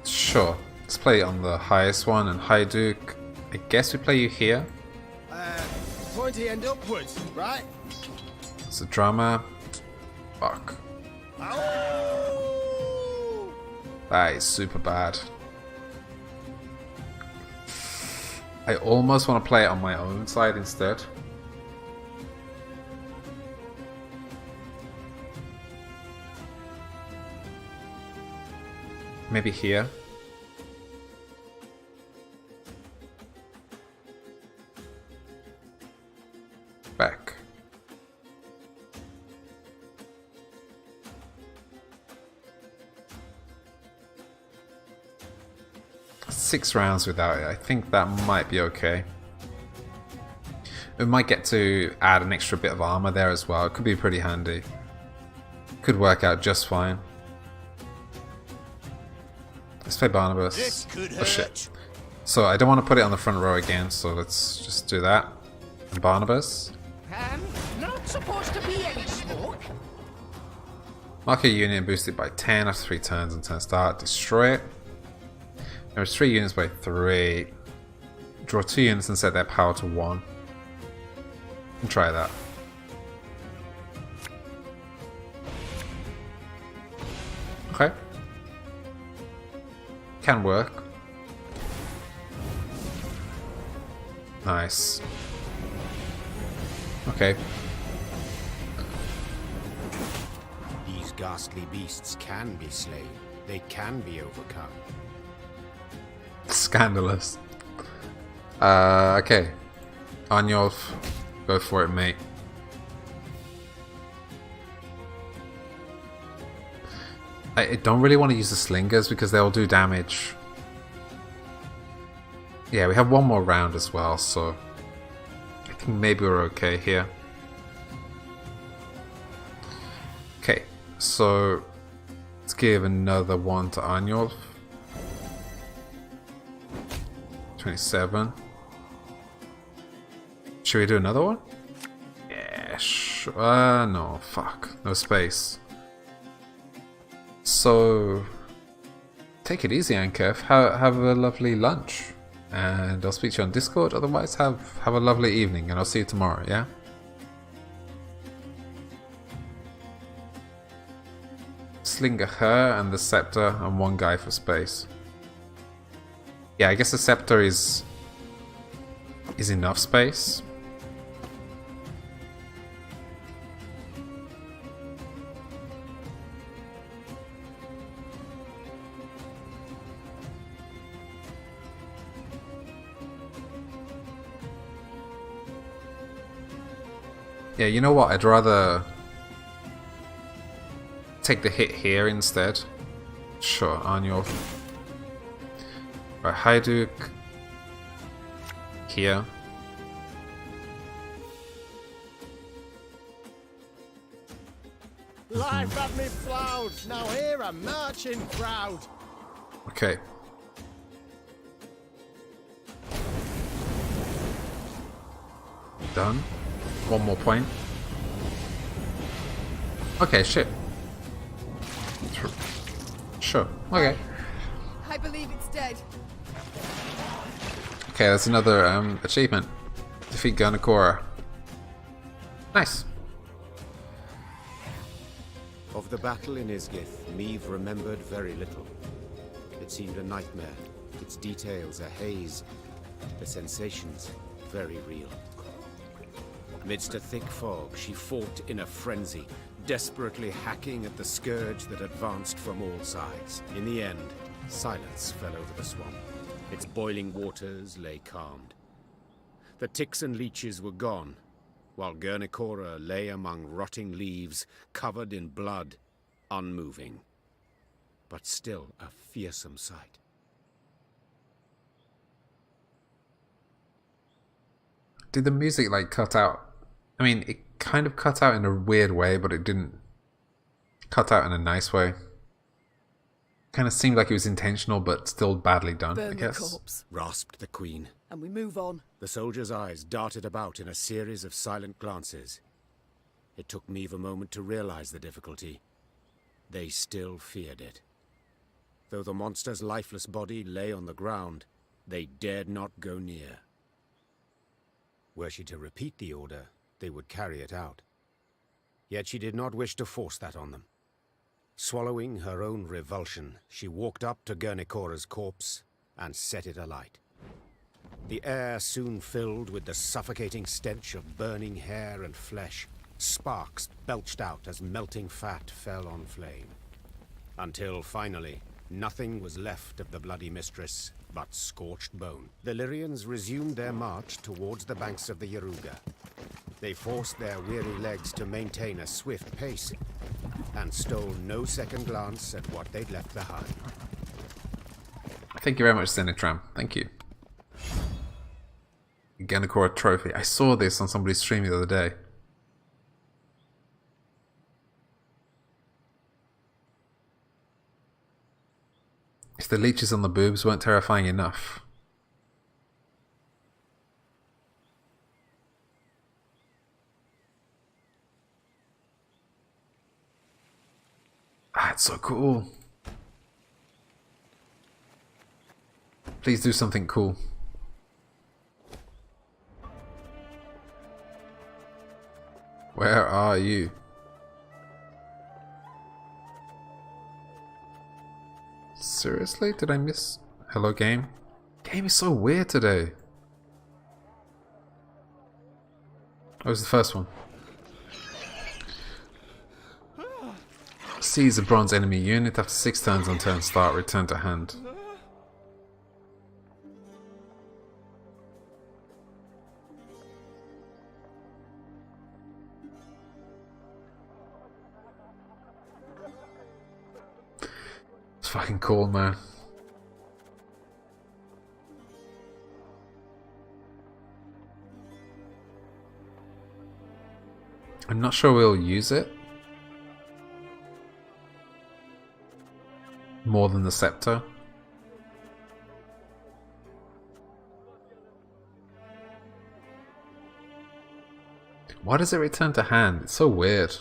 Sure. Let's play on the highest one, and High Duke. I guess we play you here. Pointy end upwards, right? It's a drama. Fuck. Ow! That is super bad. I almost want to play it on my own side instead. Maybe here. Back. Six rounds without it. I think that might be okay. We might get to add an extra bit of armor there as well. It could be pretty handy. Could work out just fine. Let's play Barnabas. This could Oh hurt. shit. So I don't want to put it on the front row again, so let's just do that. And Barnabas. Not supposed to be any smoke. Mark a unit boosted by 10 after 3 turns and turn start. Destroy it. There's 3 units by 3. Draw 2 units and set their power to 1. And try that. Okay. Can work. Okay. These ghastly beasts can be slain. They can be overcome. Scandalous. Okay. Arnulf, go for it, mate. I don't really want to use the slingers because they'll do damage. Yeah, we have one more round as well, so I think maybe we're okay here. Okay, so let's give another one to Arnulf. 27. Should we do another one? Yeah, sure. No, fuck. No space. So, take it easy, Ankef. Have a lovely lunch. And I'll speak to you on Discord. Otherwise, have a lovely evening. And I'll see you tomorrow, yeah? Slinger her and the scepter and one guy for space. Yeah, I guess the scepter is enough space. Yeah, you know what? I'd rather take the hit here instead. Sure, Arnulf. Right, Hajduk here. Life at me ploughed, now here a marching crowd. Okay. Done. One more point. Okay, shit. Sure. Okay. I believe it's dead. Okay, that's another achievement. Defeat Garnacora. Nice. Of the battle in Isgith, Meve remembered very little. It seemed a nightmare, its details a haze, the sensations very real. Amidst a thick fog, she fought in a frenzy, desperately hacking at the scourge that advanced from all sides. In the end, silence fell over the swamp. Its boiling waters lay calmed. The ticks and leeches were gone, while Garnacora lay among rotting leaves, covered in blood, unmoving. But still a fearsome sight. Did the music like cut out? I mean, it kind of cut out in a weird way, but it didn't cut out in a nice way. Kind of seemed like it was intentional, but still badly done, I Burn the guess. corpse, Rasped the queen. and we move on. The soldier's eyes darted about in a series of silent glances. It took Meve a moment to realize the difficulty. They still feared it. Though the monster's lifeless body lay on the ground, they dared not go near. Were she to repeat the order, they would carry it out. Yet she did not wish to force that on them. Swallowing her own revulsion, she walked up to Garnacora's corpse and set it alight. The air soon filled with the suffocating stench of burning hair and flesh. Sparks belched out as melting fat fell on flame. Until finally, nothing was left of the bloody mistress but scorched bone. The Lyrians resumed their march towards the banks of the Yaruga. They forced their weary legs to maintain a swift pace, and stole no second glance at what they'd left behind. Thank you very much, Zenitram. Thank you. Garnacora trophy. I saw this on somebody's stream the other day. If the leeches on the boobs weren't terrifying enough. Ah, it's so cool. Please do something cool. Where are you? Seriously? Did I miss... Hello, game? Game is so weird today. What was the first one? Seize a bronze enemy unit after 6 turns on turn start, return to hand. It's fucking cool, man. I'm not sure we'll use it more than the scepter. Why does it return to hand? It's so weird.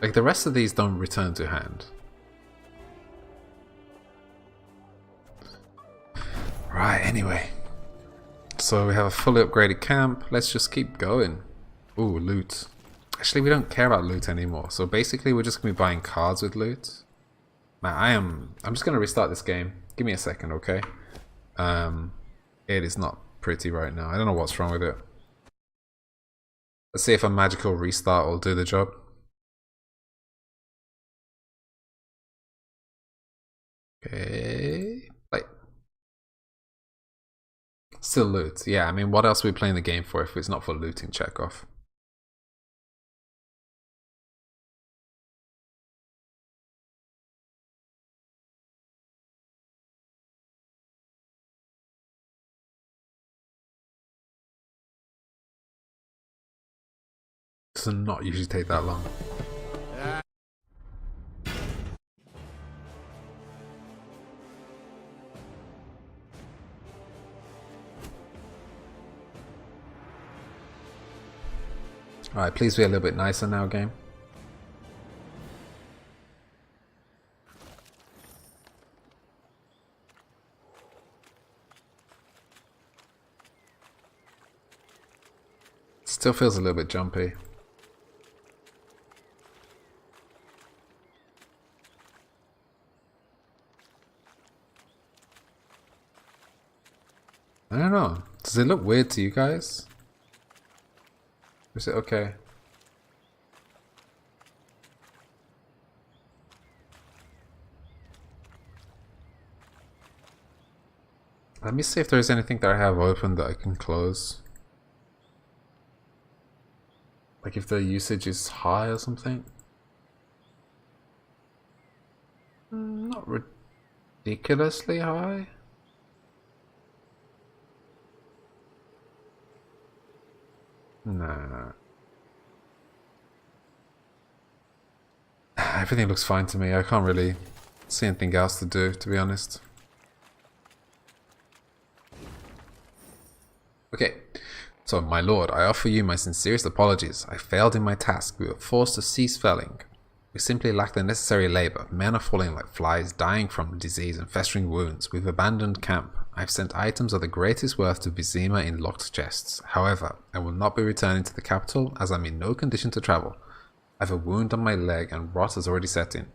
Like, the rest of these don't return to hand. Right, anyway. So we have a fully upgraded camp. Let's just keep going. Ooh, loot. Actually, we don't care about loot anymore. So basically, we're just going to be buying cards with loot. Man, I'm just going to restart this game. Give me a second, okay? It is not pretty right now. I don't know what's wrong with it. Let's see if a magical restart will do the job. Okay. Play. Still loot. Yeah, I mean, what else are we playing the game for if it's not for looting Chekhov? Does not usually take that long. Alright, please be a little bit nicer now, game. Still feels a little bit jumpy. I don't know. Does it look weird to you guys? Or is it okay? Let me see if there's anything that I have open that I can close. Like if the usage is high or something. Not ridiculously high. Nah. Everything looks fine to me. I can't really see anything else to do, to be honest. Okay. So, my lord, I offer you my sincerest apologies. I failed in my task. We were forced to cease felling. We simply lack the necessary labor. Men are falling like flies, dying from disease and festering wounds. We've abandoned camp. I've sent items of the greatest worth to Vizima in locked chests. However, I will not be returning to the capital as I'm in no condition to travel. I have a wound on my leg and rot has already set in.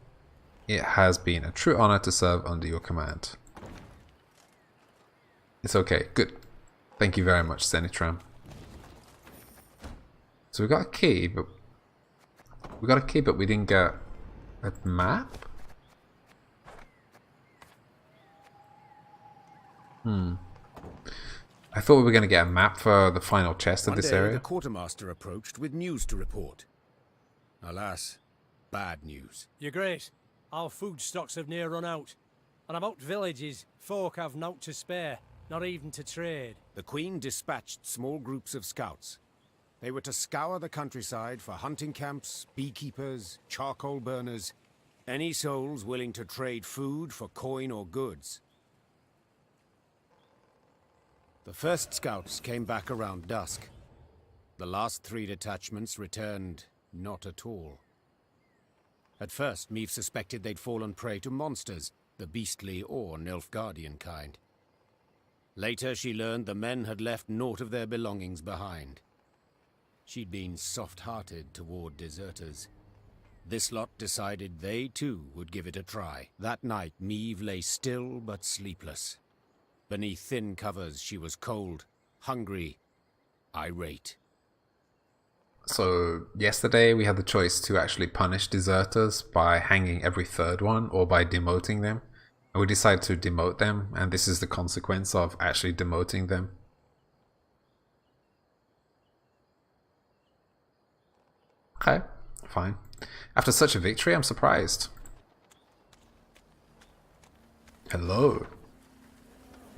It has been a true honor to serve under your command. It's okay. Good. Thank you very much, Zenitram. So we got a key, but we didn't get a map? I thought we were going to get a map for the final chest of this area. The quartermaster approached with news to report. Alas, bad news. You're great. Our food stocks have near run out. And about villages, folk have naught to spare, not even to trade. The Queen dispatched small groups of scouts. They were to scour the countryside for hunting camps, beekeepers, charcoal burners, any souls willing to trade food for coin or goods. The first scouts came back around dusk. The last 3 detachments returned not at all. At first, Meve suspected they'd fallen prey to monsters, the beastly or Nilfgaardian kind. Later, she learned the men had left naught of their belongings behind. She'd been soft-hearted toward deserters. This lot decided they, too, would give it a try. That night, Meve lay still but sleepless. Beneath thin covers, she was cold, hungry, irate. So yesterday we had the choice to actually punish deserters by hanging every third one or by demoting them. And we decided to demote them, and this is the consequence of actually demoting them. Okay, fine. After such a victory, I'm surprised. Hello.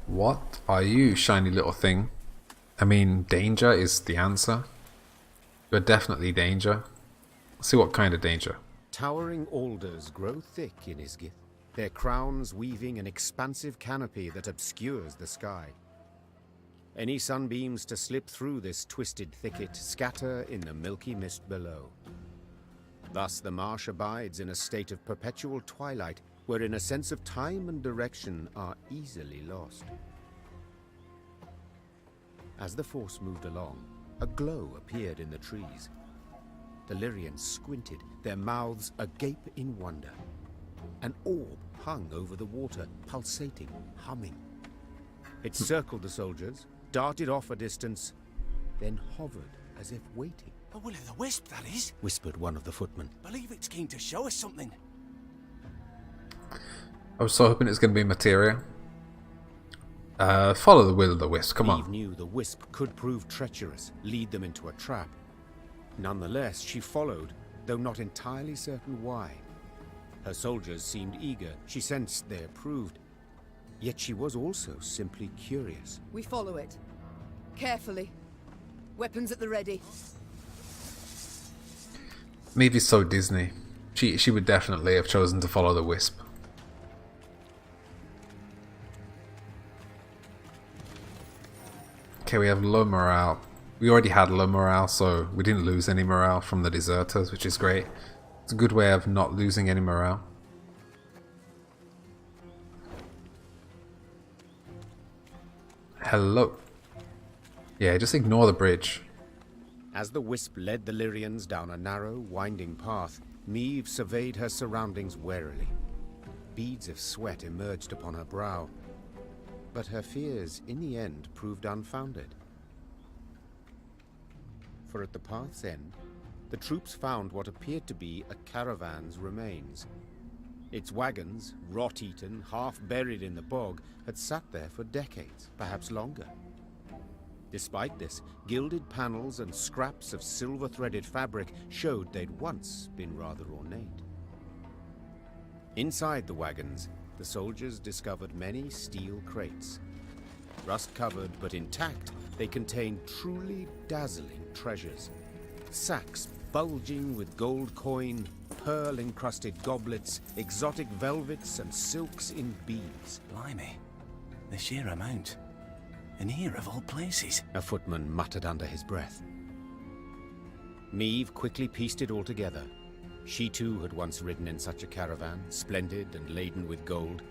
What are you, shiny little thing? I mean, danger is the answer. You're definitely danger. Let's see what kind of danger. Towering alders grow thick in Isgith, their crowns weaving an expansive canopy that obscures the sky. Any sunbeams to slip through this twisted thicket scatter in the milky mist below. Thus the marsh abides in a state of perpetual twilight, wherein a sense of time and direction are easily lost. As the force moved along, a glow appeared in the trees. The Lyrians squinted, their mouths agape in wonder. An orb hung over the water, pulsating, humming. It circled the soldiers, darted off a distance, then hovered as if waiting. A will-o'-the-wisp, that is, whispered one of the footmen. Believe it's keen to show us something. I was so hoping it was going to be materia. Follow the will-o'-the-wisp, come on. Eve knew the wisp could prove treacherous, lead them into a trap. Nonetheless, she followed, though not entirely certain why. Her soldiers seemed eager, she sensed they approved. Yet she was also simply curious. We follow it. Carefully. Weapons at the ready. Meavy's so Disney. She would definitely have chosen to follow the wisp. Okay, we have low morale. We already had low morale, so we didn't lose any morale from the deserters, which is great. It's a good way of not losing any morale. Hello. Yeah, just ignore the bridge. As the wisp led the Lyrians down a narrow, winding path, Meve surveyed her surroundings warily. Beads of sweat emerged upon her brow, but her fears in the end proved unfounded. For at the path's end, the troops found what appeared to be a caravan's remains. Its wagons, rot-eaten, half buried in the bog, had sat there for decades, perhaps longer. Despite this, gilded panels and scraps of silver-threaded fabric showed they'd once been rather ornate. Inside the wagons, the soldiers discovered many steel crates. Rust-covered but intact, they contained truly dazzling treasures. Sacks bulging with gold coin, pearl-encrusted goblets, exotic velvets and silks in beads. Blimey, the sheer amount. And here of all places, a footman muttered under his breath. Meve quickly pieced it all together. She too had once ridden in such a caravan, splendid and laden with gold,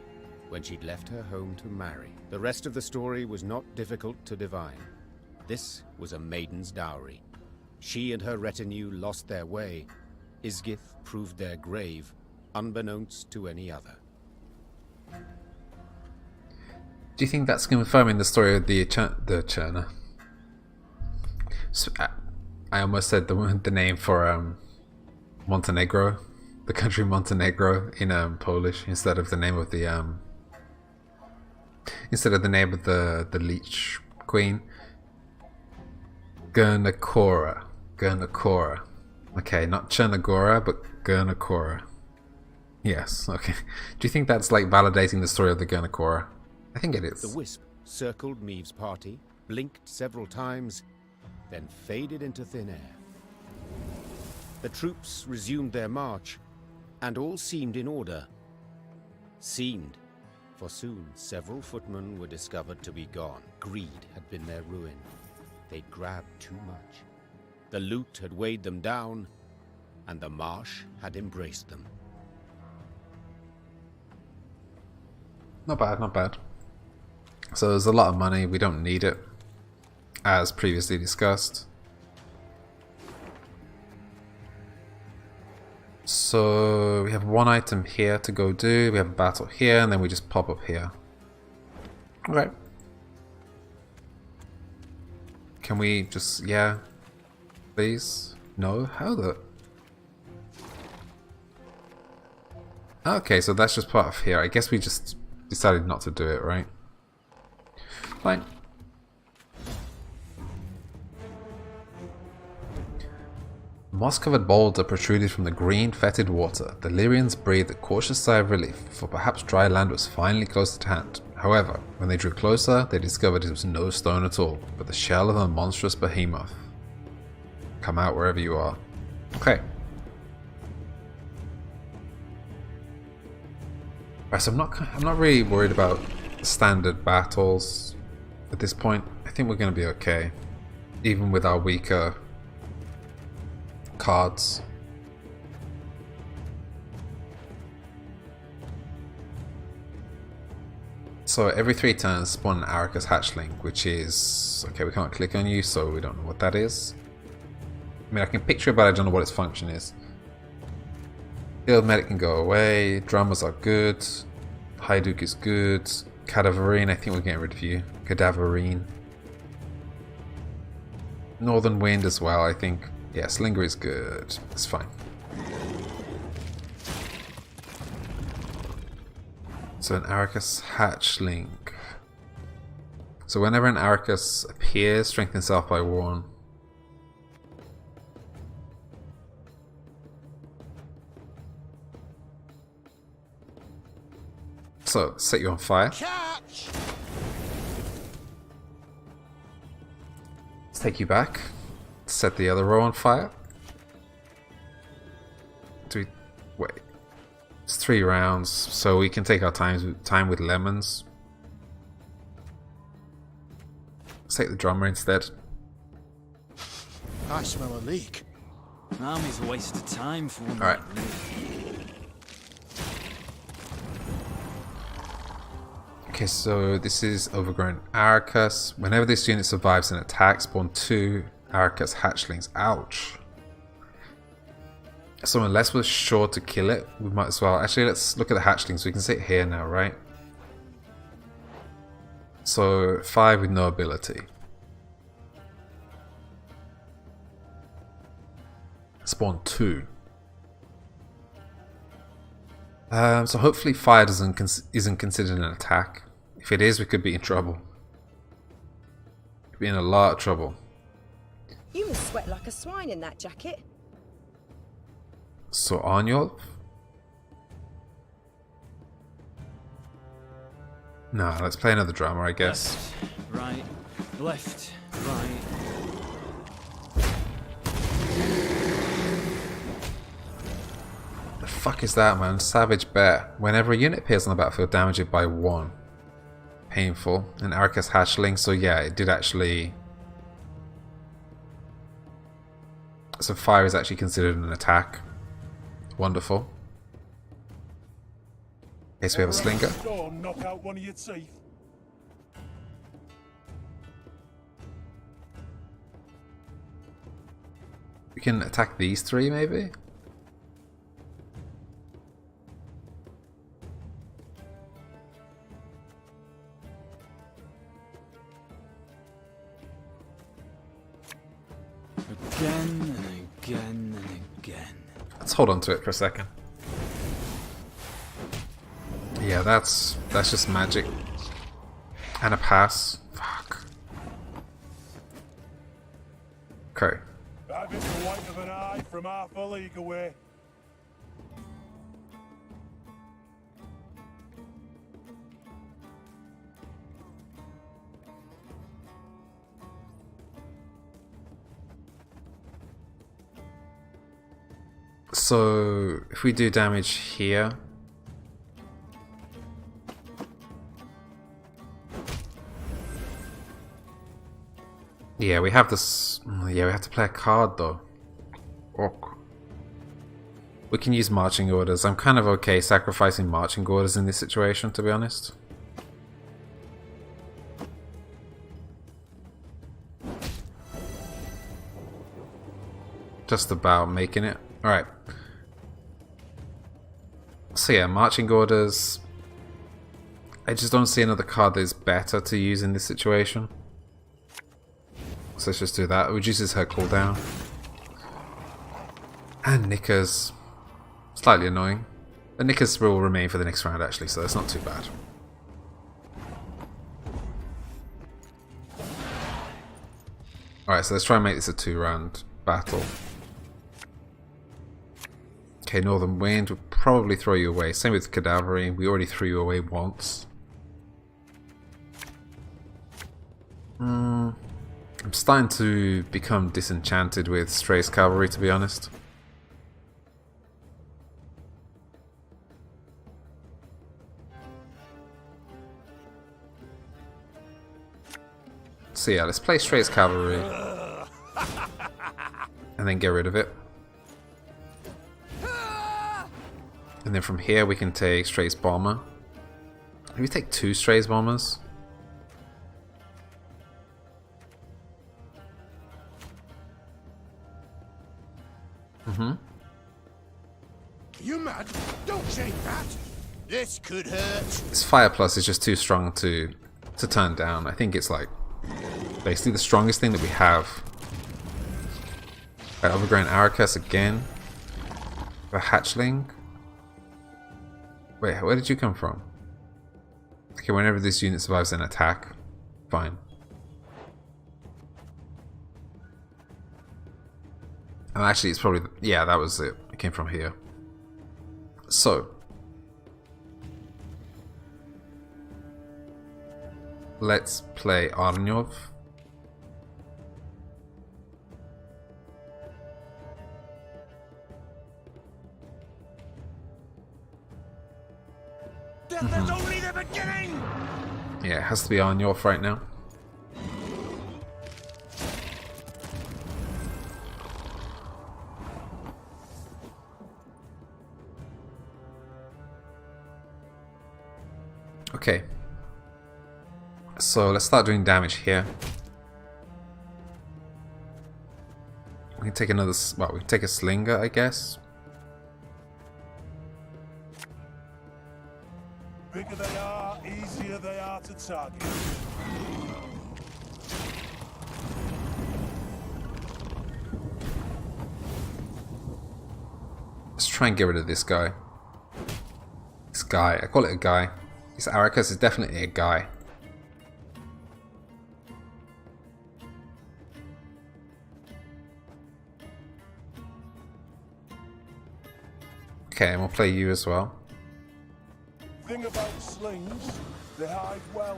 when she'd left her home to marry. The rest of the story was not difficult to divine. This was a maiden's dowry. She and her retinue lost their way. Isgith proved their grave, unbeknownst to any other. Do you think that's confirming the story of the Churner? So, I almost said the name for Montenegro, the country Montenegro in Polish, instead of the name of the Leech Queen. Gernakora. Okay, not Chernagora, but Gernakora. Yes, okay. Do you think that's like validating the story of the Gernakora? I think it is. The wisp circled Meve's party, blinked several times, then faded into thin air. The troops resumed their march, and all seemed in order. Seemed, for soon several footmen were discovered to be gone. Greed had been their ruin. They'd grabbed too much. The loot had weighed them down, and the marsh had embraced them. Not bad, not bad. So there's a lot of money, we don't need it, as previously discussed. So we have one item here to go do, we have a battle here, and then we just pop up here. Okay. Can we just, yeah, please? No? How the... Okay, so that's just part of here. I guess we just decided not to do it, right? Fine. Moss-covered boulder protruded from the green, fetid water. The Lyrians breathed a cautious sigh of relief, for perhaps dry land was finally close at hand. However, when they drew closer, they discovered it was no stone at all, but the shell of a monstrous behemoth. Come out wherever you are. Okay. Right, so I'm not really worried about standard battles at this point. I think we're going to be okay, even with our weaker cards. So every 3 turns spawn an Aracus hatchling, which is... okay, we can't click on you, so we don't know what that is. I mean, I can picture it, but I don't know what its function is. Field medic can go away, drummers are good, Haiduk is good, Cadaverine, I think we're getting rid of you, Cadaverine. Northern Wind as well, I think. Yeah, Slinger is good, it's fine. So an Aracus hatchling. So whenever an Aracus appears, strengthen itself by 1. So, set you on fire. Catch! Let's take you back. Set the other row on fire. Do we... wait. It's 3 rounds, so we can take our time with lemons. Let's take the drummer instead. I smell a leak. An army's a waste of time for one Alright. like me. Okay, so this is Overgrown Aracus. Whenever this unit survives an attack, spawn 2 Aracus hatchlings. Ouch. So unless we're sure to kill it, we might as well... actually, let's look at the hatchlings. We can sit here now, right? So 5 with no ability. Spawn 2. So hopefully fire isn't considered an attack. If it is, we could be in trouble. Could be in a lot of trouble. You must sweat like a swine in that jacket. So Arnulf? Nah, let's play another drama, I guess. Left, right. The fuck is that, man? Savage Bear. Whenever a unit appears on the battlefield, damage it by 1. Painful. An Aracus hatchling, so yeah, it did actually... so fire is actually considered an attack. Wonderful. Okay, so we have a slinger. Knock out one of your teeth. We can attack these 3, maybe? Again and again and again. Let's hold on to it for a second. Yeah, that's just magic. And a pass. Fuck. Okay. That bit's the white of an eye from half a league away. So if we do damage here, yeah, we have this. Yeah, we have to play a card though. Orc. We can use marching orders. I'm kind of okay sacrificing marching orders in this situation, to be honest. Just about making it. Alright. So yeah, marching orders. I just don't see another card that is better to use in this situation. So let's just do that. It reduces her cooldown. And Knickers. Slightly annoying. The Knickers will remain for the next round actually, so that's not too bad. Alright, so let's try and make this a 2-round battle. Okay, Northern Wind will probably throw you away. Same with Cavalry. We already threw you away once. I'm starting to become disenchanted with Stray's Cavalry, to be honest. So yeah, let's play Stray's Cavalry. And then get rid of it. And then from here we can take Stray's Bomber. Maybe take 2 Stray's Bombers. You mad? Don't say that! This could hurt! This Fire Plus is just too strong to turn down. I think it's like basically the strongest thing that we have. Overgrown Arakas again. A Hatchling. Wait, where did you come from? Okay, whenever this unit survives an attack, fine. Oh, actually, it's probably... yeah, that was it. It came from here. So. Let's play Arnyov. That's only the beginning! Yeah, it has to be Arnyov right now. Okay. So let's start doing damage here. We can take another... well, we can take a Slinger, I guess. Bigger they are, easier they are to target. Let's try and get rid of this guy. This guy. I call it a guy. This Arakas is definitely a guy. Okay, and we'll play you as well. Thing about slings, they hide well.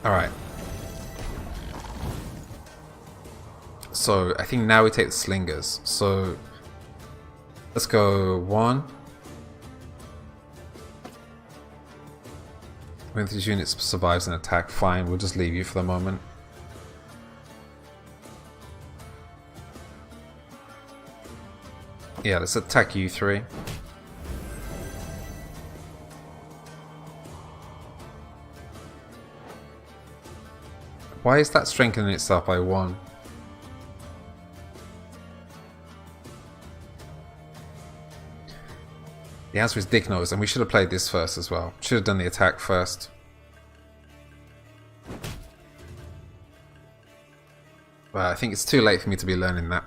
Alright. So, I think now we take the Slingers. So, let's go 1. When this unit survives an attack, fine, we'll just leave you for the moment. Yeah, let's attack you 3. Why is that strengthening itself by 1? The answer is Dick knows, and we should have played this first as well. Should have done the attack first. But I think it's too late for me to be learning that.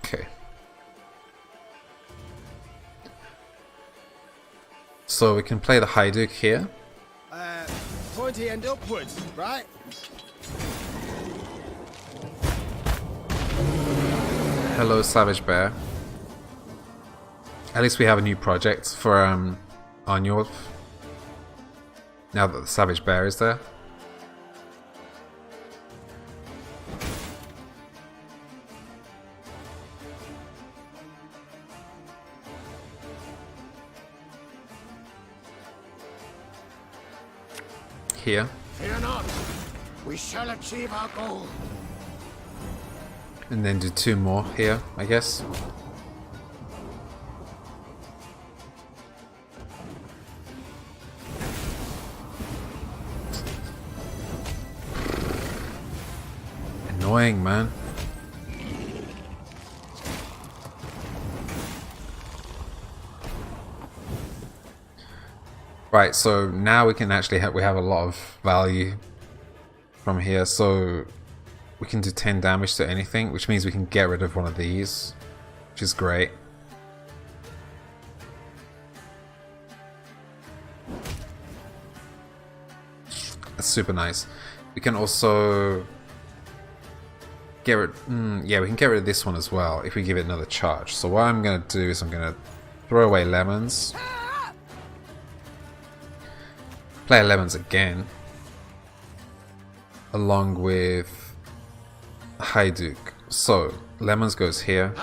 Okay. So we can play the Hajduk here. Pointy end upwards, right? Hello, Savage Bear. At least we have a new project for Arnyov. Now that the Savage Bear is there. Here. Fear not. We shall achieve our goal. And then do 2 more here, I guess. annoying, man. Right, so now we can actually we have a lot of value from here. So we can do 10 damage to anything, which means we can get rid of one of these, which is great. That's super nice. We can also get rid, yeah, we can get rid of this one as well if we give it another charge. So what I'm going to do is I'm going to throw away lemons. Play lemons again. Along with Hajduk. So, lemons goes here.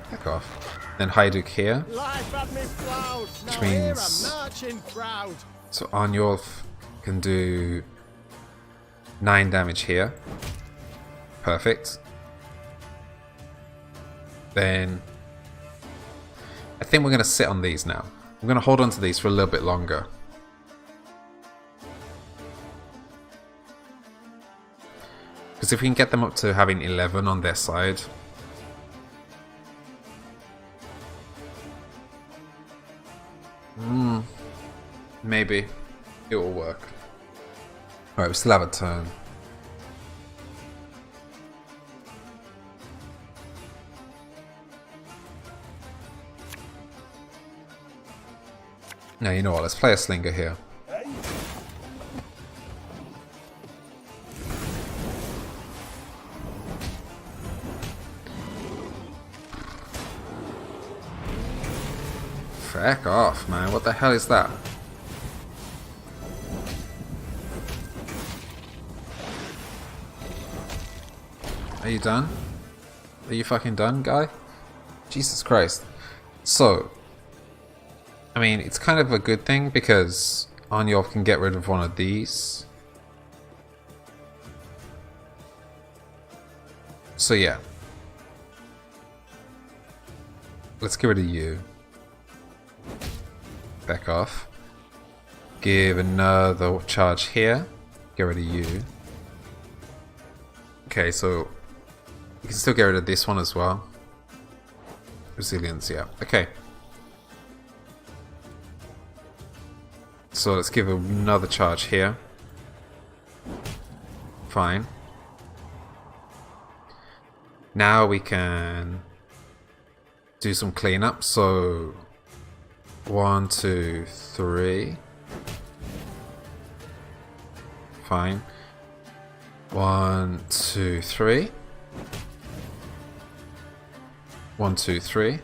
Heck off. Then Hajduk here. Which means... So Arnulf can do 9 damage here. Perfect. Then I think we're going to sit on these now. I'm going to hold on to these for a little bit longer. Because if we can get them up to having 11 on their side, maybe it will work. Alright, we still have a turn. Now, you know what, let's play a slinger here. Feck off, man. What the hell is that? Are you done? Are you fucking done, guy? Jesus Christ. So, I mean, it's kind of a good thing because Arnulf can get rid of one of these. So yeah. Let's get rid of you. Back off. Give another charge here. Get rid of you. Okay, so we can still get rid of this one as well. Resilience, yeah. Okay. So let's give another charge here. Fine. Now we can do some cleanup. So 1, 2, 3. Fine. 1, 2, 3. 1, 2, 3.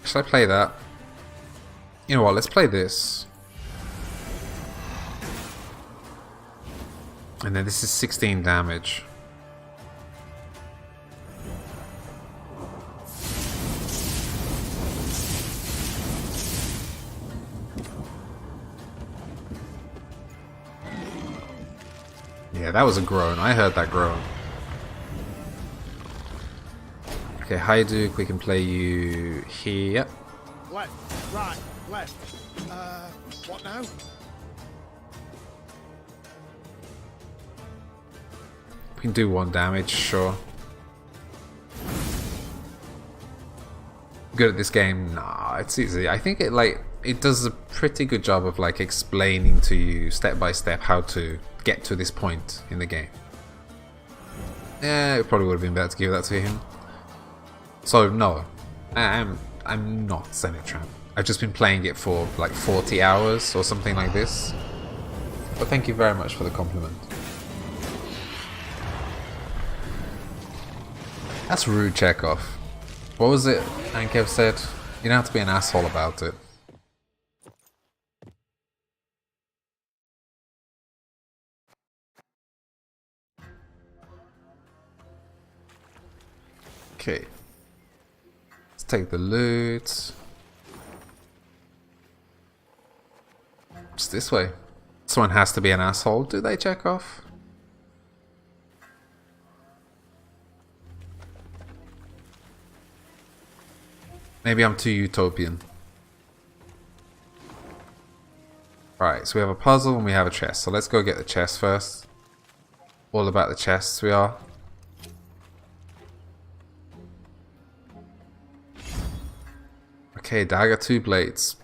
Should I play that? You know what, let's play this. And then this is 16 damage. Yeah, that was a groan. I heard that groan. Okay, Hajduk, we can play you here. Left, right, left. What now? We can do 1 damage, sure. Good at this game? Nah, it's easy. I think it does a pretty good job of like explaining to you step by step how to get to this point in the game. Yeah, it probably would have been better to give that to him. So no, I'm not Senatram. I've just been playing it for like 40 hours or something like this. But thank you very much for the compliment. That's rude, Chekhov. What was it Ankev said? You don't have to be an asshole about it. Okay. Let's take the loot. It's this way. Someone has to be an asshole, do they, Chekhov? Maybe I'm too utopian. Alright, so we have a puzzle and we have a chest. So let's go get the chest first. All about the chests we are. Okay, dagger, 2 blades.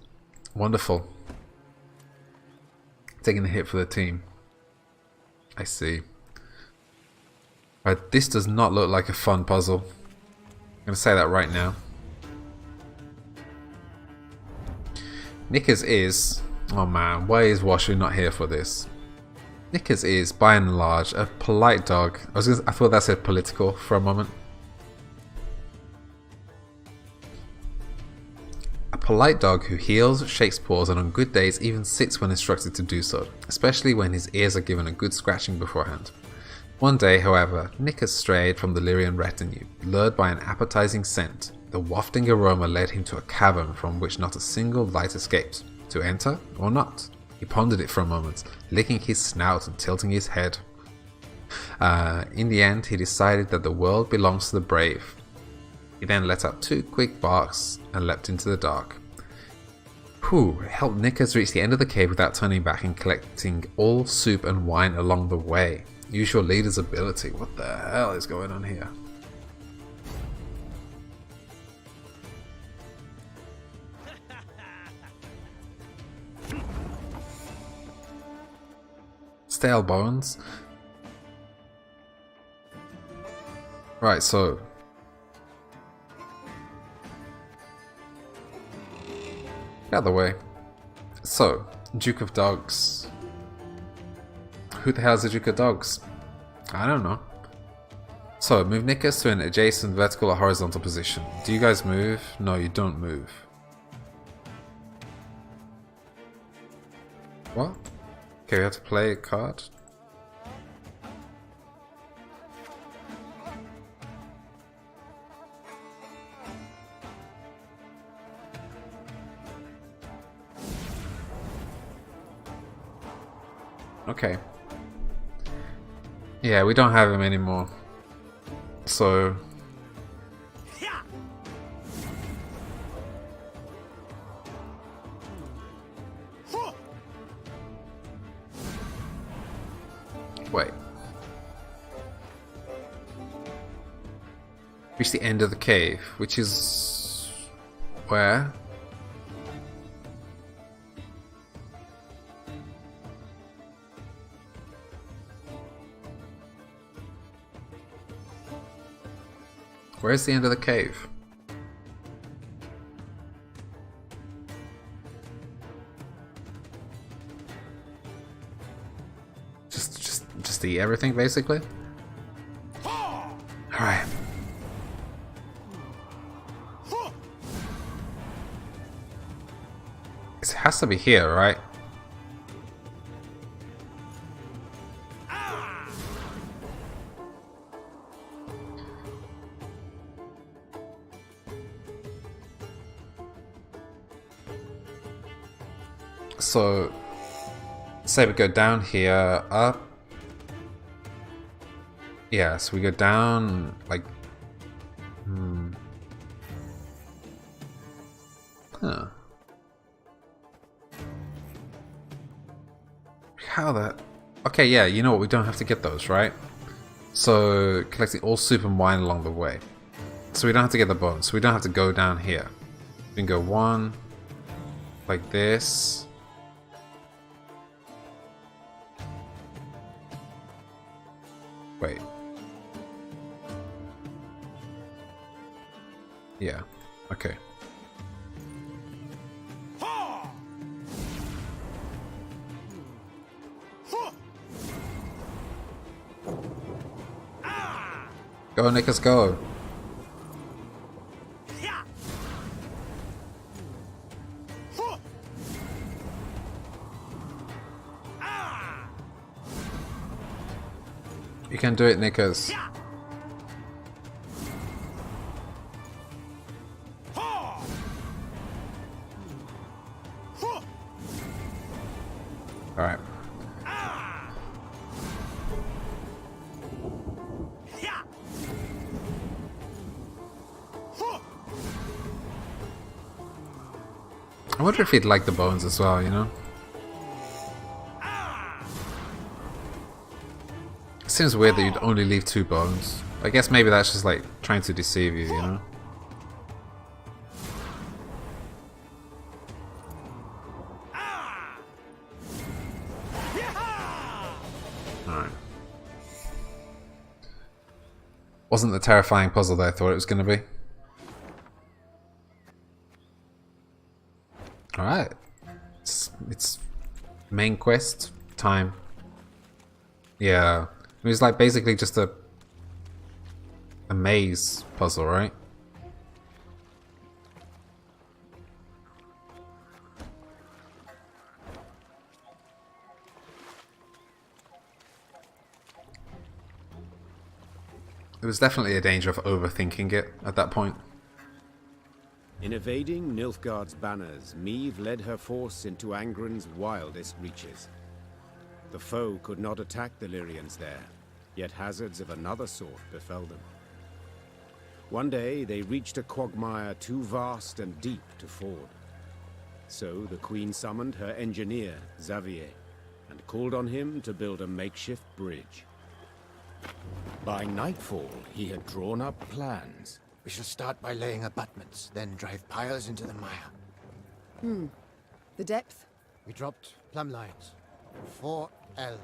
Wonderful. Taking a hit for the team. I see. Right, this does not look like a fun puzzle. I'm going to say that right now. Knickers is... Oh man, why is Washu not here for this? Knickers is, by and large, a polite dog. I thought that said political for a moment. A polite dog who heels, shakes paws, and on good days even sits when instructed to do so, especially when his ears are given a good scratching beforehand. One day, however, Knickers strayed from the Lyrian retinue, lured by an appetizing scent. The wafting aroma led him to a cavern from which not a single light escaped. To enter or not? He pondered it for a moment, licking his snout and tilting his head. In the end, he decided that the world belongs to the brave. He then let out 2 quick barks and leapt into the dark. Whew, it helped Knickers reach the end of the cave without turning back and collecting all soup and wine along the way. Use your leader's ability. What the hell is going on here? Stale bones. Right, so get out of the way. So, Duke of Dogs. Who the hell is the Duke of Dogs? I don't know. So, move Knickers to an adjacent vertical or horizontal position. Do you guys move? No, you don't move. What? Okay, we have to play a card. Okay. Yeah, we don't have him anymore. So... Wait. Reach the end of the cave, which is... where? Where's the end of the cave? Just eat everything, basically? Alright. It has to be here, right? So, say we go down here, up. Yeah, so we go down, like... Huh. How that... Okay, yeah, you know what, we don't have to get those, right? So, collecting all soup and wine along the way. So we don't have to get the bones, so we don't have to go down here. We can go 1, like this... Wait. Yeah. Okay. Go, Knickers, go. You can do it, Knickers. Alright. I wonder if he'd like the bones as well, you know? It seems weird that you'd only leave 2 bones. I guess maybe that's just like trying to deceive you, you know? Alright. Wasn't the terrifying puzzle that I thought it was going to be. Alright. It's main quest time. Yeah. It was like basically just a maze puzzle, right? There was definitely a danger of overthinking it at that point. In evading Nilfgaard's banners, Meve led her force into Angren's wildest reaches. The foe could not attack the Lyrians there, yet hazards of another sort befell them. One day they reached a quagmire too vast and deep to ford. So the Queen summoned her engineer, Xavier, and called on him to build a makeshift bridge. By nightfall, he had drawn up plans. We shall start by laying abutments, then drive piles into the mire. The depth? We dropped plumb lines. 4 ells.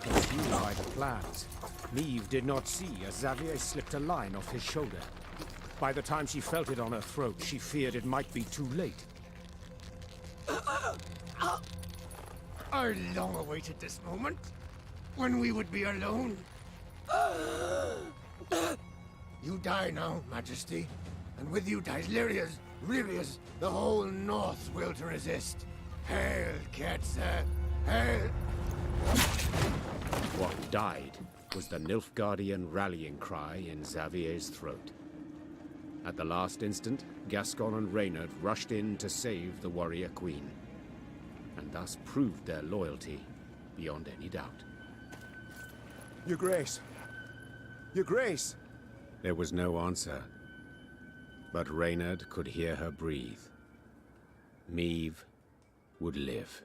Confused by the plans, Meve did not see as Xavier slipped a line off his shoulder. By the time she felt it on her throat, she feared it might be too late. I long awaited this moment, when we would be alone. You die now, Majesty, and with you dies Lyria's, the whole North will to resist. Hail, Ketzer, hail! What died was the Nilfgaardian rallying cry in Xavier's throat. At the last instant, Gascon and Reynard rushed in to save the warrior queen, and thus proved their loyalty beyond any doubt. Your Grace! Your Grace! There was no answer, but Reynard could hear her breathe. Meve would live.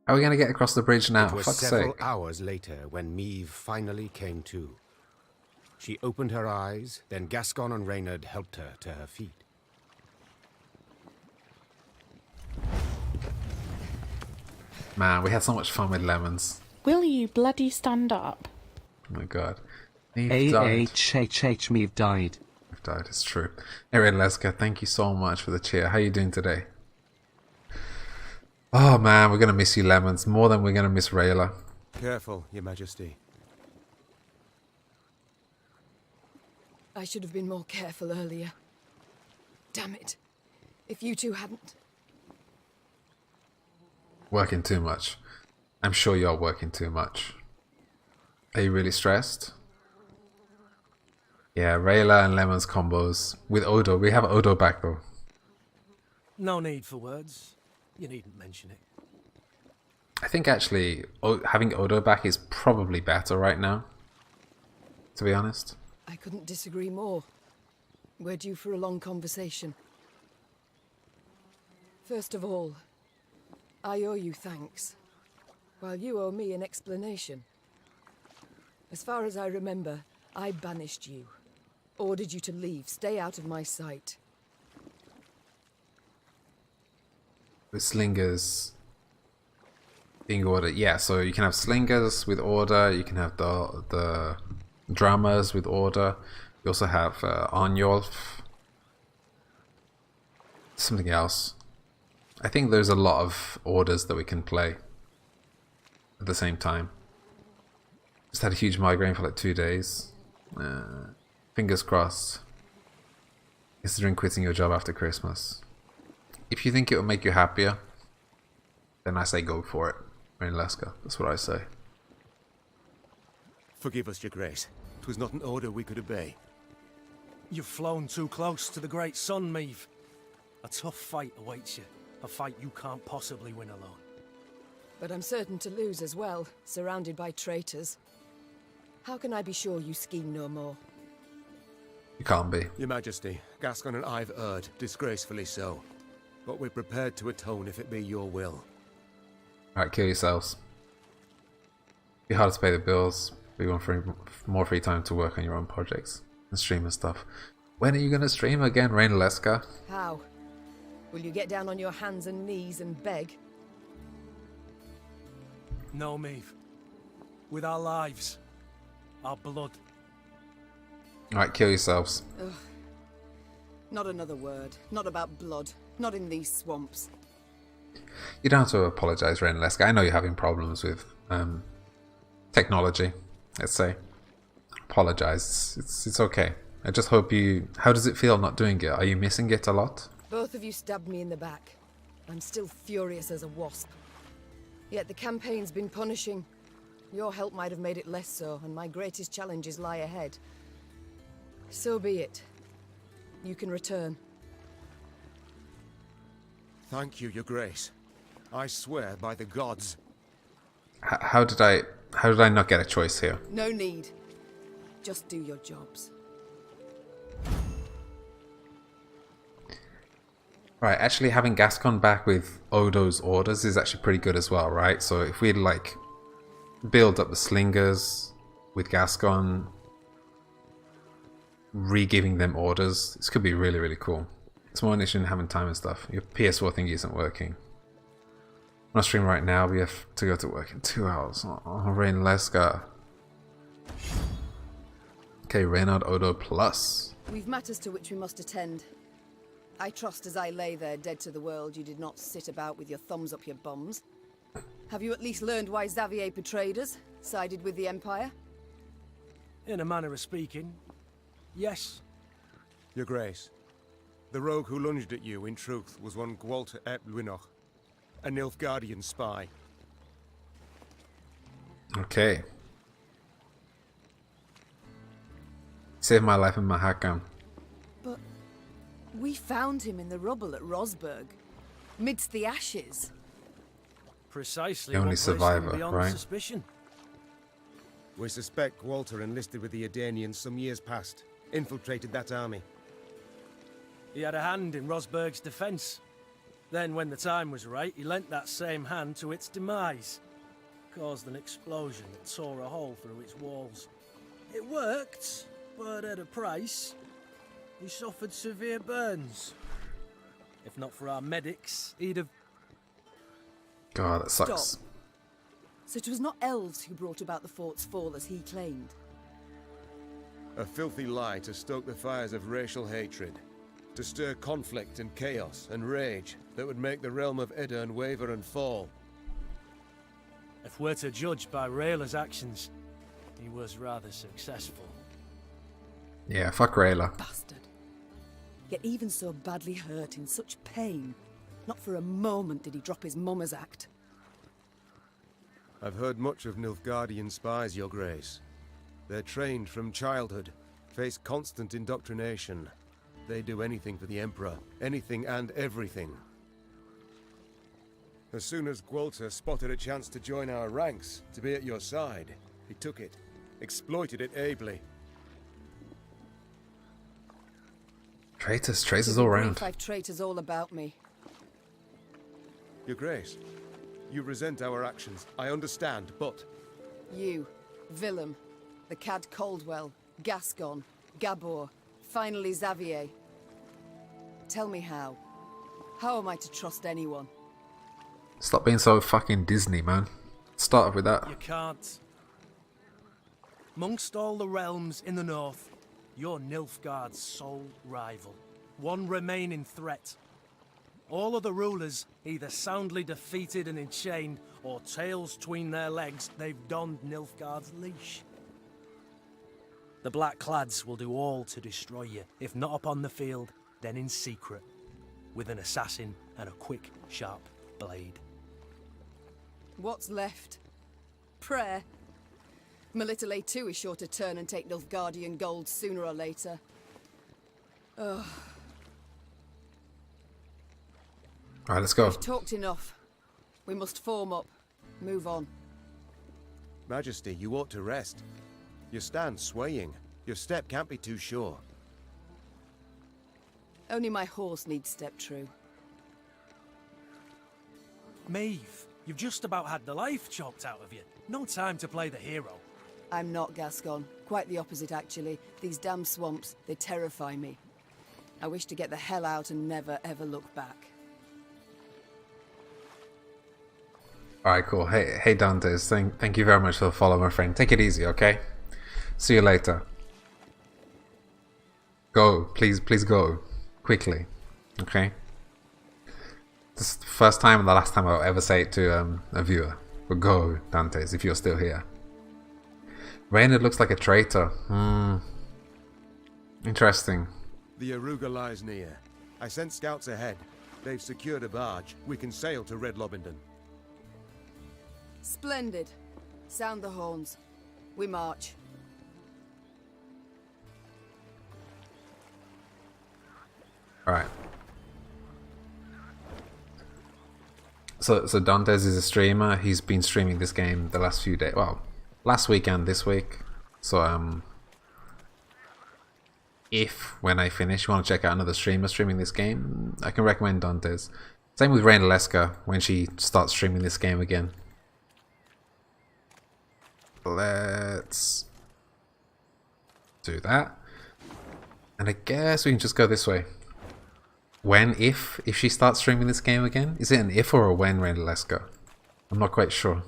How are we going to get across the bridge now? It was Fuck's several sake. hours later when Meve finally came to. She opened her eyes, then Gascon and Reynard helped her to her feet. Man, we had so much fun with lemons. Will you bloody stand up? Oh my god. Meve died. AHHH, Meve died. Meve died, it's true. Anyway, Leska, thank you so much for the cheer. How are you doing today? Oh man, we're going to miss you, Lemons, more than we're going to miss Rayla. Careful, Your Majesty. I should have been more careful earlier. Damn it. If you two hadn't... Working too much. I'm sure you're working too much. Are you really stressed? Yeah, Rayla and Lemons combos. With Odo. We have Odo back though. No need for words. You needn't mention it. I think actually having Odo back is probably better right now. To be honest. I couldn't disagree more. We're due for a long conversation. First of all, I owe you thanks, while you owe me an explanation. As far as I remember, I banished you. Ordered you to leave, stay out of my sight. With slingers being ordered. Yeah, so you can have slingers with order, you can have the drummers with order. You also have Arnjolf. Something else. I think there's a lot of orders that we can play at the same time. Just had a huge migraine for like 2 days. Fingers crossed. Considering quitting your job after Christmas. If you think it will make you happier, then I say go for it. Rain Leska, that's what I say. Forgive us, Your Grace. 'Twas not an order we could obey. You've flown too close to the great sun, Meve. A tough fight awaits you. A fight you can't possibly win alone. But I'm certain to lose as well, surrounded by traitors. How can I be sure you scheme no more? You can't be. Your Majesty, Gascon and I've erred, disgracefully so. but we're prepared to atone if it be your will. Alright, kill yourselves. Be hard to pay the bills, but you want more free time to work on your own projects and stream and stuff. When are you gonna stream again, Rainleska? How? Will you get down on your hands and knees and beg? No, Maeve. With our lives. Our blood. Alright, kill yourselves. Ugh. Not another word. Not about blood. Not in these swamps. You don't have to apologise, Rainleska. I know you're having problems with technology, let's say. Apologise. It's okay. I just hope you... How does it feel not doing it? Are you missing it a lot? Both of you stabbed me in the back. I'm still furious as a wasp. Yet the campaign's been punishing. Your help might have made it less so, and my greatest challenges lie ahead. So be it. You can return. Thank you, Your Grace. I swear by the gods. How did I not get a choice here? No need. Just do your jobs. Right, actually having Gascon back with Odo's orders is actually pretty good as well, right? So if we like build up the slingers with Gascon, re-giving them orders, this could be really, really cool. It's more an issue than having time and stuff. Your PS4 thing isn't working. I'm not streaming right now, we have to go to work in 2 hours. Oh, Rainleska. Okay, Reynard Odo Plus. We've matters to which we must attend. I trust as I lay there dead to the world, you did not sit about with your thumbs up your bums. Have you at least learned why Xavier betrayed us, sided with the Empire? In a manner of speaking, yes. Your Grace, the rogue who lunged at you, in truth, was one Gwalter ep Luinoch, a Nilfgaardian spy. Okay. Saved my life in Mahakam. But we found him in the rubble at Rosberg, midst the ashes. Precisely. The only what placed him survivor, beyond right? suspicion. We suspect Gwalter enlisted with the Adanians some years past, infiltrated that army. He had a hand in Rosberg's defence. Then, when the time was right, he lent that same hand to its demise. Caused an explosion that tore a hole through its walls. It worked, but at a price. He suffered severe burns. If not for our medics, he'd have... God, that sucks. Stop. So it was not elves who brought about the fort's fall as he claimed? A filthy lie to stoke the fires of racial hatred, to stir conflict and chaos and rage that would make the realm of Edirn waver and fall. If we're to judge by Rayla's actions, he was rather successful. Yeah, fuck Rayla. Bastard. Yet even so badly hurt, in such pain, not for a moment did he drop his mummer's act. I've heard much of Nilfgaardian spies, Your Grace. They're trained from childhood, face constant indoctrination. They do anything for the Emperor, anything and everything. As soon as Gwalter spotted a chance to join our ranks, to be at your side, he took it, exploited it ably. Traitors all around. I've traitors all about me. Your Grace, you resent our actions, I understand, but... You, Willem, the Cad Caldwell, Gascon, Gabor, finally Xavier. Tell me how. How am I to trust anyone? Stop being so fucking Disney, man. Start off with that. You can't. Amongst all the realms in the north, you're Nilfgaard's sole rival. One remaining threat. All other rulers either soundly defeated and enchained, or tails tween their legs, they've donned Nilfgaard's leash. The Blackclads will do all to destroy you, if not upon the field, then in secret, with an assassin and a quick, sharp blade. What's left? Prayer? Melitele too is sure to turn and take Nilfgaardian gold sooner or later. Ugh. Alright, let's go. We've talked enough. We must form up. Move on. Majesty, you ought to rest. You stand swaying. Your step can't be too sure. Only my horse needs step true. Maeve, you've just about had the life choked out of you. No time to play the hero. I'm not Gascon. Quite the opposite, actually. These damn swamps, they terrify me. I wish to get the hell out and never, ever look back. Alright, cool. Hey Dantes, thank you very much for the follow, my friend. Take it easy, okay? See you later. Go, please go. Quickly. Okay? This is the first time and the last time I'll ever say it to a viewer. But go, Dantes, if you're still here. Reynard looks like a traitor. Interesting. The Aruga lies near. I sent scouts ahead. They've secured a barge. We can sail to Red Lobington. Splendid. Sound the horns. We march. Alright. So Dantes is a streamer. He's been streaming this game the last few days. Well, last week and this week. So if when I finish you want to check out another streamer streaming this game, I can recommend Dantes. Same with Raina Leska when she starts streaming this game again. Let's do that. And I guess we can just go this way. If she starts streaming this game again? Is it an if or a when, Raina Leska? I'm not quite sure.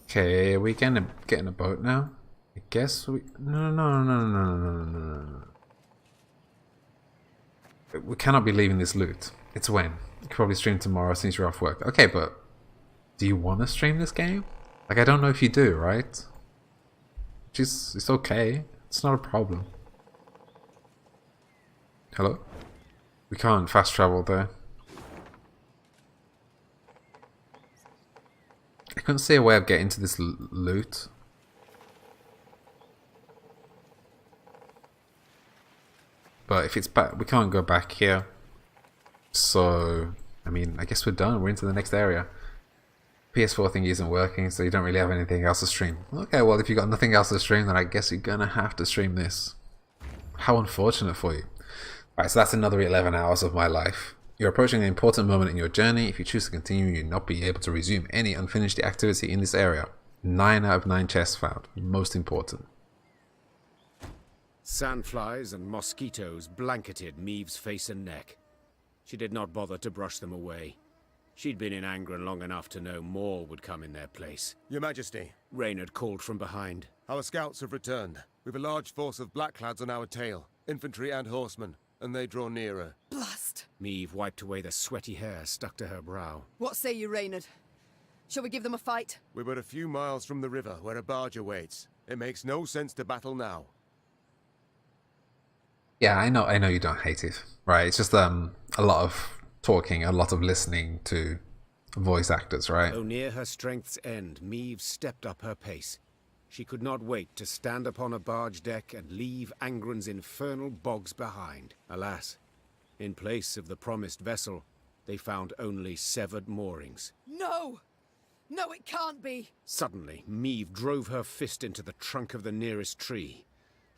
Okay, are we getting a boat now? I guess we... No. We cannot be leaving this loot. It's when? You can probably stream tomorrow since you're off work. Okay, but... do you want to stream this game? Like, I don't know if you do, right? It's okay. It's not a problem. Hello? We can't fast travel there. I couldn't see a way of getting to this loot. But if it's back, we can't go back here. So, I mean, I guess we're done. We're into the next area. PS4 thing isn't working, so you don't really have anything else to stream. Okay, well, if you got nothing else to stream, then I guess you're gonna have to stream this. How unfortunate for you. Alright, so that's another 11 hours of my life. You're approaching an important moment in your journey. If you choose to continue, you'll not be able to resume any unfinished activity in this area. 9 out of 9 chests found. Most important. Sandflies and mosquitoes blanketed Maeve's face and neck. She did not bother to brush them away. She'd been in Angren long enough to know more would come in their place. Your Majesty. Reynard called from behind. Our scouts have returned. We've a large force of blackclads on our tail. Infantry and horsemen. And they draw nearer. Blast! Maeve wiped away the sweaty hair stuck to her brow. What say you, Reynard? Shall we give them a fight? We're but a few miles from the river where a barge awaits. It makes no sense to battle now. Yeah, I know you don't hate it. Right, it's just a lot of talking, a lot of listening to voice actors, right? Though near her strength's end, Maeve stepped up her pace. She could not wait to stand upon a barge deck and leave Angren's infernal bogs behind. Alas, in place of the promised vessel, they found only severed moorings. No! No, it can't be! Suddenly, Maeve drove her fist into the trunk of the nearest tree.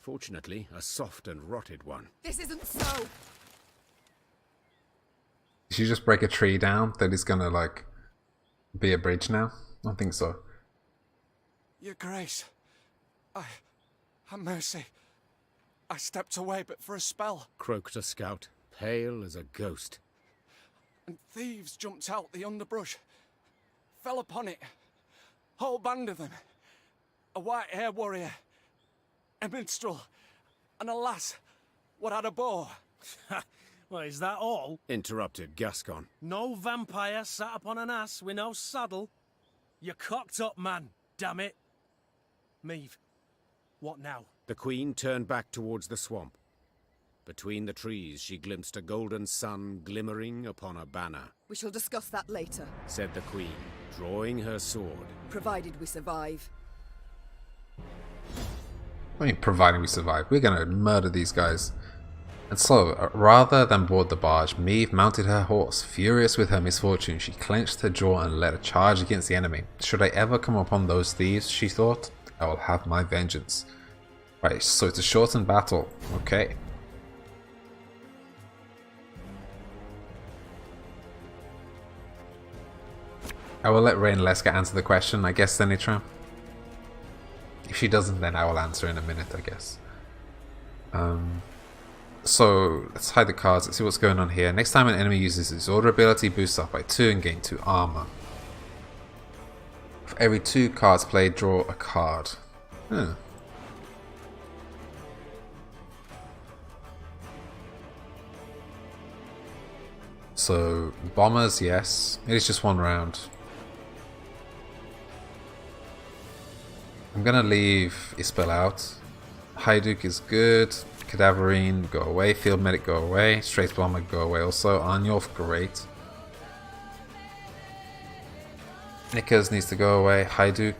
Fortunately, a soft and rotted one. This isn't so! Did you just break a tree down that is gonna, like, be a bridge now? I don't think so. Your Grace, have mercy. I stepped away but for a spell. Croaked a scout, pale as a ghost. And thieves jumped out the underbrush. Fell upon it. Whole band of them. A white-haired warrior. A minstrel. And a lass. What had a bow. Well, is that all? Interrupted Gascon. No vampire sat upon an ass with no saddle? You're cocked up, man. Damn it. Maeve, what now? The Queen turned back towards the swamp. Between the trees, she glimpsed a golden sun glimmering upon a banner. We shall discuss that later, said the Queen, drawing her sword. provided we survive. I mean, providing we survive. We're gonna murder these guys. And so, rather than board the barge, Maeve mounted her horse. Furious with her misfortune, she clenched her jaw and led a charge against the enemy. Should I ever come upon those thieves, she thought, I will have my vengeance. Right, so it's a shortened battle. Okay. I will let Rain Leska answer the question, I guess, Zenitram. If she doesn't, then I will answer in a minute, I guess. So, let's hide the cards, let's see what's going on here. Next time an enemy uses its order ability, boosts up by 2 and gain 2 armor. For every 2 cards played, draw a card. So, bombers, yes. It is just 1 round. I'm gonna leave Ispel out. Hajduk is good. Cadaverine, go away. Field Medic, go away. Straight Bomber, go away also. Arnulf, great. Knickers needs to go away. Hajduk.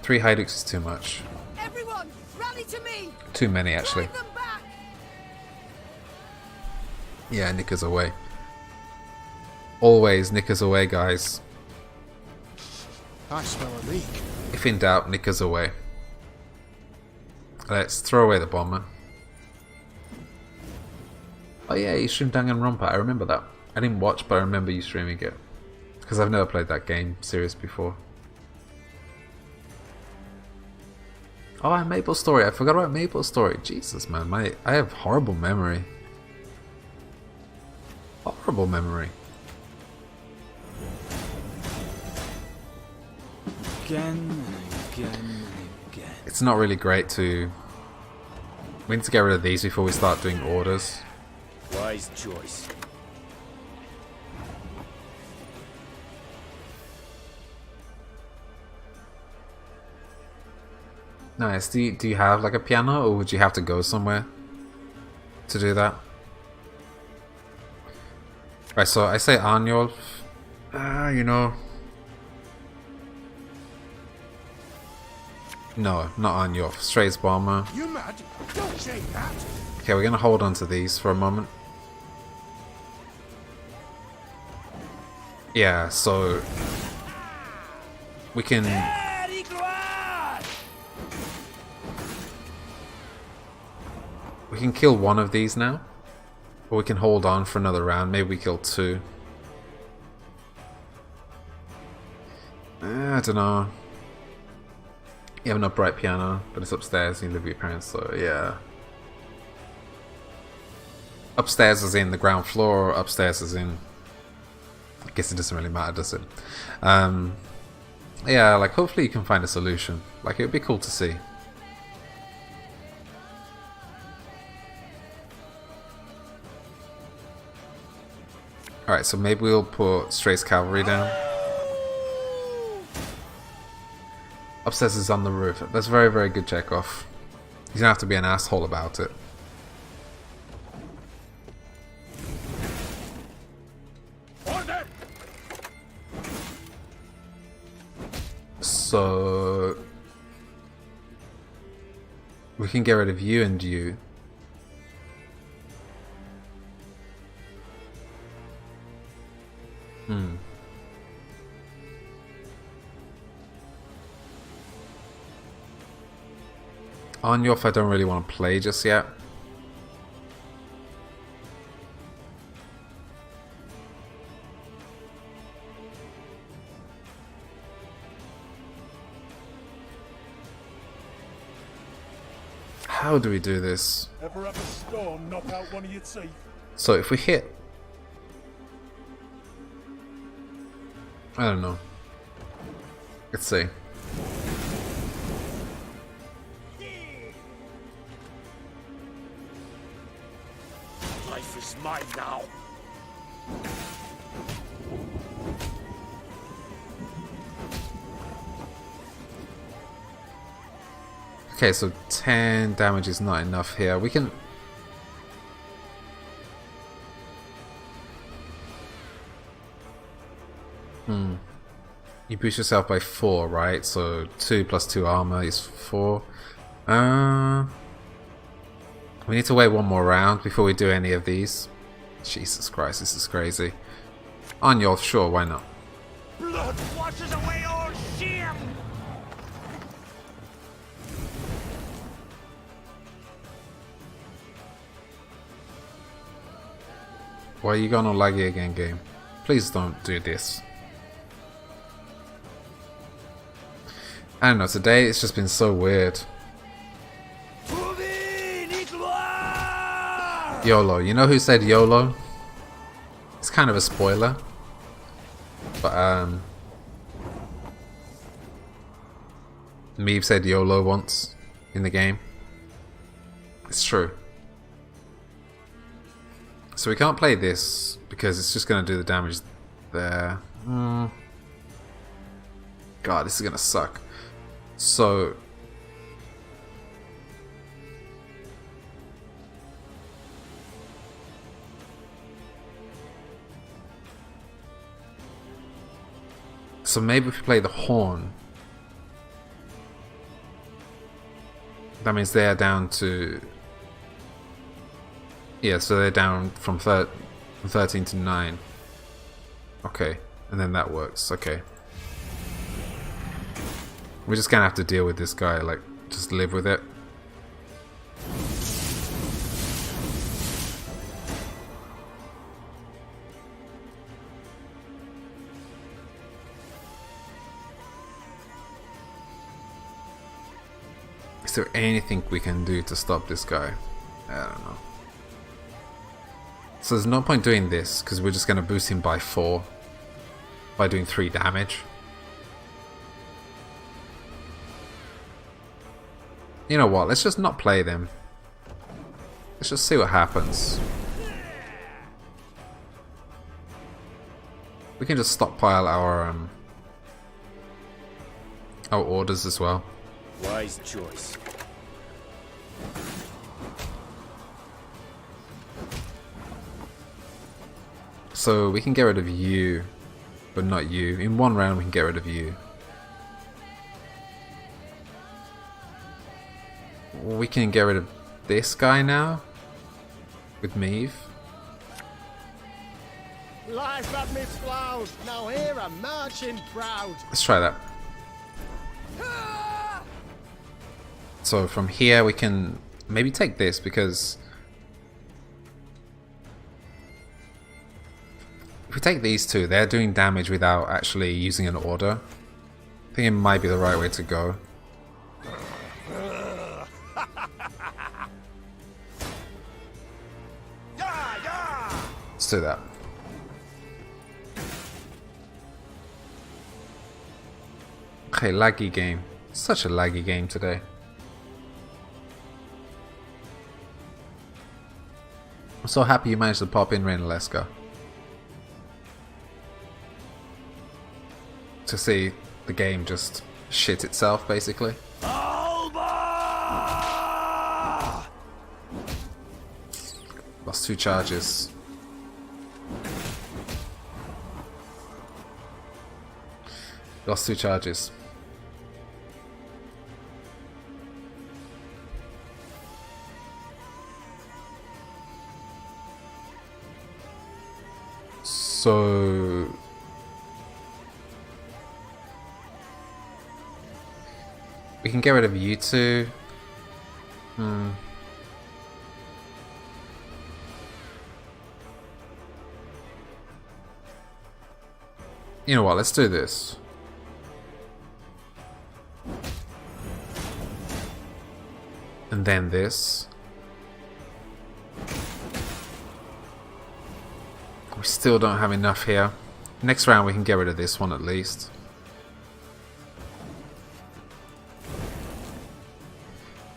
3 Hajduks is too much. Everyone, rally to me. Too many, actually. Drive them back. Yeah, Knickers away. Always Knickers away, guys. I smell a leak. If in doubt, Knickers away. Let's throw away the bomber. Oh yeah, you streamed Danganronpa, I remember that. I didn't watch, but I remember you streaming it. Because I've never played that game series before. Oh, and Maple Story. I forgot about Maple Story. Jesus, man. I have horrible memory. Horrible memory. Again and again and again. It's not really great to... We need to get rid of these before we start doing orders. Wise choice. Nice. Do you have like a piano, or would you have to go somewhere to do that? Right, so I say Arnulf. You know... No, not Arnulf. Strays Bomber. You mad? Don't say that. Okay, we're gonna hold on to these for a moment. Yeah, so we can kill one of these now, or we can hold on for another round. Maybe we kill 2. I don't know. You have an upright piano, but it's upstairs and you live with your parents, so yeah. Upstairs is in the ground floor, or upstairs is in... I guess it doesn't really matter, does it? Yeah, like hopefully you can find a solution. Like it would be cool to see. Alright, so maybe we'll put Stray's Cavalry down. Upstairs is on the roof. That's very, very good Chekhov. You don't have to be an asshole about it. Order! So... we can get rid of you and you. Arnulf I don't really want to play just yet. How do we do this? Ever have a storm knock out one of your teeth? So if we hit... I don't know. Let's see. Life is mine now. Okay, so 10 damage is not enough here. We can... You boost yourself by 4, right? So 2 plus 2 armor is 4. We need to wait one more round before we do any of these. Jesus Christ, this is crazy. Arnulf, sure, why not? Blood washes away all shame. Why are you going on laggy again, game? Please don't do this. I don't know, today it's just been so weird. YOLO. You know who said YOLO? It's kind of a spoiler. But, Meave said YOLO once in the game. It's true. So we can't play this because it's just going to do the damage there. God, this is going to suck. So... So maybe if we play the horn, that means they're down to... Yeah, so they're down from 13 to 9. Okay, and then that works. Okay. We're just gonna have to deal with this guy, like, just live with it. Is there anything we can do to stop this guy? I don't know. So there's no point doing this, because we're just going to boost him by 4. By doing 3 damage. You know what, let's just not play them. Let's just see what happens. We can just stockpile our orders as well. Wise choice. So we can get rid of you, but not you. In one round we can get rid of you. We can get rid of this guy now with Meave. Life amidst clouds, now here I'm marching proud. Let's try that. So from here we can maybe take this, because if we take these two, they're doing damage without actually using an order. I think it might be the right way to go. Let's do that. Okay, laggy game. Such a laggy game today. I'm so happy you managed to pop in, Reynaleska. To see the game just shit itself, basically. Lost 2 charges. Lost 2 charges. So we can get rid of you two. You know what, let's do this. And then this. We still don't have enough here. Next round we can get rid of this one at least.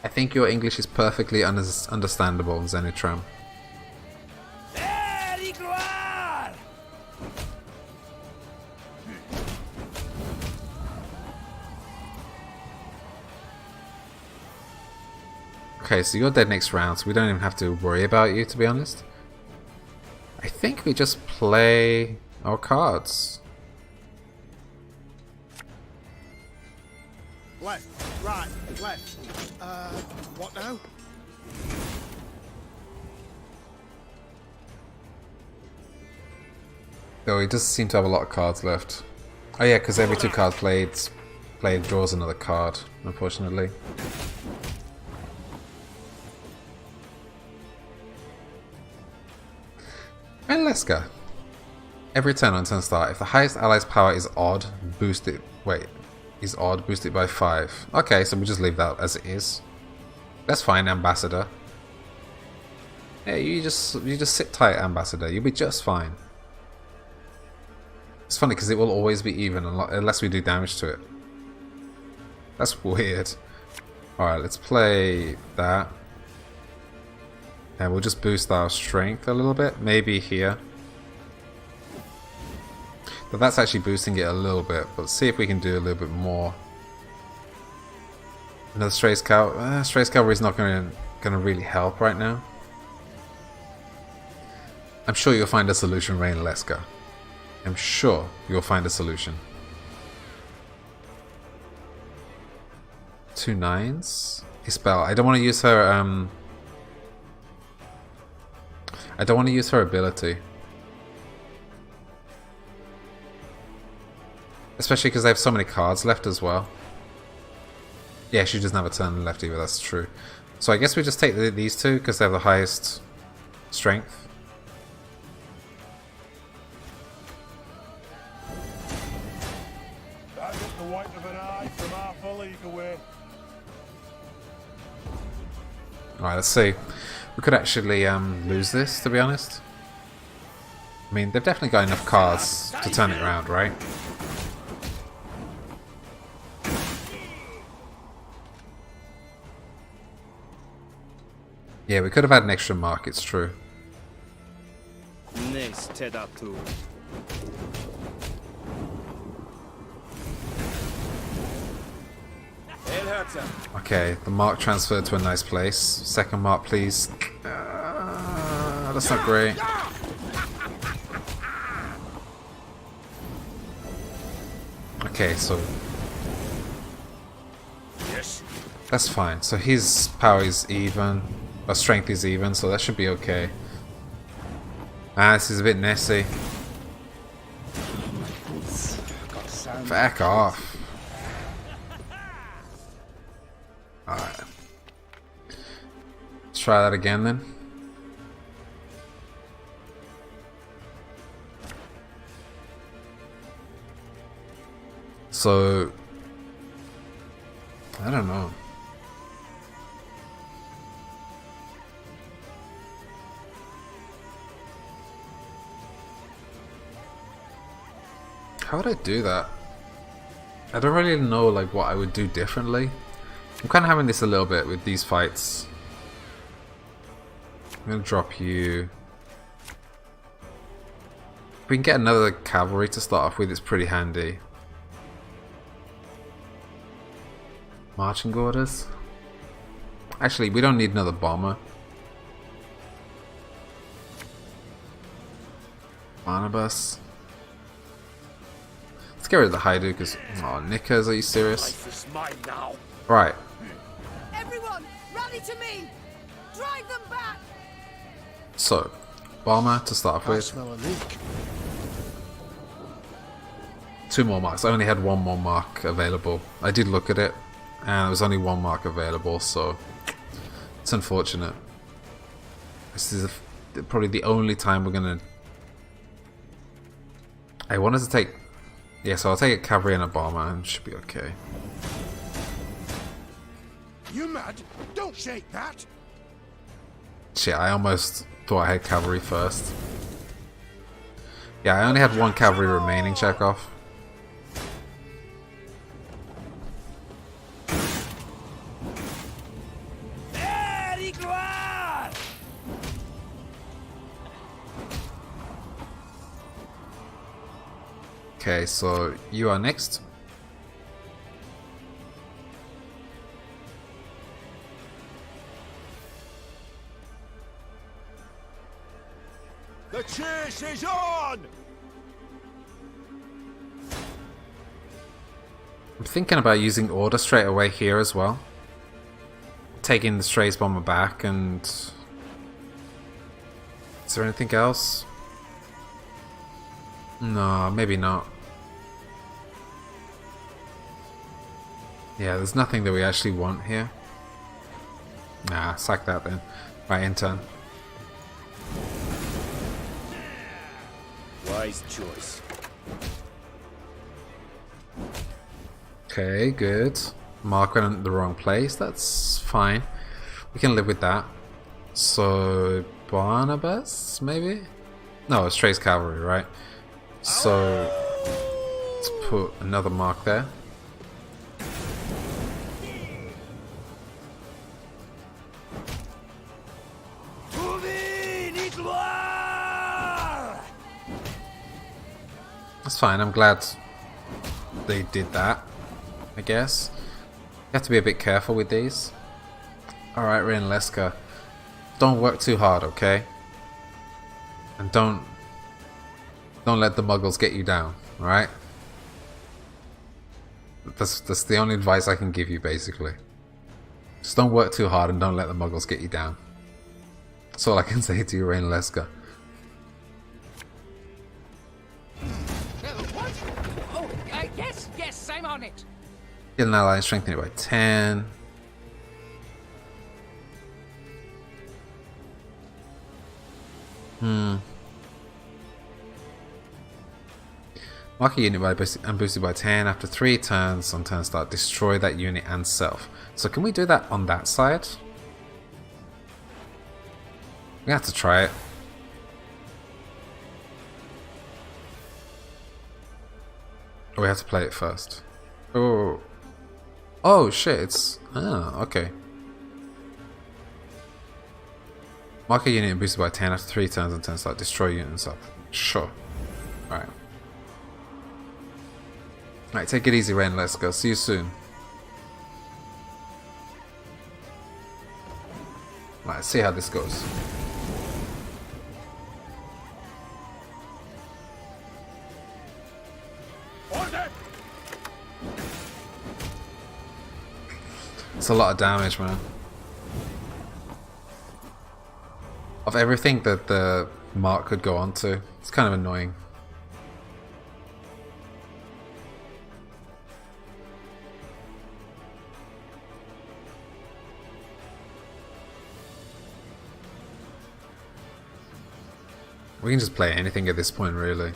I think your English is perfectly understandable, Zenitram. Okay, so you're dead next round, so we don't even have to worry about you, to be honest. I think we just play our cards. Left, right, left. What now? Oh, he does seem to have a lot of cards left. Oh yeah, because every 2 cards played draws another card, unfortunately. let's go. Every turn on turn start, if the highest ally's power is odd, boost it. Wait, is odd, boost it by 5. Okay, so we'll just leave that as it is. That's fine, Ambassador. Yeah, you just sit tight, Ambassador. You'll be just fine. It's funny because it will always be even unless we do damage to it. That's weird. Alright, let's play that. And we'll just boost our strength a little bit. Maybe here. But that's actually boosting it a little bit. But let's see if we can do a little bit more. Another Strays Strays Cavalry is not going to really help right now. I'm sure you'll find a solution, Rain Leska. I'm sure you'll find a solution. 2 9s. Isbel. I don't want to use her. I don't want to use her ability. Especially because they have so many cards left as well. Yeah, she doesn't have a turn left either, that's true. So I guess we just take these two because they have the highest strength. Alright, let's see. We could actually lose this, to be honest. I mean, they've definitely got enough cards to turn it around, right? Yeah, we could have had an extra mark, it's true. Okay, the mark transferred to a nice place. Second mark, please. That's not great. Okay, so that's fine. So his power is even, or strength is even, so that should be okay. Ah, this is a bit messy. Back off. Alright. Let's try that again then. So, I don't know. How would I do that? I don't really know like what I would do differently. I'm kind of having this a little bit with these fights. I'm gonna drop you. If we can get another cavalry to start off with, it's pretty handy. Marching orders. Actually, we don't need another bomber. Barnabas. Let's get rid of the Haidu because, oh, Nickers, are you serious? Right. Everyone, rally to me! Drive them back! So, bomber to start off with. 2 more marks. I only had 1 more mark available. I did look at it, and there was only 1 mark available, so it's unfortunate. This is probably the only time we're gonna. I wanted to take. Yeah, so I'll take a cavalry and a bomber, and it should be okay. You mad? Don't shake that! Shit, I almost thought I had cavalry first. Yeah, I only had 1 cavalry remaining, Chekhov. Okay, so you are next. The chase is on! I'm thinking about using order straight away here as well. Taking the Strays bomber back and... Is there anything else? No, maybe not. Yeah, there's nothing that we actually want here. Nah, sack that then. Right, in turn. Wise choice. Okay, good. Mark went in the wrong place. That's fine. We can live with that. So Barnabas, maybe? No, it's Trey's cavalry, right? So let's put another mark there. That's fine. I'm glad they did that, I guess. You have to be a bit careful with these. Alright, Rain Leska. Don't work too hard, okay? And don't let the muggles get you down, alright? That's the only advice I can give you, basically. Just don't work too hard and don't let the muggles get you down. That's all I can say to you, Rain Leska. Oh, yes, I'm on it. Get an ally and strengthen it by 10. Mark a unit and boosted by 10 after 3 turns. On turn start, destroy that unit and self. So can we do that on that side? We have to try it. Or we have to play it first. Oh. Oh shit, it's... Ah, okay. Mark a unit and boosted by 10 after 3 turns on turn start. Destroy unit and self. Sure. Alright. Alright, take it easy, Rain. Let's go. See you soon. Alright, see how this goes. It's a lot of damage, man. Of everything that the mark could go on to, it's kind of annoying. We can just play anything at this point, really.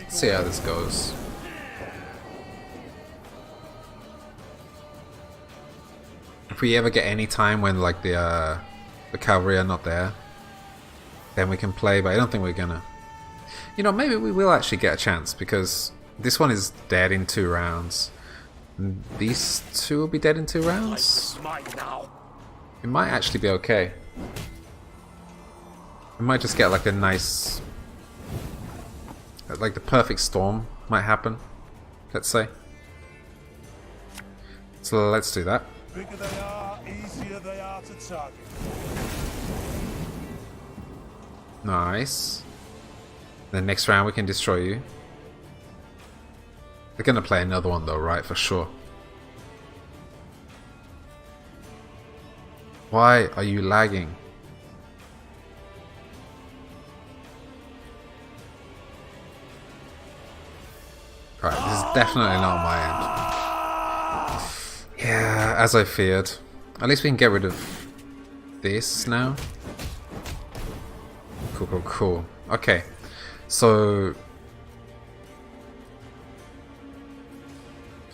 See how this goes. If we ever get any time when like the cavalry are not there, then we can play, but I don't think we're gonna. You know, maybe we will actually get a chance, because this one is dead in 2 rounds. And these 2 will be dead in 2 rounds. It might actually be okay. We might just get like a nice... like the perfect storm might happen, let's say. So let's do that. Bigger they are, easier they are to target. Nice. Then next round we can destroy you. They're gonna play another one though, right? For sure. Why are you lagging? Right, this is definitely not my end. Yeah, as I feared. At least we can get rid of this now. Cool, cool, cool. Okay, so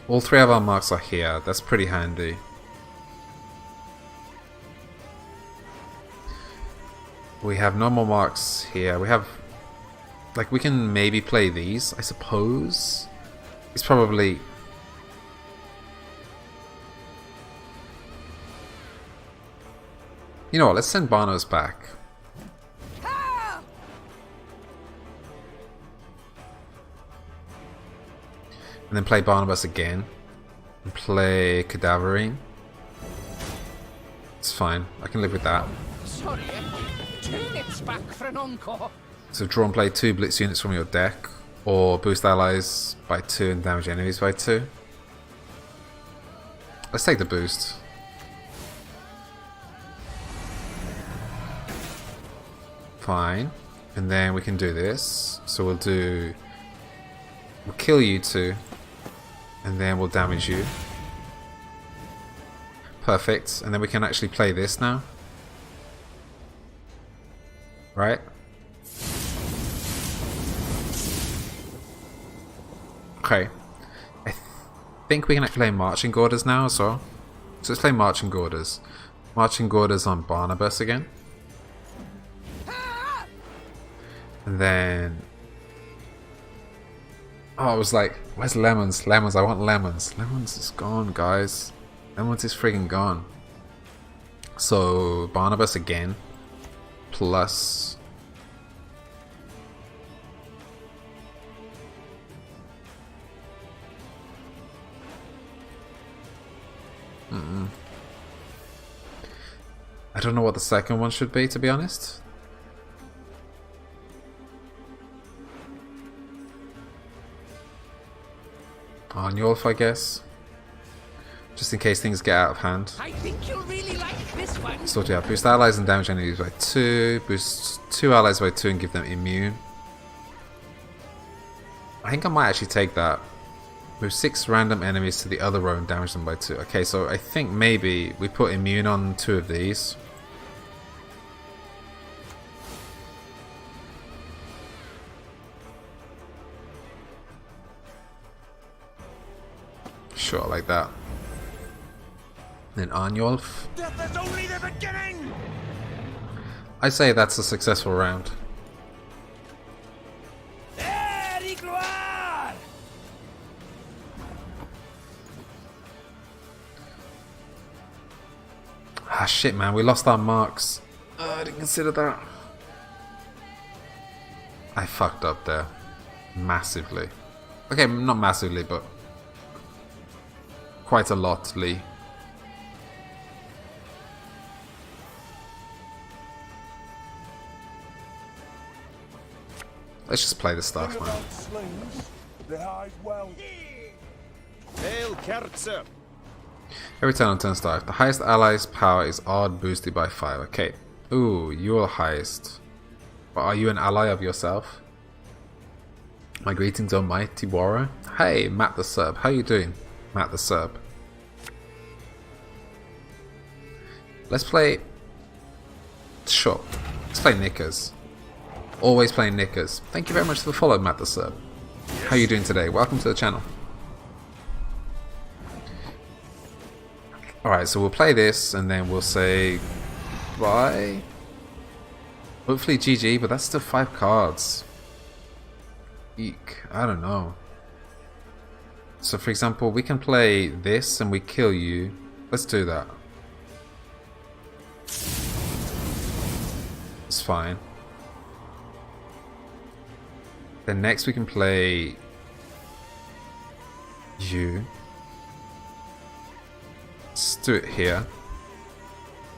all 3 of our marks are here. That's pretty handy. We have no more marks here. We have, like, we can maybe play these, I suppose. It's probably... You know what, let's send Barnos back. And then play Barnabas again. And play Cadaverine. It's fine, I can live with that. Sorry, turnips back for an encore. So draw and play 2 blitz units from your deck, or boost allies by 2 and damage enemies by 2. Let's take the boost. Fine. And then we can do this. So we'll kill you 2, and then we'll damage you. Perfect. And then we can actually play this now. Right? Okay. I think we can play marching orders now as well. So let's play marching orders. Marching orders on Barnabas again. And then... Oh, I was like, where's Lemons? Lemons, I want Lemons. Lemons is gone, guys. Lemons is freaking gone. So, Barnabas again. Plus... I don't know what the second one should be, to be honest. Arnulf, I guess. Just in case things get out of hand. I think you'll really like this one. So yeah, boost allies and damage enemies by 2. Boost 2 allies by 2 and give them immune. I think I might actually take that. Move 6 random enemies to the other row and damage them by 2. Okay, so I think maybe we put immune on 2 of these. Sure, like that. Then Arnulf. Death is only the beginning! I say that's a successful round. Ah shit, man, we lost our marks. I didn't consider that. I fucked up there. Massively. Okay, not massively, but quite a lot, Lee. Let's just play the stuff, man. Hail Kerzer! Every turn on turn start, the highest ally's power is odd, boosted by 5. Okay. Ooh, you're highest. But are you an ally of yourself? My greetings, almighty warrior. Hey, Matt the Serb. How you doing, Matt the Serb? Let's play... Sure. Let's play Knickers. Always playing Knickers. Thank you very much for the follow, Matt the Serb. How you doing today? Welcome to the channel. Alright, so we'll play this and then we'll say bye. Hopefully GG, but that's still 5 cards. Eek, I don't know. So for example, we can play this and we kill you. Let's do that. It's fine. Then next we can play you. Let's do it here.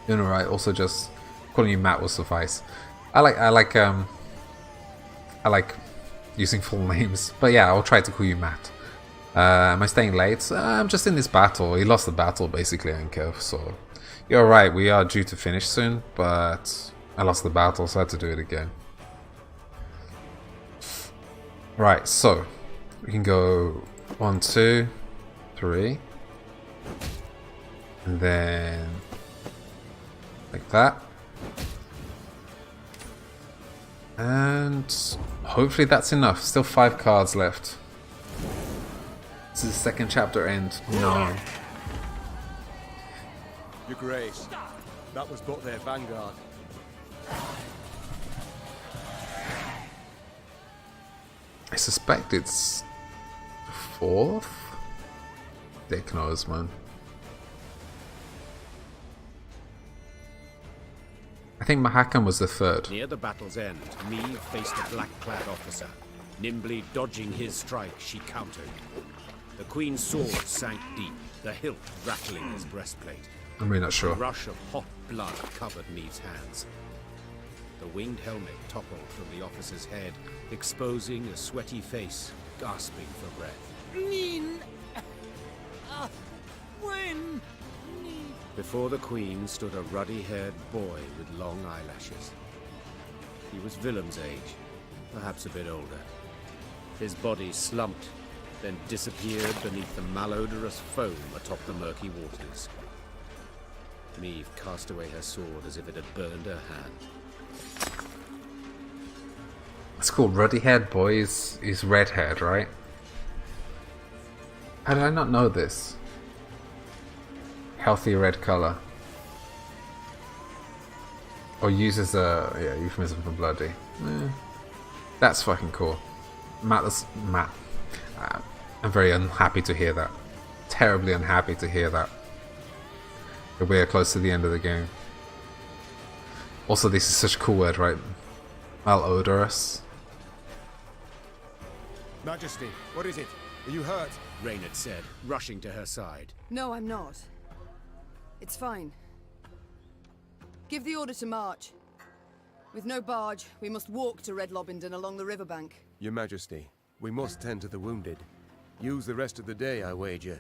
Doing alright. Also, just calling you Matt will suffice. I like using full names, but yeah, I'll try to call you Matt. Am I staying late? I'm just in this battle. He lost the battle basically, Ankev. So you're right. We are due to finish soon, but I lost the battle, so I had to do it again. Right. So we can go 1, 2, 3. And then like that. And hopefully that's enough. Still 5 cards left. This is the second chapter end. No. Your Grace, that was but their vanguard. I suspect it's the 4th? Dick knows, man. I think Mahakam was the 3rd. Near the battle's end, Meve faced a black-clad officer. Nimbly dodging his strike, she countered. The Queen's sword sank deep, the hilt rattling his breastplate. I'm really not sure. A rush of hot blood covered Meve's hands. The winged helmet toppled from the officer's head, exposing a sweaty face, gasping for breath. When? Before the Queen stood a ruddy-haired boy with long eyelashes. He was Willem's age, perhaps a bit older. His body slumped, then disappeared beneath the malodorous foam atop the murky waters. Meve cast away her sword as if it had burned her hand. It's cool. Ruddy haired boy is red haired, right? How did I not know this? Healthy red color. Or uses a euphemism for bloody. That's fucking cool. Matt. I'm very unhappy to hear that. Terribly unhappy to hear that. We are close to the end of the game. Also, this is such a cool word, right? Malodorous. Majesty, what is it? Are you hurt? Reynard said, rushing to her side. No, I'm not. It's fine. Give the order to march. With no barge, we must walk to Red Lobington along the riverbank. Your Majesty, we must tend to the wounded. Use the rest of the day, I wager.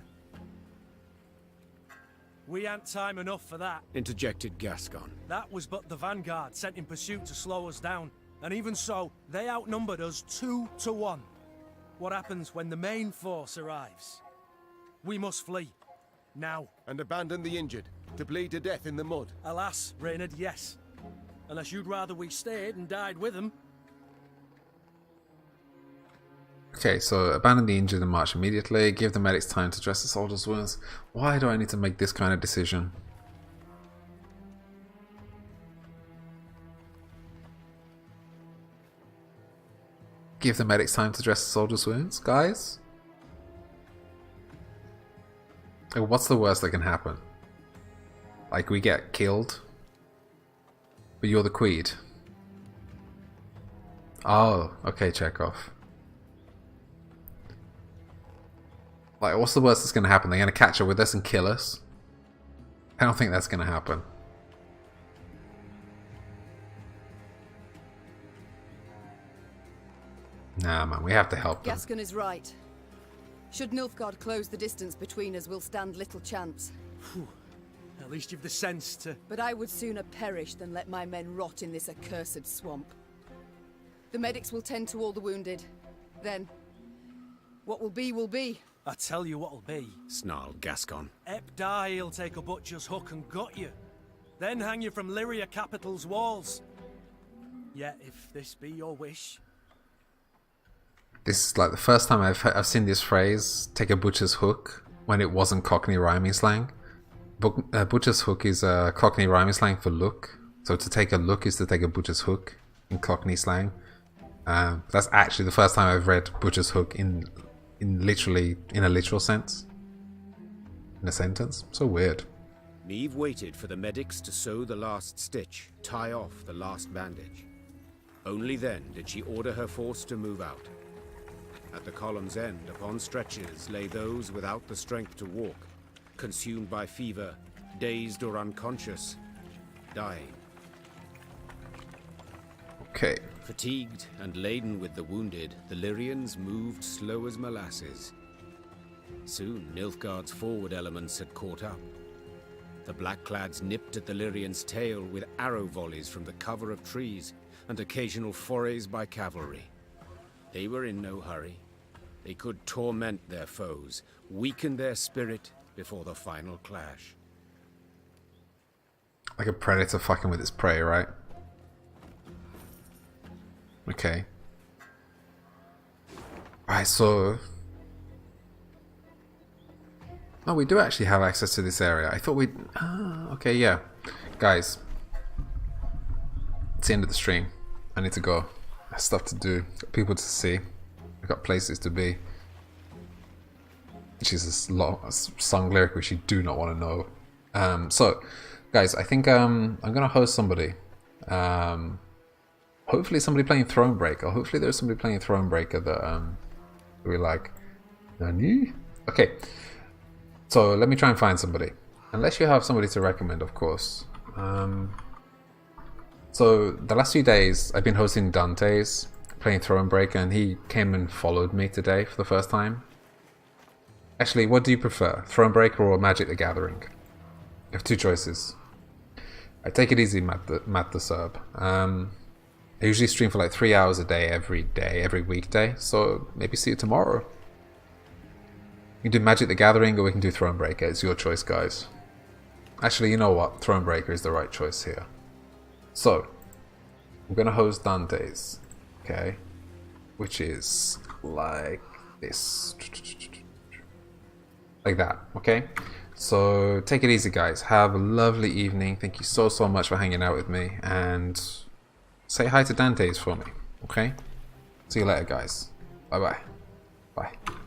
We ain't time enough for that. Interjected Gascon. That was but the vanguard sent in pursuit to slow us down. And even so, they outnumbered us 2 to 1. What happens when the main force arrives? We must flee. Now. And abandon the injured, to bleed to death in the mud. Alas, Reynard, yes. Unless you'd rather we stayed and died with them. Okay, so abandon the injured and march immediately. Give the medics time to dress the soldiers' wounds. Why do I need to make this kind of decision? Give the medics time to dress the soldiers' wounds, guys? Like, what's the worst that can happen? Like, we get killed? But you're the Queen. Oh, okay, Chekhov. Like, what's the worst that's going to happen? They're going to catch her with us and kill us? I don't think that's going to happen. Nah, man, we have to help them. Gascon is right. Should Nilfgaard close the distance between us, we'll stand little chance. At least you've the sense to... But I would sooner perish than let my men rot in this accursed swamp. The medics will tend to all the wounded. Then, what will be, will be. I tell you what'll be. Snarled Gascon. Ep die, he'll take a butcher's hook and gut you. Then hang you from Lyria capital's walls. Yet, if this be your wish... This is like the first time I've seen this phrase, take a butcher's hook, when it wasn't Cockney rhyming slang. Butcher's hook is Cockney rhyming slang for look. So to take a look is to take a butcher's hook in Cockney slang. That's actually the first time I've read butcher's hook in a literal sense. In a sentence. So weird. Neve waited for the medics to sew the last stitch, tie off the last bandage. Only then did she order her force to move out. At the column's end, upon stretchers, lay those without the strength to walk, consumed by fever, dazed or unconscious, dying. Okay. Fatigued and laden with the wounded, the Lyrians moved slow as molasses. Soon, Nilfgaard's forward elements had caught up. The Blackclads nipped at the Lyrians' tail with arrow volleys from the cover of trees and occasional forays by cavalry. They were in no hurry. They could torment their foes, weaken their spirit before the final clash. Like a predator fucking with its prey, right? Okay. Right, so... Oh, we do actually have access to this area. I thought we'd... okay, yeah. Guys. It's the end of the stream. I need to go. I have stuff to do. Got people to see. I've got places to be. Which is a song lyric which you do not want to know. So, guys, I think I'm going to host somebody. Hopefully somebody playing Thronebreaker. Hopefully there's somebody playing Thronebreaker that we like. Nani? Okay. So, let me try and find somebody. Unless you have somebody to recommend, of course. So, the last few days, I've been hosting Dante's, playing Thronebreaker, and he came and followed me today for the first time. Actually, what do you prefer? Thronebreaker or Magic the Gathering? You have two choices. I take it easy, Matt the Sub. I usually stream for like 3 hours a day, every weekday, so maybe see you tomorrow. You can do Magic the Gathering, or we can do Thronebreaker. It's your choice, guys. Actually, you know what? Thronebreaker is the right choice here. So, I'm gonna host Dante's. Okay. which is like this. Like that, okay? So take it easy, guys. Have a lovely evening. Thank you so much for hanging out with me, and say hi to Dante's for me, okay? See you later, guys. Bye-bye. Bye.